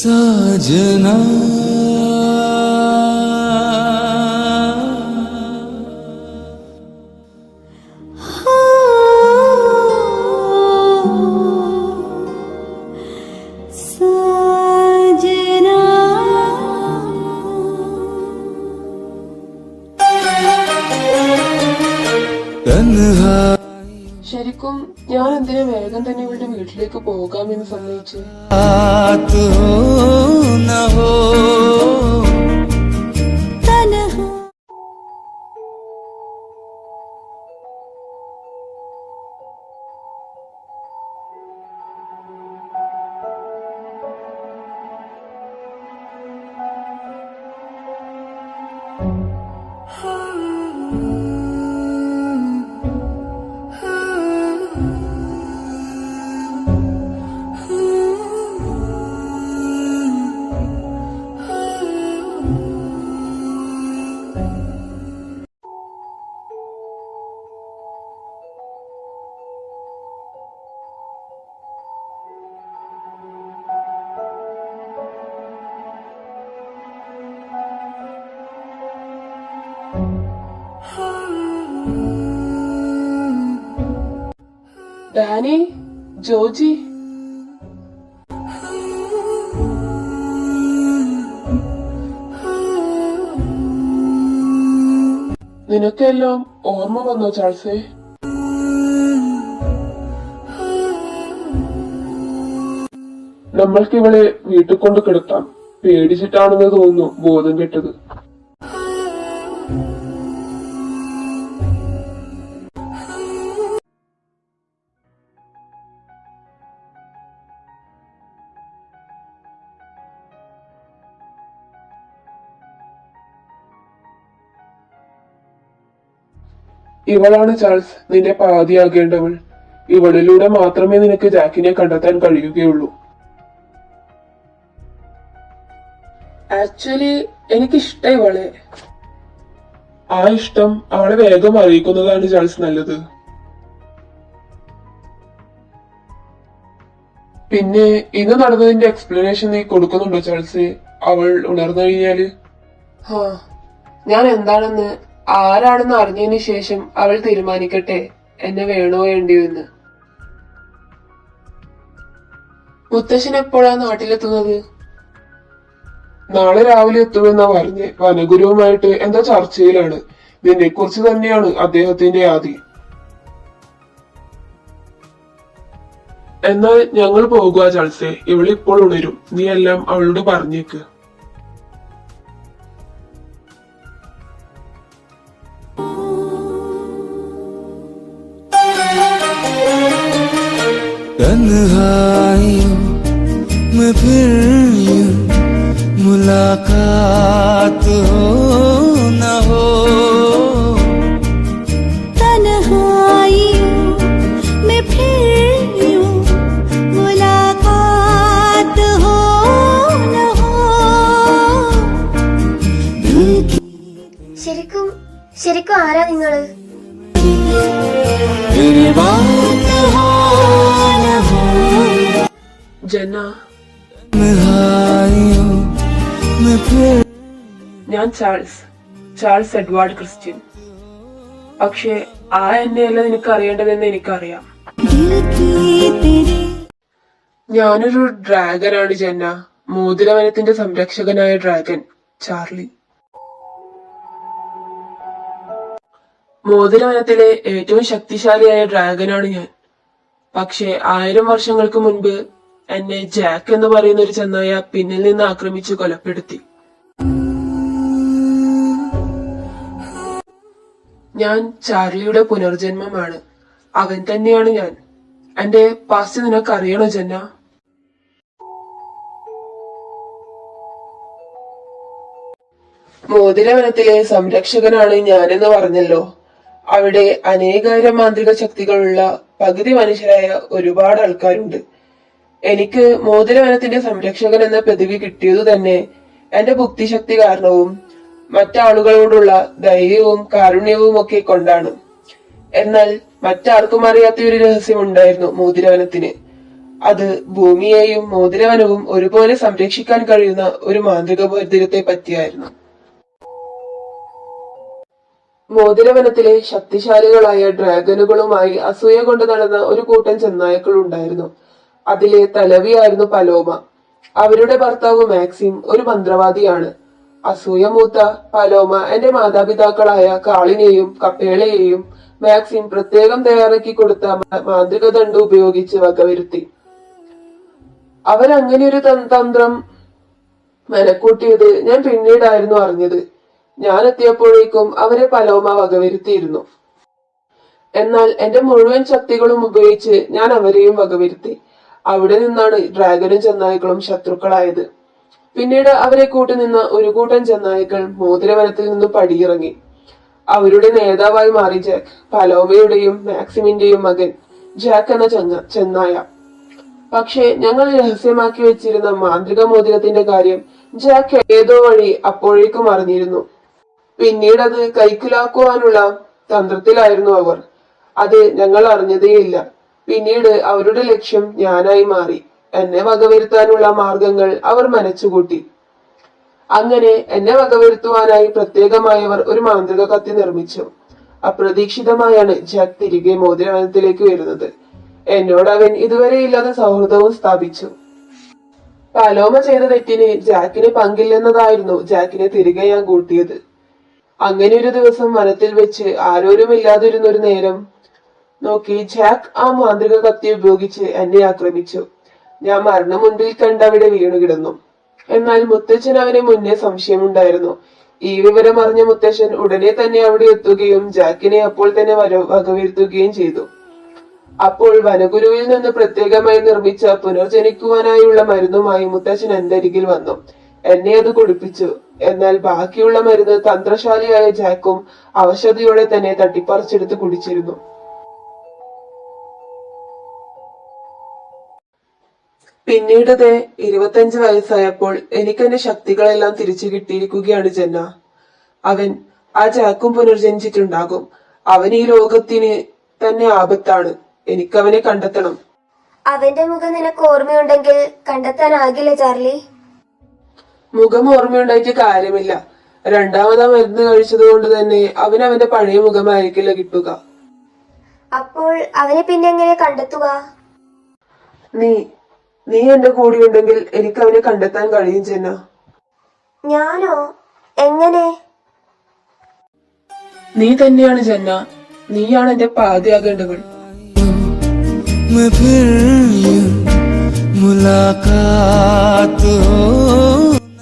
साजना ശരിക്കും ഞാൻ എന്തിനാ വേഗം തന്നെ ഇവളുടെ വീട്ടിലേക്ക് പോകാമെന്ന് സമ്മതിച്ചു? बात हो न हो ഡാനി, ജോജി, നിനക്കെല്ലാം ഓർമ്മ വന്നോ ചാൾസേ? നമ്മൾക്ക് ഇവളെ വീട്ടിൽ കൊണ്ട് കിടത്താം. പേടിച്ചിട്ടാണെന്ന് തോന്നുന്നു ബോധം കെട്ടത്. ഇവളാണ് ചാൾസ്, നിന്റെ പാതിയാകേണ്ടവൾ. ഇവളിലൂടെ മാത്രമേ നിനക്ക് ജാക്കിനെ കണ്ടെത്താൻ കഴിയുകയുള്ളൂ. ആക്ച്വലി എനിക്കിഷ്ടം ഇവളെ. ആ ഇഷ്ടം അവളെ വേഗം അറിയിക്കുന്നതാണ് ചാൾസ് നല്ലത്. പിന്നെ ഇന്ന് നടന്നതിന്റെ എക്സ്പ്ലനേഷൻ നീ കൊടുക്കുന്നുണ്ടോ ചാൾസേ? അവൾ ഉണർന്നു കഴിഞ്ഞാല് ഞാൻ എന്താണെന്ന് ആരാണെന്ന് അറിഞ്ഞതിന് ശേഷം അവൾ തീരുമാനിക്കട്ടെ എന്നെ വേണോ വേണ്ടിയോ എന്ന്. മുത്തശ്ശൻ എപ്പോഴാ നാട്ടിലെത്തുന്നത്? നാളെ രാവിലെ എത്തുമെന്നാ പറഞ്ഞ്. വനഗുരുവുമായിട്ട് എന്തോ ചർച്ചയിലാണ്. നിന്നെ കുറിച്ച് തന്നെയാണ് അദ്ദേഹത്തിന്റെ ആദി. എന്നാൽ ഞങ്ങൾ പോകുക ചാൾസേ. ഇവളിപ്പോൾ ഉണരും. നീ എല്ലാം അവളോട് പറഞ്ഞേക്ക്. तन्हाइयों में फिर यूं मुलाकात हो न हो, तन्हाइयों में फिर यूं मुलाकात हो न हो, दिल की ശരിക്കും ശരിക്കും ആരാ നിങ്ങള്? फिर बात हो न हो, ജന്ന, तन्हाइयों में फिर ഞാൻ ചാൾസ് എഡ്വാർഡ് ക്രിസ്ത്യൻ. പക്ഷെ ആ എന്നെയല്ല നിനക്ക് അറിയേണ്ടതെന്ന് എനിക്കറിയാം. दिल की तेरे ഞാനൊരു ഡ്രാഗനാണ് ജന്ന. മോതിരവനത്തിന്റെ സംരക്ഷകനായ ഡ്രാഗൻ ചാർലി. മോതിരവനത്തിലെ ഏറ്റവും ശക്തിശാലിയായ ഡ്രാഗനാണ് ഞാൻ. പക്ഷെ 1000 വർഷങ്ങൾക്ക് മുൻപ് എന്നെ ജാക്ക് എന്ന് പറയുന്ന ഒരു ചെന്നായ പിന്നിൽ നിന്ന് ആക്രമിച്ചു കൊലപ്പെടുത്തി. ഞാൻ ചാർലിയുടെ പുനർജന്മമാണ്. അവൻ തന്നെയാണ് ഞാൻ. എന്റെ പാസ്റ്റ് നിനക്ക് അറിയണോ ജന്ന? മോതിരവനത്തിലെ സംരക്ഷകനാണ് ഞാനെന്ന് പറഞ്ഞല്ലോ. അവിടെ അനേകായിരം മാന്ത്രിക ശക്തികളുള്ള പകുതി മനുഷ്യരായ ഒരുപാട് ആൾക്കാരുണ്ട്. എനിക്ക് മോതിരവനത്തിന്റെ സംരക്ഷകൻ എന്ന പദവി കിട്ടിയതു തന്നെ എന്റെ ബുദ്ധിശക്തി കാരണവും മറ്റാളുകളോടുള്ള ധൈര്യവും കാരുണ്യവും ഒക്കെ കൊണ്ടാണ്. എന്നാൽ മറ്റാർക്കും അറിയാത്ത ഒരു രഹസ്യമുണ്ടായിരുന്നു മോതിരവനത്തിന്. അത് ഭൂമിയെയും മോതിരവനവും ഒരുപോലെ സംരക്ഷിക്കാൻ കഴിയുന്ന ഒരു മാന്ത്രിക മോതിരത്തെ പറ്റിയായിരുന്നു. മോതിരവനത്തിലെ ശക്തിശാലികളായ ഡ്രാഗനുകളുമായി അസൂയ കൊണ്ട് നടന്ന ഒരു കൂട്ടം ചെന്നായ്ക്കൾ ഉണ്ടായിരുന്നു. അതിലെ തലവിയായിരുന്നു പലോമ. അവരുടെ ഭർത്താവ് മാക്സിം ഒരു മന്ത്രവാദിയാണ്. അസൂയ മൂത്ത പലോമ എന്റെ മാതാപിതാക്കളായ കാളിനെയും കപ്പേളയെയും മാക്സിം പ്രത്യേകം തയ്യാറാക്കി കൊടുത്ത മാന്ത്രിക ദണ്ഡ് ഉപയോഗിച്ച് വകവരുത്തി. അവരങ്ങനെ ഒരു തന്ത്രം മെനക്കൂട്ടിയത് ഞാൻ പിന്നീടായിരുന്നു അറിഞ്ഞത്. ഞാൻ എത്തിയപ്പോഴേക്കും അവരെ പലോമ വകവരുത്തിയിരുന്നു. എന്നാൽ എന്റെ മുഴുവൻ ശക്തികളും ഉപയോഗിച്ച് ഞാൻ അവരെയും വകവരുത്തി. അവിടെ നിന്നാണ് ഡ്രാഗനും ചെന്നായ്ക്കളും ശത്രുക്കളായത്. പിന്നീട് അവരെ കൂട്ടുനിന്ന ഒരു കൂട്ടം ചെന്നായ്ക്കൾ മോതിരവനത്തിൽ നിന്നും പടിയിറങ്ങി. അവരുടെ നേതാവായി മാറി ജാക്ക്, പലോമയുടെയും മാക്സിമിന്റെയും മകൻ ജാക്ക് എന്ന ചെന്നായ. പക്ഷേ ഞങ്ങൾ രഹസ്യമാക്കി വെച്ചിരുന്ന മാന്ത്രിക മോതിരത്തിന്റെ കാര്യം ജാക്ക് ഏതോ വഴി അപ്പോഴേക്കും അറിഞ്ഞിരുന്നു. പിന്നീട് അത് കൈക്കലാക്കുവാനുള്ള തന്ത്രത്തിലായിരുന്നു അവർ. അത് ഞങ്ങൾ അറിഞ്ഞതേയില്ല. പിന്നീട് അവരുടെ ലക്ഷ്യം ഞാനായി മാറി. എന്നെ വകവരുത്താനുള്ള മാർഗങ്ങൾ അവർ മനച്ചുകൂട്ടി. അങ്ങനെ എന്നെ വകവരുത്തുവാനായി പ്രത്യേകമായവർ ഒരു മാന്ത്രിക കത്തി നിർമ്മിച്ചു. അപ്രതീക്ഷിതമായാണ് ജാക്ക് തിരികെ മോതിരവനത്തിലേക്ക് വരുന്നത്. എന്നോട് അവൻ ഇതുവരെ ഇല്ലാത്ത സൗഹൃദവും സ്ഥാപിച്ചു. പലോമ ചെയ്ത തെറ്റിന് ജാക്കിന് പങ്കില്ലെന്നതായിരുന്നു ജാക്കിനെ തിരികെ ഞാൻ കൂട്ടിയത്. അങ്ങനെ ഒരു ദിവസം വനത്തിൽ വെച്ച് ആരോരുമില്ലാതിരുന്നൊരു നേരം നോക്കി ജാക്ക് ആ മാന്ത്രിക കത്തി ഉപയോഗിച്ച് എന്നെ ആക്രമിച്ചു. ഞാൻ മരണം മുൻപിൽ കണ്ടവിടെ വീണുകിടന്നു. എന്നാൽ മുത്തച്ഛൻ അവനെ മുന്നേ സംശയമുണ്ടായിരുന്നു. ഈ വിവരം അറിഞ്ഞ മുത്തച്ഛൻ ഉടനെ തന്നെ അവിടെ എത്തുകയും ജാക്കിനെ അപ്പോൾ തന്നെ വകവരുത്തുകയും ചെയ്തു. അപ്പോൾ വനഗുരുവിൽ നിന്ന് പ്രത്യേകമായി നിർമ്മിച്ച പുനർജനിക്കുവാനായുള്ള മരുന്നുമായി മുത്തച്ഛൻ എന്റെ അരികിൽ വന്നു. എന്നെ അത് കുടിപ്പിച്ചു. എന്നാൽ ബാക്കിയുള്ള മരുന്ന് തന്ത്രശാലിയായ ജാക്കും അവശതയോടെ തന്നെ തട്ടിപ്പറിച്ചെടുത്ത് കുടിച്ചിരുന്നു. പിന്നീട് 25 വയസ്സായപ്പോൾ എനിക്ക് എന്റെ ശക്തികളെല്ലാം തിരിച്ചു കിട്ടിയിരിക്കുകയാണ് ജന്ന. ആ ജാക്കും പുനർജനിച്ചിട്ടുണ്ടാകും. അവൻ ഈ ലോകത്തിന് തന്നെ ആപത്താണ്. എനിക്കവനെ കണ്ടെത്തണം. അവന്റെ മുഖം നിനക്ക് ഓർമ്മയുണ്ടെങ്കിൽ കണ്ടെത്താനാകില്ല ചാർലി. മുഖം ഓർമ്മയുണ്ടായിട്ട് കാര്യമില്ല. രണ്ടാമതാ മരുന്ന് കഴിച്ചത് കൊണ്ട് തന്നെ അവന്റെ പഴയ മുഖമായിരിക്കില്ല കിട്ടുക. അപ്പോൾ അവനെ പിന്നെ എങ്ങനെ കണ്ടെത്തുക? നീ എന്റെ കൂടെയുണ്ടെങ്കിൽ എനിക്ക് അവനെ കണ്ടെത്താൻ കഴിയും ജന്ന. ഞാനോ? എങ്ങനെ? നീ തന്നെയാണ് ജന്ന. നീയാണ് എന്റെ പാതയാകേണ്ടവൾ. मैं फिर यूं मुलाकात हो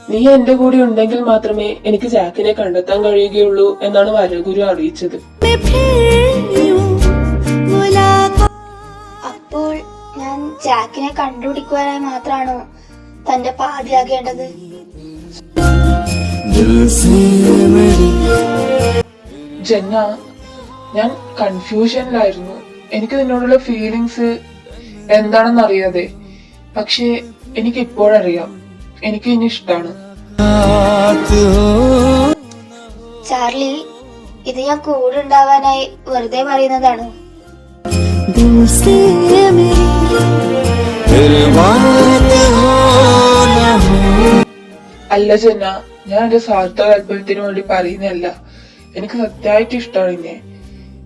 നീ എന്റെ കൂടെ ഉണ്ടെങ്കിൽ മാത്രമേ എനിക്ക് ജാക്കിനെ കണ്ടെത്താൻ കഴിയുകയുള്ളൂ എന്നാണ് വരഗുരു അറിയിച്ചത്. അപ്പോൾ ഞാൻ ജാക്കിനെ കണ്ടുപിടിക്കുവാനായി മാത്രമാണോ തന്റെ പാതിയാകേണ്ടത്? दिल से मेरी ജന്ന, ഞാൻ കൺഫ്യൂഷനിലായിരുന്നു. എനിക്ക് നിന്നോടുള്ള ഫീലിങ്സ് എന്താണെന്ന് അറിയാതെ. പക്ഷെ എനിക്ക് ഇപ്പോഴറിയാം, എനിക്ക് ഇനി ഇഷ്ടാണ്. बात हो ചാർലി, ഇത് ഞാൻ കൂടെ ഉണ്ടാവാനായി വെറുതെ പറയുന്നതാണോ? फिर बात हो न हो അല്ല ജന്ന, ഞാൻ എന്റെ സ്വാർത്ഥ താല്പര്യത്തിന് വേണ്ടി പറയുന്നതല്ല. എനിക്ക് സത്യമായിട്ട് ഇഷ്ടമാണ് നിന്നെ.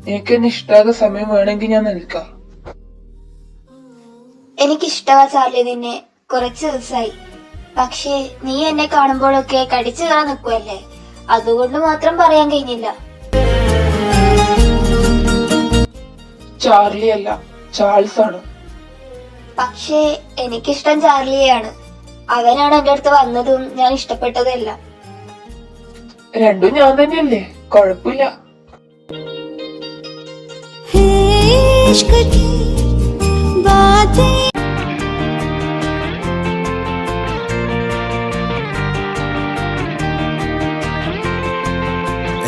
എനിക്ക് എന്നെ ഇഷ്ടാത്ത സമയം വേണമെങ്കിൽ ഞാൻ നിൽക്കാം. എനിക്കിഷ്ടമാ ചാർലി നിന്നെ കുറച്ച് ദിവസമായി. പക്ഷേ നീ എന്നെ കാണുമ്പോഴൊക്കെ കടിച്ചു കയറാൻ നിൽക്കുവല്ലേ, അതുകൊണ്ട് മാത്രം പറയാൻ കഴിഞ്ഞില്ല. ചാർലി അല്ല, ചാൾസ് ആണ്. പക്ഷേ എനിക്കിഷ്ടം ചാർലിയെയാണ്. അവനാണ് എന്റെ അടുത്ത് വന്നതും ഞാൻ ഇഷ്ടപ്പെട്ടതല്ല. രണ്ടും ഞാൻ തന്നെയല്ലേ, കുഴപ്പമില്ല.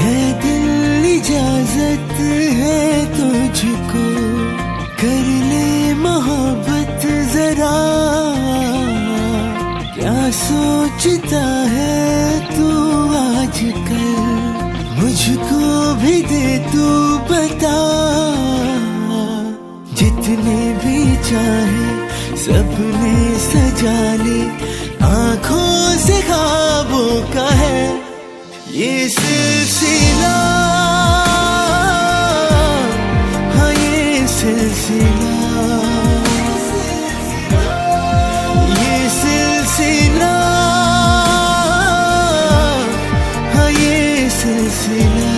है दिल इजाजत है तुझको कर ले मोहब्बत जरा क्या सोचता है तू आजकल मुझको भी दे तू बता जितने भी चाहे सपने सजा ले आंखों से ख्वाबों का है ये सिलसिला हाँ ये सिलसिला ये सिलसिला हाँ ये सिलसिला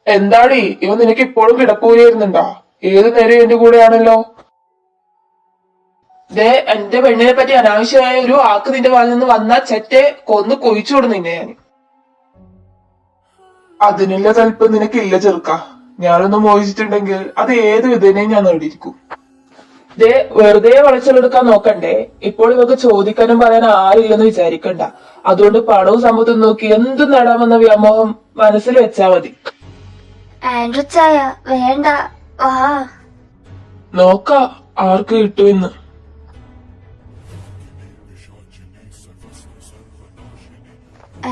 എന്താടി ഇവ നിനക്ക് ഇപ്പോഴും കിടപ്പൂരിയിരുന്നുണ്ടോ? ഏത് നേരം എന്റെ കൂടെയാണല്ലോ. ദേ, എന്റെ പെണ്ണിനെ പറ്റി അനാവശ്യമായ ഒരു വാക്ക് നിന്റെ വാലിൽ നിന്ന് വന്നാ ചെറ്റെ കൊന്ന് കൊഴിച്ചു വിടും നിന്നെ ഞാൻ. അതിനുള്ള തൽപ്പ് നിനക്കില്ല ചെറുക്ക. ഞാനൊന്ന് മോഹിച്ചിട്ടുണ്ടെങ്കിൽ അത് ഏത് വിധേനയും ഞാൻ നേടിയിരിക്കും. ദേ, വെറുതെ വളച്ചെടുക്കാൻ നോക്കണ്ടേ. ഇപ്പോൾ ഇവക്ക് ചോദിക്കാനും പറയാൻ ആരില്ലെന്ന് വിചാരിക്കണ്ട. അതുകൊണ്ട് പണവും സമ്പത്തും നോക്കി എന്ത് നേടാമെന്ന വ്യാമോഹം മനസ്സിൽ വെച്ചാ മതി. ആൻഡ്രു ചായ വേണ്ട, വാ. നോക്ക ആർക്ക് കിട്ടുമെന്ന്.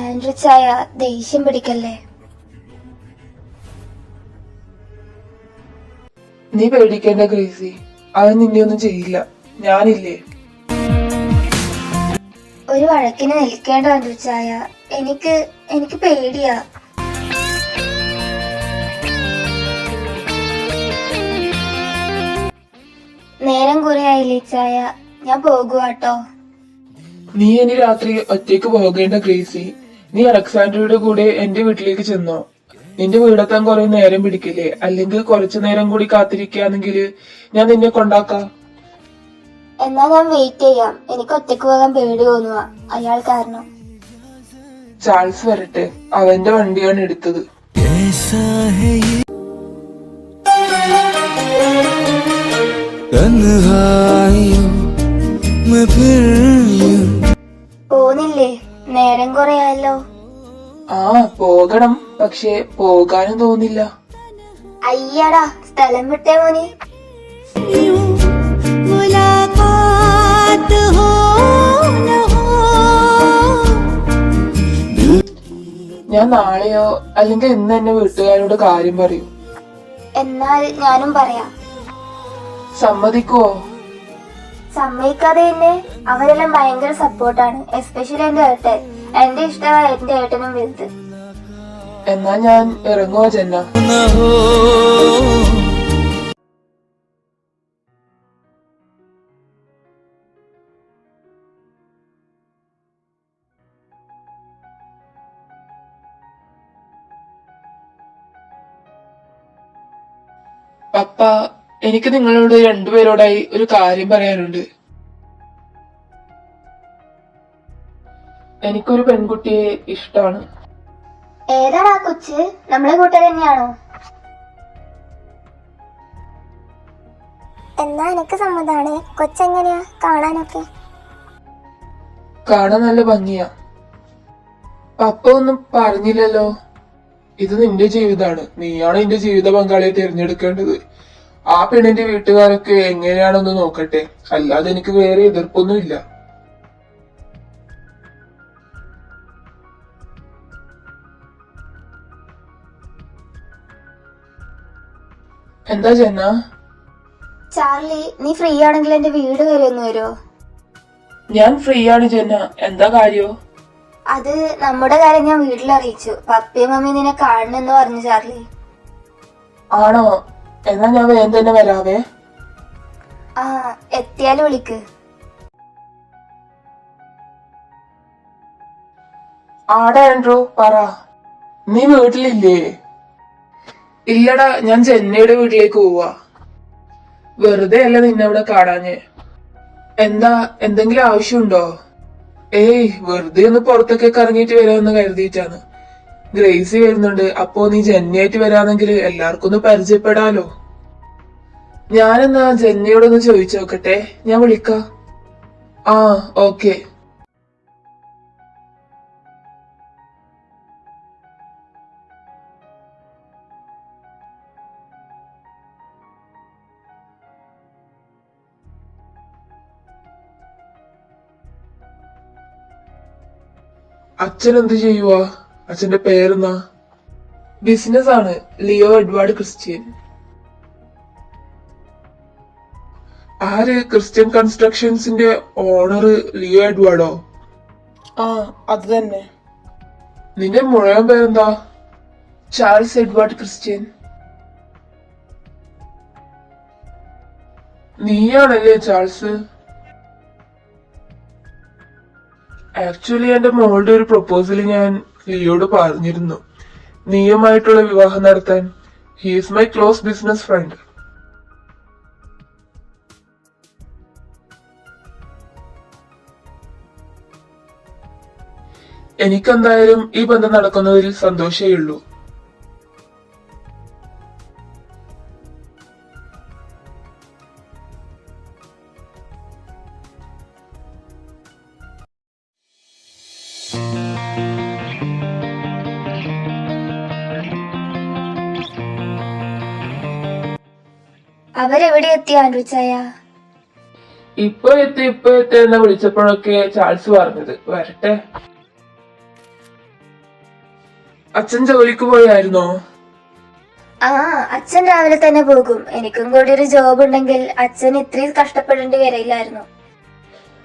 ആൻഡ്രു ചായ ദേഷ്യം പിടിക്കല്ലേ. നീ പേടിക്കേണ്ട ഗ്രേസി, അത് നിന്നെ ഒന്നും ചെയ്യില്ല. ഞാനില്ലേ. ഒരു വഴക്കിന് നിൽക്കേണ്ട ആൻഡ്രു ചായ. എനിക്ക് പേടിയാ. നേരം കുറെ ആയില്ലേ ചായ, ഞാൻ പോകുവാട്ടോ. നീ ഇനി രാത്രി ഒറ്റയ്ക്ക് പോകേണ്ട ഗ്രേസി. നീ അലക്സാണ്ടറുടെ കൂടെ എന്റെ വീട്ടിലേക്ക് ചെന്നോ. നിന്റെ വീടെത്താൻ കുറെ നേരം പിടിക്കില്ലേ? അല്ലെങ്കിൽ കുറച്ചു നേരം കൂടി കാത്തിരിക്കുകയാണെങ്കിൽ ഞാൻ നിന്നെ കൊണ്ടാക്കാം. എന്നാ ഞാൻ വെയിറ്റ് ചെയ്യാം. എനിക്ക് ഒറ്റക്ക് പോകാൻ പേടി തോന്നുക, അയാൾ കാരണം. ചാൾസ് വരട്ടെ, അവന്റെ വണ്ടിയാണ് എടുത്തത്. कैसा है ये तन्हाइयों में फिर यूं പോന്നില്ലേ? നേരം കുറെ ആയല്ലോ. ആ പോകണം, പക്ഷെ പോകാനും തോന്നില്ല. അയ്യടാ, സ്ഥലം വിട്ടേ മോനി. मुलाकात हो न हो ഞാൻ നാളെയോ അല്ലെങ്കിൽ ഇന്ന് എന്നെ വീട്ടുകാരോട് കാര്യം പറയൂ. എന്നാൽ ഞാനും പറയാം. സമ്മതിക്കുവോ? സമ്മതിക്കാതെ തന്നെ അവരെല്ലാം ഭയങ്കര സപ്പോർട്ടാണ്, എസ്പെഷ്യലി എന്റെ ഏട്ടൻ. എന്റെ ഇഷ്ടമായ എന്റെ ഏട്ടനും വലുത്. എന്നാ ഞാൻ ഇറങ്ങുവോ ജന്ന? न हो പപ്പ, എനിക്ക് നിങ്ങളോട് രണ്ടുപേരോടായി ഒരു കാര്യം പറയാനുണ്ട്. എനിക്കൊരു പെൺകുട്ടിയെ ഇഷ്ടമാണ്. ഏതാണ് ആ കൊച്ച്? നമ്മളെ കൂട്ടർ തന്നെയാണോ? എന്നാ എനിക്ക് സമ്മതാണ്. കൊച്ചെങ്ങനെയാ കാണാനൊക്കെ? കാണാൻ നല്ല ഭംഗിയാ. പപ്പ ഒന്നും പറഞ്ഞില്ലല്ലോ. ഇത് നിന്റെ ജീവിതമാണ്, നീയാണ് നിന്റെ ജീവിത പങ്കാളിയെ തിരഞ്ഞെടുക്കേണ്ടത്. ആ പെണ്ണിന്റെ വീട്ടുകാരൊക്കെ എങ്ങനെയാണെന്ന് നോക്കട്ടെ, അല്ലാതെ എനിക്ക് വേറെ എതിർപ്പൊന്നുമില്ല. എന്താ ജന്ന? ചാർലി, നീ ഫ്രീ ആണെങ്കിൽ എന്റെ വീട് വരെ ഒന്ന് വരുമോ? ഞാൻ ഫ്രീ ആണ് ജന്ന, എന്താ കാര്യോ? അത് നമ്മുടെ കാര്യം ഞാൻ വീട്ടിൽ അറിയിച്ചു. പപ്പയും മമ്മിയും നിന്നെ കാണണമെന്ന് പറഞ്ഞു ചാർലി. ആണോ? എന്നാ ഞാൻ വേഗം തന്നെ വരാവേ. ആ, എത്തിയാലും വിളിക്ക്. ആടാ ആൻഡ്രൂ, പറ. നീ വീട്ടിലില്ലേ? ഇല്ലടാ, ഞാൻ ജന്നയുടെ വീട്ടിലേക്ക് പോവാ. വെറുതെ അല്ല നിന്നെ അവിടെ കാണാഞ്ഞ്. എന്താ, എന്തെങ്കിലും ആവശ്യമുണ്ടോ? ഏയ്, വെറുതെ ഒന്ന് പുറത്തൊക്കെ കറങ്ങിയിട്ട് വരാമെന്ന് കരുതിയിട്ടാണ്. ഗ്രേസി വരുന്നുണ്ട്, അപ്പോ നീ ജന്നയായിട്ട് വരാന്നെങ്കിൽ എല്ലാവർക്കും ഒന്ന് പരിചയപ്പെടാലോ. ഞാനെന്നാ ജന്നയോടൊന്ന് ചോദിച്ചു നോക്കട്ടെ, ഞാൻ വിളിക്കാം. ആ, ഓക്കെ. അച്ഛൻ എന്ത് ചെയ്യുവാ? അച്ഛന്റെ പേരെന്നാ? ബിസിനസ് ആണ്, ലിയോ എഡ്വാർഡ് ക്രിസ്ത്യൻ. ആര്? ക്രിസ്ത്യൻ കൺസ്ട്രക്ഷൻസിന്റെ ഓണർ ലിയോ എഡ്വാർഡോ? ആ, അത് തന്നെ. നിന്റെ മുഴുവൻ പേരെന്താ? Charles Edward Christian. നീയാണല്ലേ ചാൾസ്? ആക്ച്വലി എന്റെ മോളുടെ ഒരു പ്രപ്പോസൽ ഞാൻ ലിയോട് പറഞ്ഞിരുന്നു, നീയുമായിട്ടുള്ള വിവാഹം നടത്താൻ. He is my close business friend. എനിക്കെന്തായാലും ഈ ബന്ധം നടക്കുന്നതിൽ സന്തോഷമേ ഉള്ളൂ. അവരെവിടെ എത്തി ആൻഡ്രിച്ചായ? ഇപ്പൊ എത്തി എന്ന് വിളിച്ചപ്പോഴൊക്കെ ചാൾസ് പറഞ്ഞത് വരട്ടെ. അച്ഛൻ ജോലിക്ക് പോയായിരുന്നോ? ആ, അച്ഛൻ രാവിലെ തന്നെ പോകും. എനിക്കും കൂടി ഒരു ജോബ് ഉണ്ടെങ്കിൽ അച്ഛൻ ഇത്രയും കഷ്ടപ്പെടേണ്ടി വരില്ലായിരുന്നു.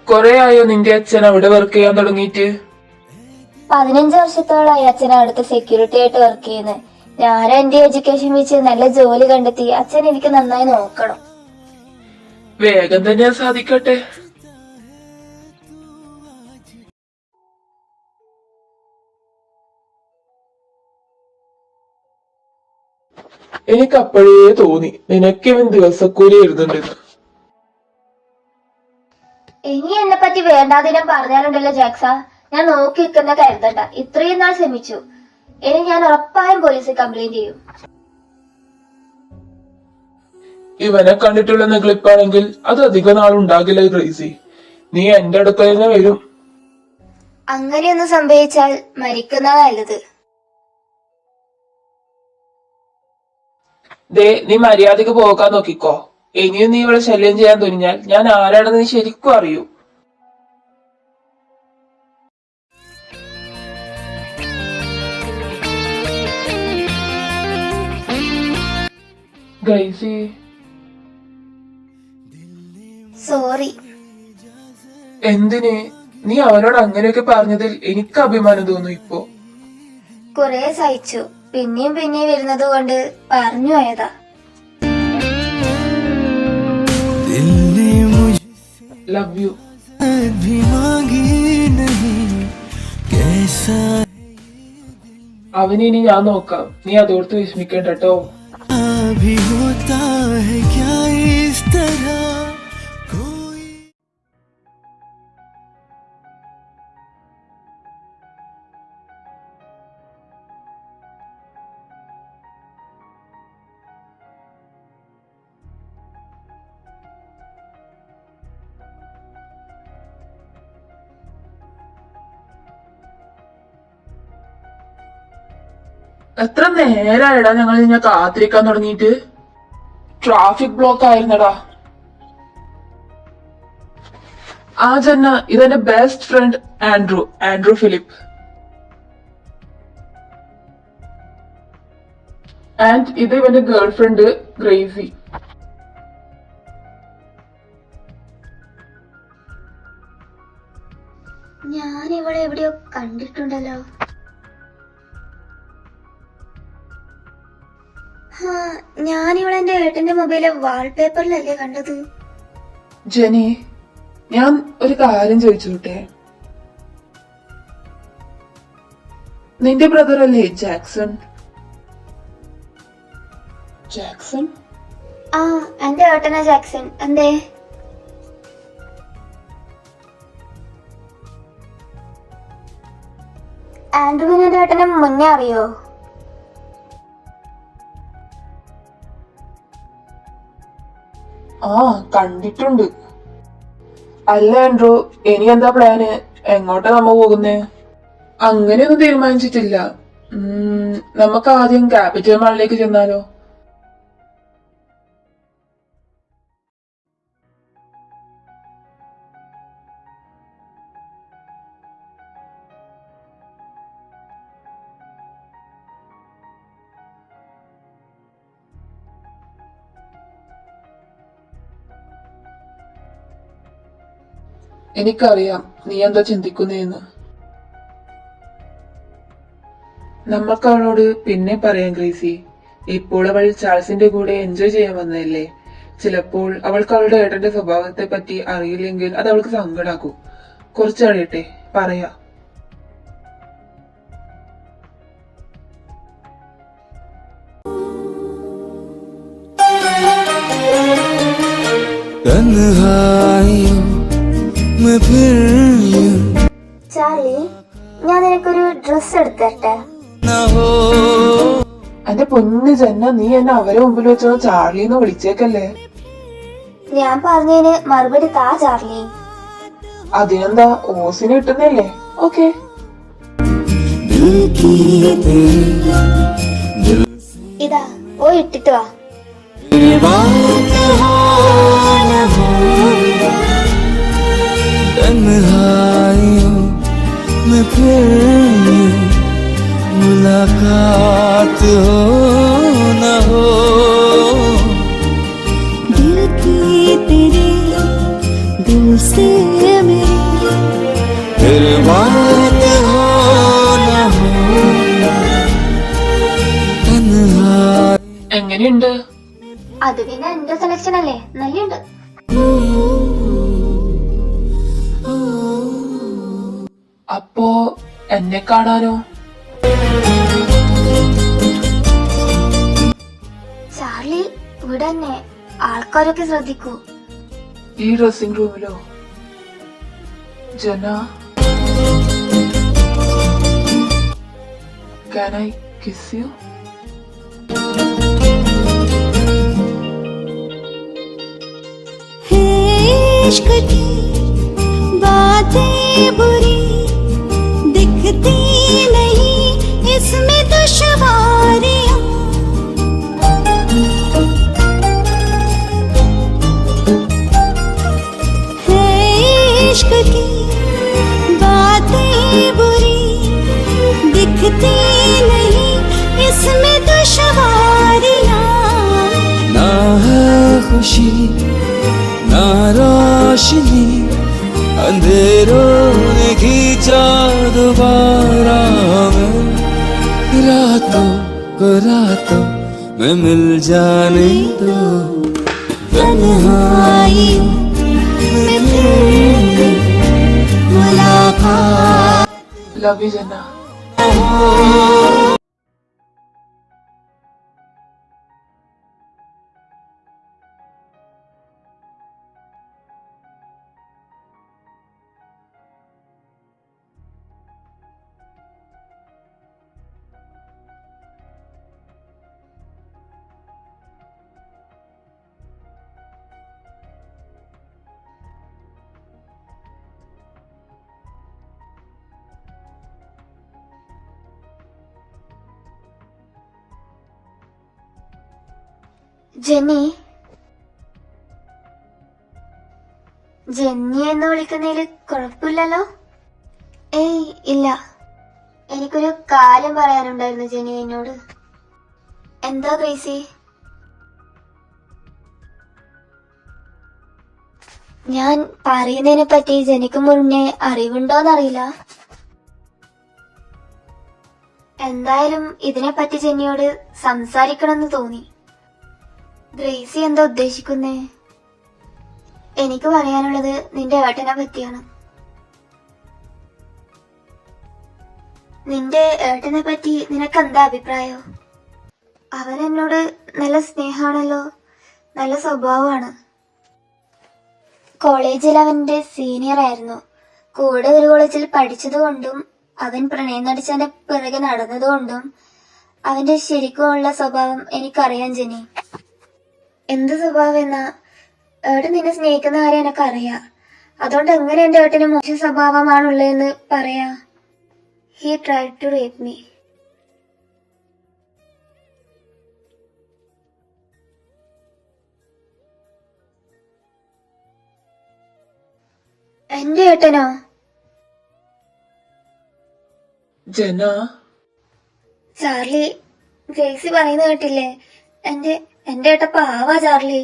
കൊറേ ആയോ നിന്റെ അച്ഛൻ അവിടെ വർക്ക് ചെയ്യാൻ തുടങ്ങിയിട്ട്? 15 വർഷത്തോളായി അച്ഛൻ അവിടുത്തെ സെക്യൂരിറ്റി ആയിട്ട് വർക്ക് ചെയ്യുന്നത്. ഞാൻ എന്റെ എഡ്യൂക്കേഷൻ വെച്ച് നല്ല ജോലി കണ്ടെത്തി അച്ഛൻ എനിക്ക് നന്നായി നോക്കണം. വേഗം തന്നെ സാധിക്കട്ടെ. എനിക്കപ്പോഴേ തോന്നി നിനക്കിവൻ ദിവസക്കൂലി എഴുതുന്നുണ്ടെന്ന്. ഇനി എന്നെ പറ്റി വേണ്ടാതിനം പറഞ്ഞാലുണ്ടല്ലോ ജാക്സ, ഞാൻ നോക്കി നിൽക്കുന്ന കരുതണ്ട. ഇത്രയും നാൾ ശ്രമിച്ചു, ഇനി ഞാൻ ഉറപ്പായും പോലീസിൽ കംപ്ലൈന്റ് ചെയ്യും. ഇവനെ കണ്ടിട്ടുള്ള നെഗ്ലിപ്പാണെങ്കിൽ അത് അധിക നാളുണ്ടാകില്ല ഗ്രേസി. നീ എന്റെ അടുത്ത് തന്നെ വരും. അങ്ങനെയൊന്നും സംഭവിച്ചാൽ മരിക്കുന്നതാ നല്ലത്. ദേ, നീ മര്യാദക്ക് പോകാൻ നോക്കിക്കോ. ഇനിയും നീ ഇവിടെ ശല്യം ചെയ്യാൻ തുനിഞ്ഞാൽ ഞാൻ ആരാണെന്ന് നീ ശരിക്കും അറിയൂ. Gracy, sorry. എന്തിന്? നീ അവനോട് അങ്ങനെയൊക്കെ പറഞ്ഞതിൽ എനിക്ക് അഭിമാനം തോന്നുന്നു ഇപ്പോ. കുറെ സഹിച്ചു, പിന്നെയും വരുന്നത് കൊണ്ട് പറഞ്ഞു പോയതാ. दिल ने मुझे ലവ് യു. भी मांगी नहीं कैसा അവനിനി ഞാൻ നോക്കാം, നീ അതോർത്ത് വിഷമിക്കേണ്ട കേട്ടോ. भी होता है क्या इस तरह कोई। എത്ര നേരായടാ ഞങ്ങൾ നിന്നെ കാത്തിരിക്കാൻ തുടങ്ങിയിട്ട്. ട്രാഫിക് ബ്ലോക്ക് ആയിരുന്നടാ. ആ ജന്ന, ഇതെന്റെ best friend Andrew Philip. And ഇത് ഇവന്റെ ഗേൾ ഫ്രണ്ട് ഗ്രേസി. ഞാൻ ഇവിടെ എവിടെയോ കണ്ടിട്ടുണ്ടല്ലോ. ഞാനിവിടെ എന്റെ ഏട്ടന്റെ മൊബൈലിലെ വാൾപേപ്പറിലല്ലേ കണ്ടത്. ജെനി, ഞാൻ ഒരു കാര്യം ചോദിച്ചോട്ടെ. നിന്റെ ബ്രദർ അല്ലേ ജാക്സൺ? ജാക്സൺ? ആ, എന്റെ ഏട്ടനാ ജാക്സൺ. എന്തേ? ആൻഡ്രൂവിന് എന്റെ ഏട്ടനെ മുന്നേ അറിയോ? ആ, കണ്ടിട്ടുണ്ട്. അല്ല ആൻഡ്രൂ, ഇനി എന്താ പ്ലാന്? എങ്ങോട്ടാ നമ്മ പോകുന്നേ? അങ്ങനെയൊന്നും തീരുമാനിച്ചിട്ടില്ല. നമുക്ക് ആദ്യം ക്യാപിറ്റൽ മാളിലേക്ക് ചെന്നാലോ? എനിക്കറിയാം നീ എന്താ ചിന്തിക്കുന്നേന്ന്. നമ്മൾക്ക് അവളോട് പിന്നെ പറയാം ഗ്രേസി. ഇപ്പോൾ അവൾ ചാൾസിന്റെ കൂടെ എൻജോയ് ചെയ്യാൻ വന്നതല്ലേ. ചിലപ്പോൾ അവൾക്ക് അവളുടെ ഏട്ടന്റെ സ്വഭാവത്തെ പറ്റി അറിയില്ലെങ്കിൽ അത് അവൾക്ക് സങ്കടാക്കും. കുറച്ചറിയട്ടെ, പറയാ. तन्हाइयों में फिर यूं ചാർലി, ഞാൻ നിനക്കൊരു ഡ്രസ് എടുത്തരട്ടെ? न हो। എന്റെ പൊന്ന് ജന്ന, നീ എന്നെ അവരെ മുമ്പിൽ വെച്ചോ ചാർലിന്ന് വിളിച്ചേക്കല്ലേ. ഞാൻ പറഞ്ഞതിന് മറുപടി താ ചാർലി. അതിനെന്താ, ഓസിന് കിട്ടുന്നല്ലേ? ഓക്കെ. दिल की तेरी ഇതാ, പോയി ഇട്ടിട്ട് വാ. बात हो न हो तन्हाइयों में फिर यूं मुलाकात हो न हो। दिल की तेरे दिल से मेरी फिर बात हो न हो तन्हाई। എങ്ങനെയുണ്ട്? അത് പിന്നെ എന്റെ സെലക്ഷൻ അല്ലേ, നല്ലുണ്ട്. അപ്പോ എന്നെ കാണാനോ? ചാർലി, ഇവിടെ തന്നെ ആൾക്കാരൊക്കെ ശ്രദ്ധിക്കൂ. ഈ ഡ്രസ്സിംഗ് റൂമിലോ? ജന, can I kiss you? इश्क की बातें बुरी दिखती नहीं, इसमें दुश्वारियां है। इश्क की बातें बुरी दिखती नहीं, इसमें दुश्वारियां। ना है खुशी ना रोशनी, अंधेरों ने खींचा दोबारा में। रातों को रातों में मिल जाने दो, तन्हाइयों में फिर मुलाकात ലവ് യു ജന. हो। ജെന്നി ജെന്നി എന്ന് വിളിക്കുന്നതില് കുഴപ്പമില്ലല്ലോ? ഏയ് ഇല്ല. എനിക്കൊരു കാര്യം പറയാനുണ്ടായിരുന്നു ജെന്നി എന്നോട്. എന്താ ഗ്രേസി? ഞാൻ പറയുന്നതിനെ പറ്റി ജെനിക്ക് മുന്നേ അറിവുണ്ടോന്നറിയില്ല. എന്തായാലും ഇതിനെപ്പറ്റി ജെന്നിയോട് സംസാരിക്കണമെന്ന് തോന്നി. ഗ്രേസി എന്താ ഉദ്ദേശിക്കുന്നേ? എനിക്ക് പറയാനുള്ളത് നിന്റെ ഏട്ടനെ പറ്റിയാണ്. നിന്റെ ഏട്ടനെ പറ്റി നിനക്ക് എന്താ അഭിപ്രായം? അവനെന്നോട് നല്ല സ്നേഹമാണല്ലോ, നല്ല സ്വഭാവമാണ്. കോളേജിൽ അവന്റെ സീനിയർ ആയിരുന്നു. കൂടെ ഒരു കോളേജിൽ പഠിച്ചതുകൊണ്ടും അവൻ പ്രണയം നടിച്ചതിന്റെ പിറകെ നടന്നതുകൊണ്ടും അവന്റെ ശരിക്കുമുള്ള സ്വഭാവം എനിക്കറിയാം ജെനി. എന്ത് സ്വഭാവം എന്നാ? ഏട്ടൻ നിന്നെ സ്നേഹിക്കുന്ന കാര്യം എനിക്കറിയാം. അതുകൊണ്ട് എങ്ങനെ എന്റെ ഏട്ടന് മോശം സ്വഭാവമാണുള്ളതെന്ന് പറയാ? He tried to rape me. എന്റെ ഏട്ടനോ? ജന, ചാർലി, ഗ്രേസി പറയുന്നത് കേട്ടില്ലേ? എന്റെ ഏട്ട പാവാ ചാർലി.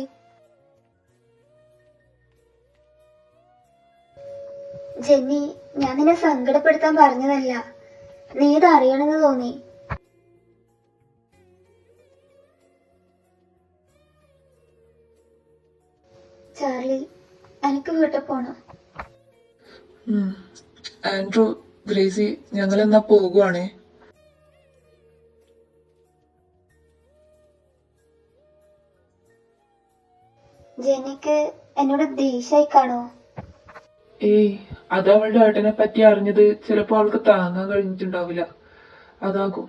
ജെന്നി, ഞാൻ നിന്നെ സങ്കടപ്പെടുത്താൻ പറഞ്ഞതല്ല. നീ ഇത് അറിയണമെന്ന് തോന്നി. ചാർലി, എനിക്ക് വീട്ടിൽ പോണം. ആൻഡ്രൂ, ഗ്രേസി, ഞങ്ങൾ എന്നാ പോകുവാണേ. ജെന്നിക്ക് എന്നോട് ദേഷ്യായി കാണോ? ഏയ്, അത് അവളുടെ ഏട്ടനെ പറ്റി അറിഞ്ഞത് ചിലപ്പോ അവൾക്ക് താങ്ങാൻ കഴിഞ്ഞിട്ടുണ്ടാവില്ല, അതാകും.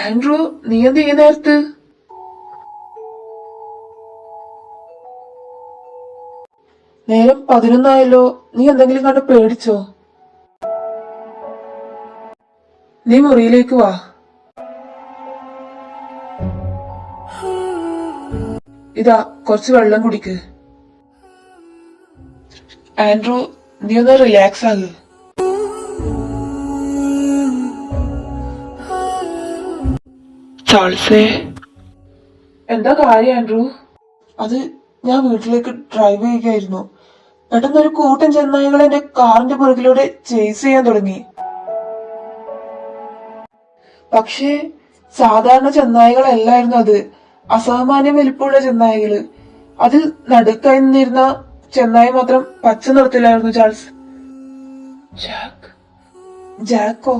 ആൻഡ്രൂ, നീ എന്ത് ഈ നേരത്ത്? നേരം 11 നീ എന്തെങ്കിലും കണ്ട് പേടിച്ചോ? നീ മുറിയിലേക്ക് വാ. ഇതാ, കുറച്ച് വെള്ളം കുടിക്ക്. ആൻഡ്രൂ, നീ ഒന്ന് റിലാക്സ് ആക്. ചാൾസേ, എന്താ കാര്യം ആൻഡ്രൂ? അത് ഞാൻ വീട്ടിലേക്ക് ഡ്രൈവ് ചെയ്യുകയായിരുന്നു. പെട്ടെന്ന് ഒരു കൂട്ടം ചെന്നായികൾ എന്റെ കാറിന്റെ പുറകിലൂടെ ചേസ് ചെയ്യാൻ തുടങ്ങി. പക്ഷേ സാധാരണ ചെന്നായികളല്ലായിരുന്നു അത്. അസാമാന്യം വലിപ്പമുള്ള ചെന്നായികള്. അതിൽ നടുക്കായി നിന്നിരുന്ന ചെന്നായി മാത്രം പച്ച നിറത്തിലായിരുന്നു. ചാൾസ്. ജാക്കോ?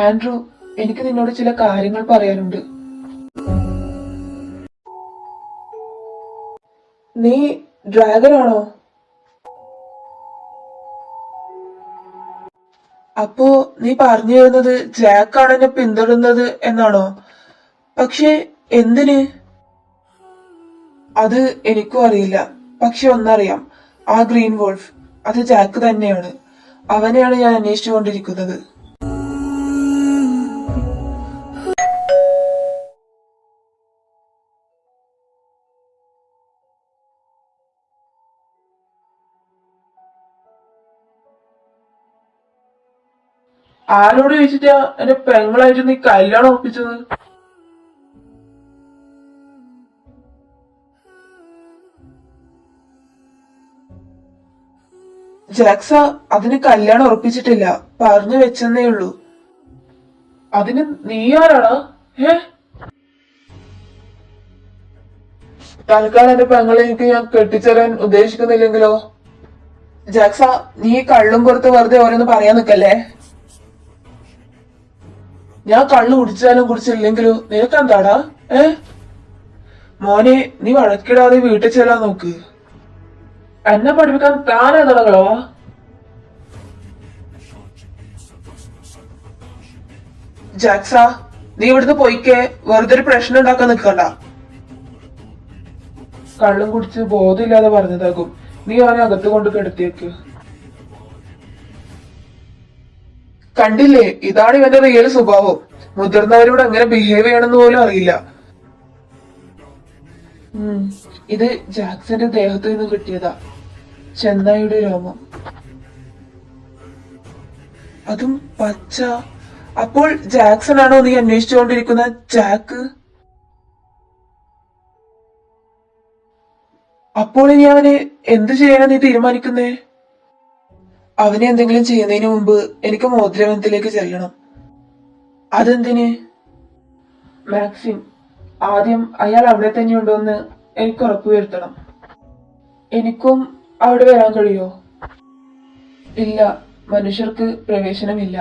ആൻഡ്രൂ, എനിക്ക് നിന്നോട് ചില കാര്യങ്ങൾ പറയാനുണ്ട്. നീ ഡ്രാഗനാണോ? അപ്പോ നീ പറഞ്ഞു വരുന്നത് ജാക്കാണ് എന്നെ പിന്തുടരുന്നത് എന്നാണോ? പക്ഷെ എന്തിന്? അത് എനിക്കും അറിയില്ല. പക്ഷെ ഒന്നറിയാം, ആ ഗ്രീൻ വോൾഫ് അത് ജാക്ക് തന്നെയാണ്. അവനെയാണ് ഞാൻ അന്വേഷിച്ചുകൊണ്ടിരിക്കുന്നത്. ആരോട് ചോദിച്ചിട്ടാ എന്റെ പെങ്ങളായിട്ട് നീ കല്യാണം ഉറപ്പിച്ചത്? ജാക്സ, അതിന് കല്യാണം ഉറപ്പിച്ചിട്ടില്ല, പറഞ്ഞു വെച്ചെന്നേ ഉള്ളൂ. അതിന് നീ ആരാണ്? തൽക്കാലം എന്റെ പെങ്ങളെ എനിക്ക് ഞാൻ കെട്ടിച്ചേരാൻ ഉദ്ദേശിക്കുന്നില്ലെങ്കിലോ? ജാക്സ, നീ കള്ളും പുറത്ത് വെറുതെ ഓരോന്ന് പറയാൻ നിക്കല്ലേ. ഞാൻ കള്ളു കുടിച്ചാലും കുടിച്ചില്ലെങ്കിലും നിനക്കെന്താടാ? മോനെ, നീ വഴക്കിടാതെ വീട്ടിൽ ചെല്ലാൻ നോക്ക്. എന്നെ പഠിപ്പിക്കാൻ താനേതാ കളവാ? ജാക്സ, നീ ഇവിടുന്ന് പോയിക്കേ. വെറുതെ ഒരു പ്രശ്നം ഉണ്ടാക്കാൻ നിൽക്കണ്ട. കള്ളും കുടിച്ച് ബോധമില്ലാതെ പറഞ്ഞതാകും. നീ അവനെ അകത്ത് കൊണ്ട് കിടത്തിയേക്ക്. കണ്ടില്ലേ, ഇതാണ് ഇവന്റെ റിയൽ സ്വഭാവം. മുതിർന്നവരോട് എങ്ങനെ ബിഹേവ് ചെയ്യണമെന്ന് പോലും അറിയില്ല. ഇത് ജാക്സന്റെ ദേഹത്തു നിന്ന് കിട്ടിയതാ, ചെന്നായിയുടെ രോമം. അതും പച്ച. അപ്പോൾ ജാക്സൺ ആണോ നീ അന്വേഷിച്ചുകൊണ്ടിരിക്കുന്ന ജാക്ക്? അപ്പോൾ ഇനി അവനെ എന്ത് ചെയ്യാനാ നീ തീരുമാനിക്കുന്നേ? അവനെ എന്തെങ്കിലും ചെയ്യുന്നതിന് മുമ്പ് എനിക്ക് മോതിരവനത്തിലേക്ക് ചെല്ലണം. അതെന്തിന്? മാക്സിം, ആദ്യം അയാൾ അവിടെ തന്നെയുണ്ടോന്ന് എനിക്ക് ഉറപ്പുവരുത്തണം. എനിക്കും അവിടെ വരാൻ കഴിയോ? ഇല്ല, മനുഷ്യർക്ക് പ്രവേശനമില്ല.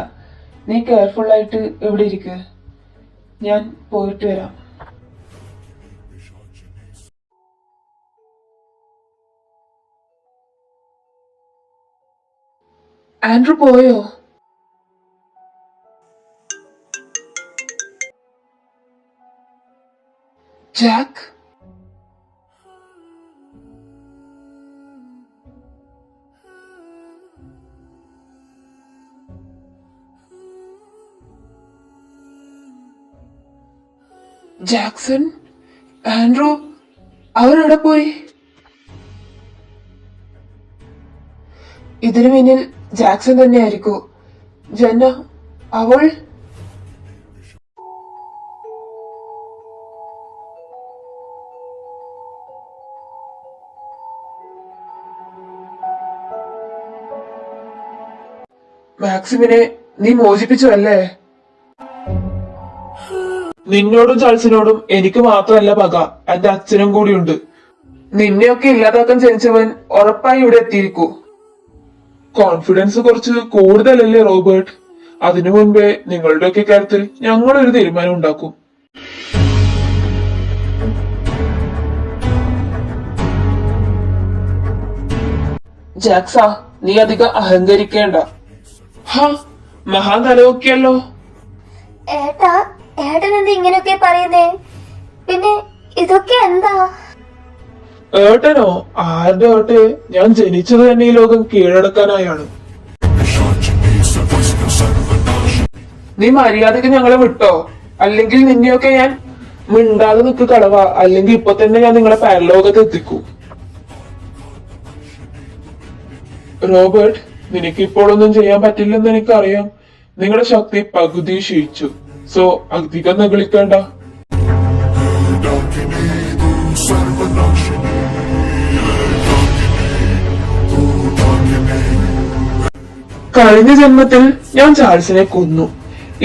നീ കെയർഫുൾ ആയിട്ട് ഇവിടെ ഇരിക്ക്. ഞാൻ പോയിട്ട് വരാം. ആൻഡ്രൂ പോയോ? ജാക്ക്? ജാക്സൺ? ആൻഡ്രൂ? അവരെവിടെ പോയി? ഇതിനു പിന്നിൽ ജാക്സൺ തന്നെയായിരിക്കൂ. ജന്ന, അവൾ? മാക്സിമിനെ നീ മോചിപ്പിച്ചു അല്ലേ? നിന്നോടും ചാൾസിനോടും എനിക്ക് മാത്രമല്ല പക, എന്റെ അച്ഛനും കൂടിയുണ്ട്. നിന്നെയൊക്കെ ഇല്ലാതാക്കാൻ ജനിച്ചവൻ ഉറപ്പായി ഇവിടെ എത്തിയിരിക്കൂ. കോൺഫിഡൻസ് കുറച്ച് കൂടുതലല്ലേ റോബർട്ട്? അതിനു മുൻപേ നിങ്ങളുടെയൊക്കെ കാര്യത്തിൽ ഞങ്ങളൊരു തീരുമാനം ഉണ്ടാക്കും. ജാക്സ, നീ അധികം അഹങ്കരിക്കേണ്ട. മഹാൻ തലവൊക്കെയല്ലോ. ഏട്ടൻ എന്താ ഇങ്ങനെയൊക്കെ പറയുന്നേ? പിന്നെ ഇതൊക്കെ എന്താ? ഏട്ടനോ? ആരുടെ ഏട്ടെ? ഞാൻ ജനിച്ചത് തന്നെ ഈ ലോകം കീഴടക്കാനായാണ്. നീ മര്യാദക്ക് ഞങ്ങളെ വിട്ടോ, അല്ലെങ്കിൽ നിന്നെയൊക്കെ ഞാൻ മിണ്ടാതെ നിൽക്ക് കളവ. അല്ലെങ്കിൽ ഇപ്പൊ തന്നെ ഞാൻ നിങ്ങളെ പരലോകത്ത് എത്തിക്കൂ. റോബർട്ട്, നിനക്ക് ഇപ്പോഴൊന്നും ചെയ്യാൻ പറ്റില്ലെന്ന് എനിക്കറിയാം. നിങ്ങളുടെ ശക്തി പകുതി ക്ഷയിച്ചു. സോ അധികം നകളിക്കേണ്ട. കഴിഞ്ഞ ജന്മത്തിൽ ഞാൻ ചാൾസിനെ കൊന്നു.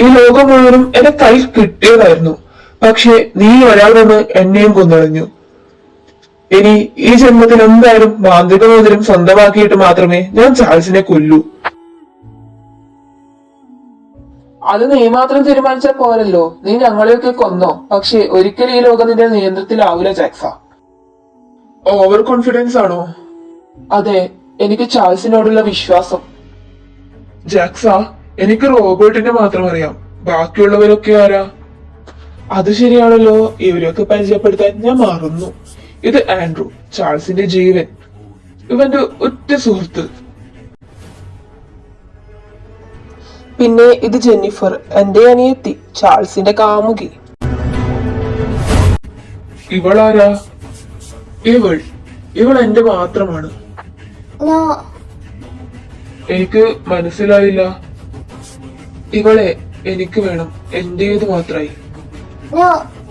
ഈ ലോകം മുഴുവനും എന്റെ കയ്യിൽ കിട്ടിയതായിരുന്നു. പക്ഷെ നീ ഒരാൾ വന്ന് എന്നെയും കൊന്നളഞ്ഞു. ഇനി ഈ ജന്മത്തിൽ എന്തായാലും മാന്ത്രിക മോതിരം സ്വന്തമാക്കിയിട്ട് മാത്രമേ ഞാൻ ചാൾസിനെ കൊല്ലൂ. അത് നീ മാത്രം തീരുമാനിച്ചാൽ പോരല്ലോ. നീ ഞങ്ങളെയൊക്കെ കൊന്നോ. പക്ഷെ ഒരിക്കലും ഈ ലോകം നിന്റെ നിയന്ത്രണത്തിലാവൂല ജാക്സ. ഓവർ കോൺഫിഡൻസ് ആണോ? അതെ, എനിക്ക് ചാൾസിനോടുള്ള വിശ്വാസം. ജാക്സ, എനിക്ക് റോബർട്ടിനെ മാത്രം അറിയാം. ബാക്കിയുള്ളവരൊക്കെ ആരാ? അത് ശരിയാണല്ലോ, ഇവരൊക്കെ പരിചയപ്പെടുത്താൻ ഞാൻ മറന്നു. ഇത് ആൻഡ്രൂ, ചാൾസിന്റെ ജീവൻ, ഇവന്റെ ഒറ്റ സുഹൃത്ത്. പിന്നെ ഇത് ജെന്നിഫർ, എന്റെ അനിയത്തി, ചാൾസിന്റെ കാമുകി. ഇവളാരാ? ഇവൾ എന്റെ മാത്രമാണ്. എനിക്ക് മനസ്സിലായില്ല. ഇവളെ എനിക്ക് വേണം, എന്റേത് മാത്രമായി.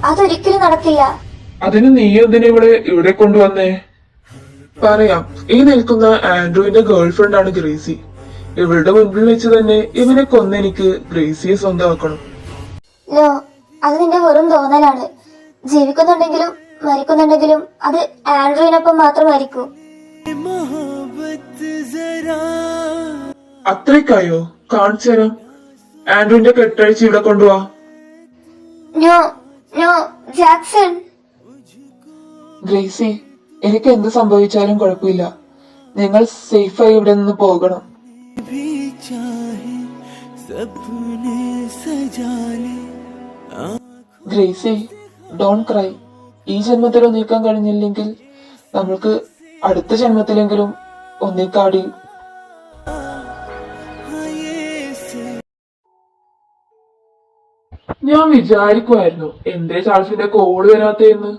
അതൊരിക്കലും നടക്കില്ല. അതിന് നീ എന്തിനാ ഇവളെ ഇവിടെ കൊണ്ടുവന്നേ? പറയാം. ഈ നിൽക്കുന്ന ആൻഡ്രൂവിന്റെ ഗേൾഫ്രണ്ട് ആണ് ഗ്രേസി. ഇവളുടെ മുൻപിൽ വെച്ച് തന്നെ ഇവനെ കൊന്നെനിക്ക് ഗ്രേസിയെ സ്വന്തമാക്കണം. അത് നിന്റെ വെറും തോന്നലാണ്. ജീവിക്കുന്നുണ്ടെങ്കിലും മരിക്കുന്നുണ്ടെങ്കിലും അത് ആൻഡ്രൂവിനൊപ്പം മാത്രമായിരിക്കും. അത്രയ്ക്കായോ? കാണിച്ചു തരാം. ആൻഡ്രൂവിന്റെ കെട്ടഴിച്ച് ഇവിടെ കൊണ്ടുപോവാ. No no Jackson. ഗ്രേസി, എനിക്ക് എന്ത് സംഭവിച്ചാലും കുഴപ്പമില്ല. നിങ്ങൾ സേഫായി ഇവിടെ നിന്ന് പോകണം. भी चाहे सपने सजा ले ഗ്രേസി, ഡോൺ ക്രൈ. ഈ ജന്മത്തിൽ ഒന്നിക്കാൻ കഴിഞ്ഞില്ലെങ്കിൽ നമ്മൾക്ക് അടുത്ത ജന്മത്തിലെങ്കിലും ഒന്നിക്കാടി. ഞാൻ വിചാരിക്കുമായിരുന്നു എന്തേ ചാൾസിന്റെ കോള് വരാത്തേന്ന്.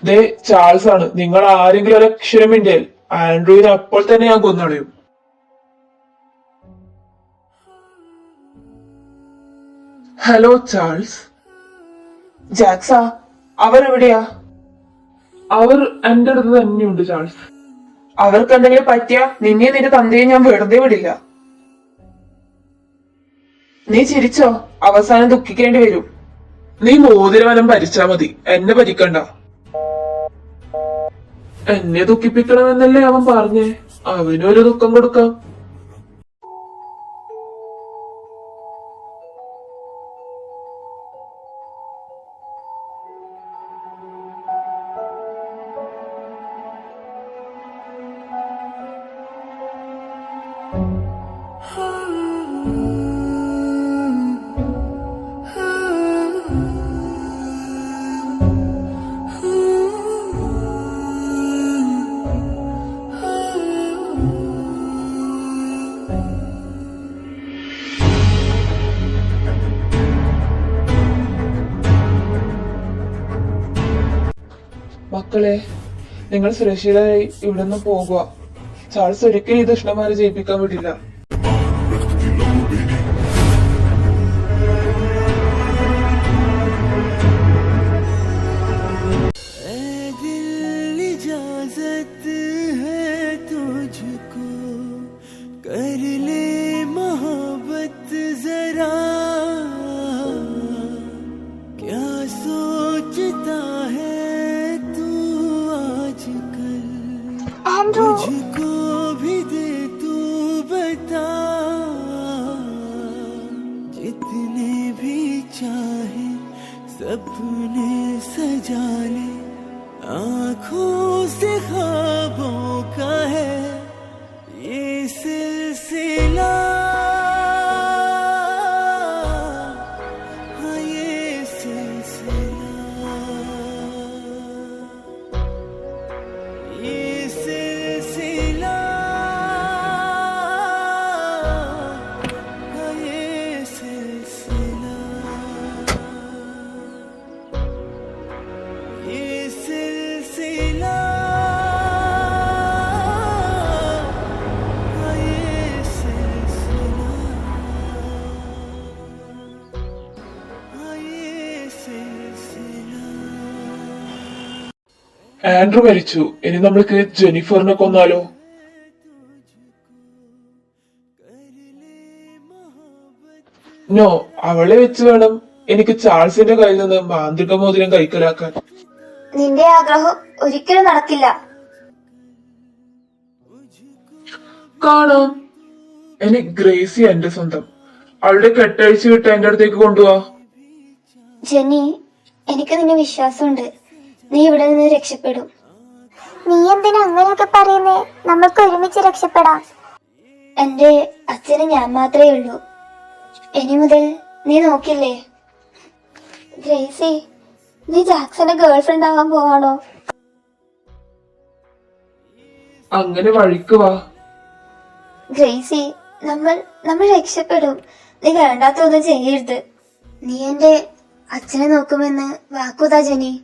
ദേ ചാൾസ് ആണ്. നിങ്ങൾ ആരെങ്കിലും ഒരു അക്ഷരം മിണ്ടിയാൽ ആൻഡ്രൂവിനെ അപ്പോൾ തന്നെ ഞാൻ കൊന്നളയും. Hello Charles. ജാക്സ, അവരെവിടെയാ? അവർ എന്റെ അടുത്ത് തന്നെയുണ്ട് ചാൾസ്. അവർക്ക് എന്തെങ്കിലും പറ്റിയ നിന്നെ നിന്റെ തന്തയെ ഞാൻ വെറുതെ വിടില്ല. നീ ചിരിച്ചോ? അവസാനം ദുഃഖിക്കേണ്ടി വരും. നീ മോതിരവനം ഭരിച്ചാ മതി, എന്നെ ഭരിക്കണ്ട. എന്നെ ദുഃഖിപ്പിക്കണമെന്നല്ലേ അവൻ പറഞ്ഞേ. അവനൊരു ദുഃഖം കൊടുക്കാം. മക്കളെ, നിങ്ങൾ സുരക്ഷിതരായി ഇവിടെ നിന്ന് പോകുക. ചാൾസ് ഒരിക്കലും ഈ ദുഷ്ടന്മാരെ ജയിപ്പിക്കാൻ വിടില്ല. इजाजत है तुझको कर ले मोहब्बत जरा क्या सोचता है तू आजकल ആൻഡ്രൂ, मुझको भी दे तू बता जितने भी चाहे सपने सजा ले आँखों से ख्वाबों का है ये सिलसिला हाँ ये सिलसिला ये सिलसिला हाँ ये सिलसिला ये सिलसिला हाँ ये सिलसिला हाँ ये सिलसिला ആൻഡ്രൂ മരിച്ചു. ഇനി നമ്മൾക്ക് ജെനിഫറിനെ കൊന്നാലോ? നോ, അവളെ വെച്ച് വേണം എനിക്ക് ചാൾസിന്റെ കയ്യിൽ നിന്ന് മാന്ത്രിക മോതിരം കൈക്കലാക്കാൻ. നിന്റെ ആഗ്രഹം ഒരിക്കലും നടക്കില്ല. കാണാം. ഇനി ഗ്രേസി എന്റെ സ്വന്തം. അവളുടെ കെട്ടഴിച്ചു വിട്ട് എന്റെ അടുത്തേക്ക് കൊണ്ടുപോവാ. ജെന്നി, എനിക്ക് നിന്നെ വിശ്വാസമുണ്ട്. നീ ഇവിടെ നിന്ന് രക്ഷപ്പെടും. നീ എന്തിനാ അങ്ങനെയൊക്കെ പറയുന്നേ? നമുക്ക് ഒരുമിച്ച് രക്ഷപ്പെടാം. എന്റെ അച്ഛന് ഞാൻ മാത്രമേ ഉള്ളൂ. ഇനി മുതൽ നീ നോക്കില്ലേ? ഗ്രേസി, നീ ജാക്സന്റെ ഗേൾഫ്രണ്ട് ആവാൻ പോവാണോ? അങ്ങനെ വഴിക്ക് വാ. ഗ്രേസി, നമ്മൾ രക്ഷപ്പെടും. നീ വേണ്ടാത്തൊന്നും ചെയ്യരുത്. നീ എന്റെ അച്ഛനെ നോക്കുമെന്ന് വാക്കുതാ ജെനി.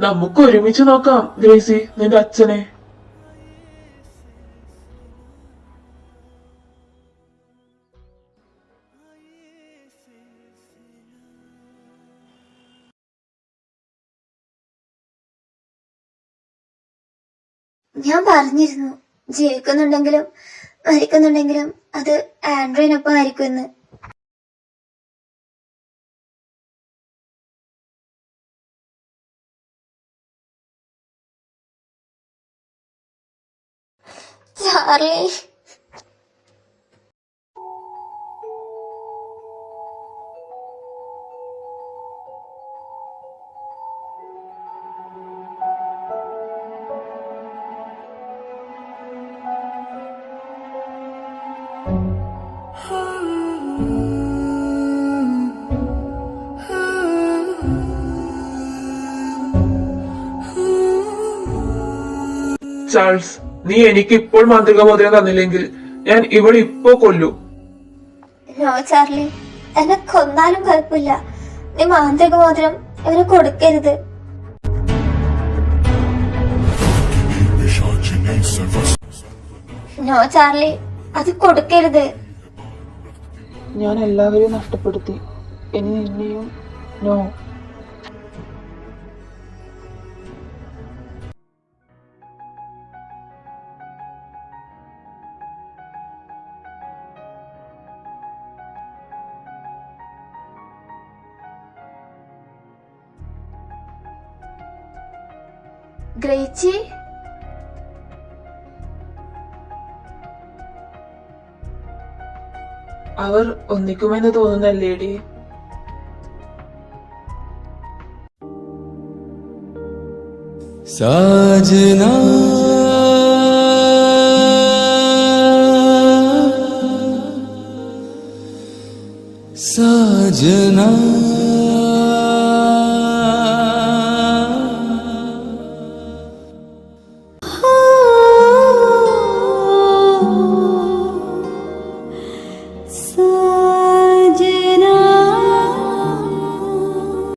നമുക്ക് ഒരുമിച്ച് നോക്കാം ഗ്രേസി നിന്റെ അച്ഛനെ. ഞാൻ പറഞ്ഞിരുന്നു, ജീവിക്കുന്നുണ്ടെങ്കിലും മരിക്കുന്നുണ്ടെങ്കിലും അത് ആൻഡ്രോയിനൊപ്പം ആയിരിക്കുമെന്ന്. ചാർലി, ചാൾസ്, നീ എനിക്ക് ഇപ്പോൾ മാന്ത്രിക മോതിരം തന്നില്ലെങ്കിൽ ഞാൻ ഇവൾ ഇപ്പോ കൊല്ലൂ. നോ ചാർലി, എന്നെ കൊന്നാലും കുഴപ്പമില്ല. നീ മാന്ത്രിക മോതിരം ഇവന് കൊടുക്കരുത്. നോ ചാർലി, അത് കൊടുക്കരുത്. ഞാൻ എല്ലാവരെയും നഷ്ടപ്പെടുത്തി, ഇനി നിന്നെയും. നോ. ഗ്രേച്ചി, അവർ ഒന്നിക്കുമെന്ന് തോന്നുന്നല്ലേടി? साजना साजना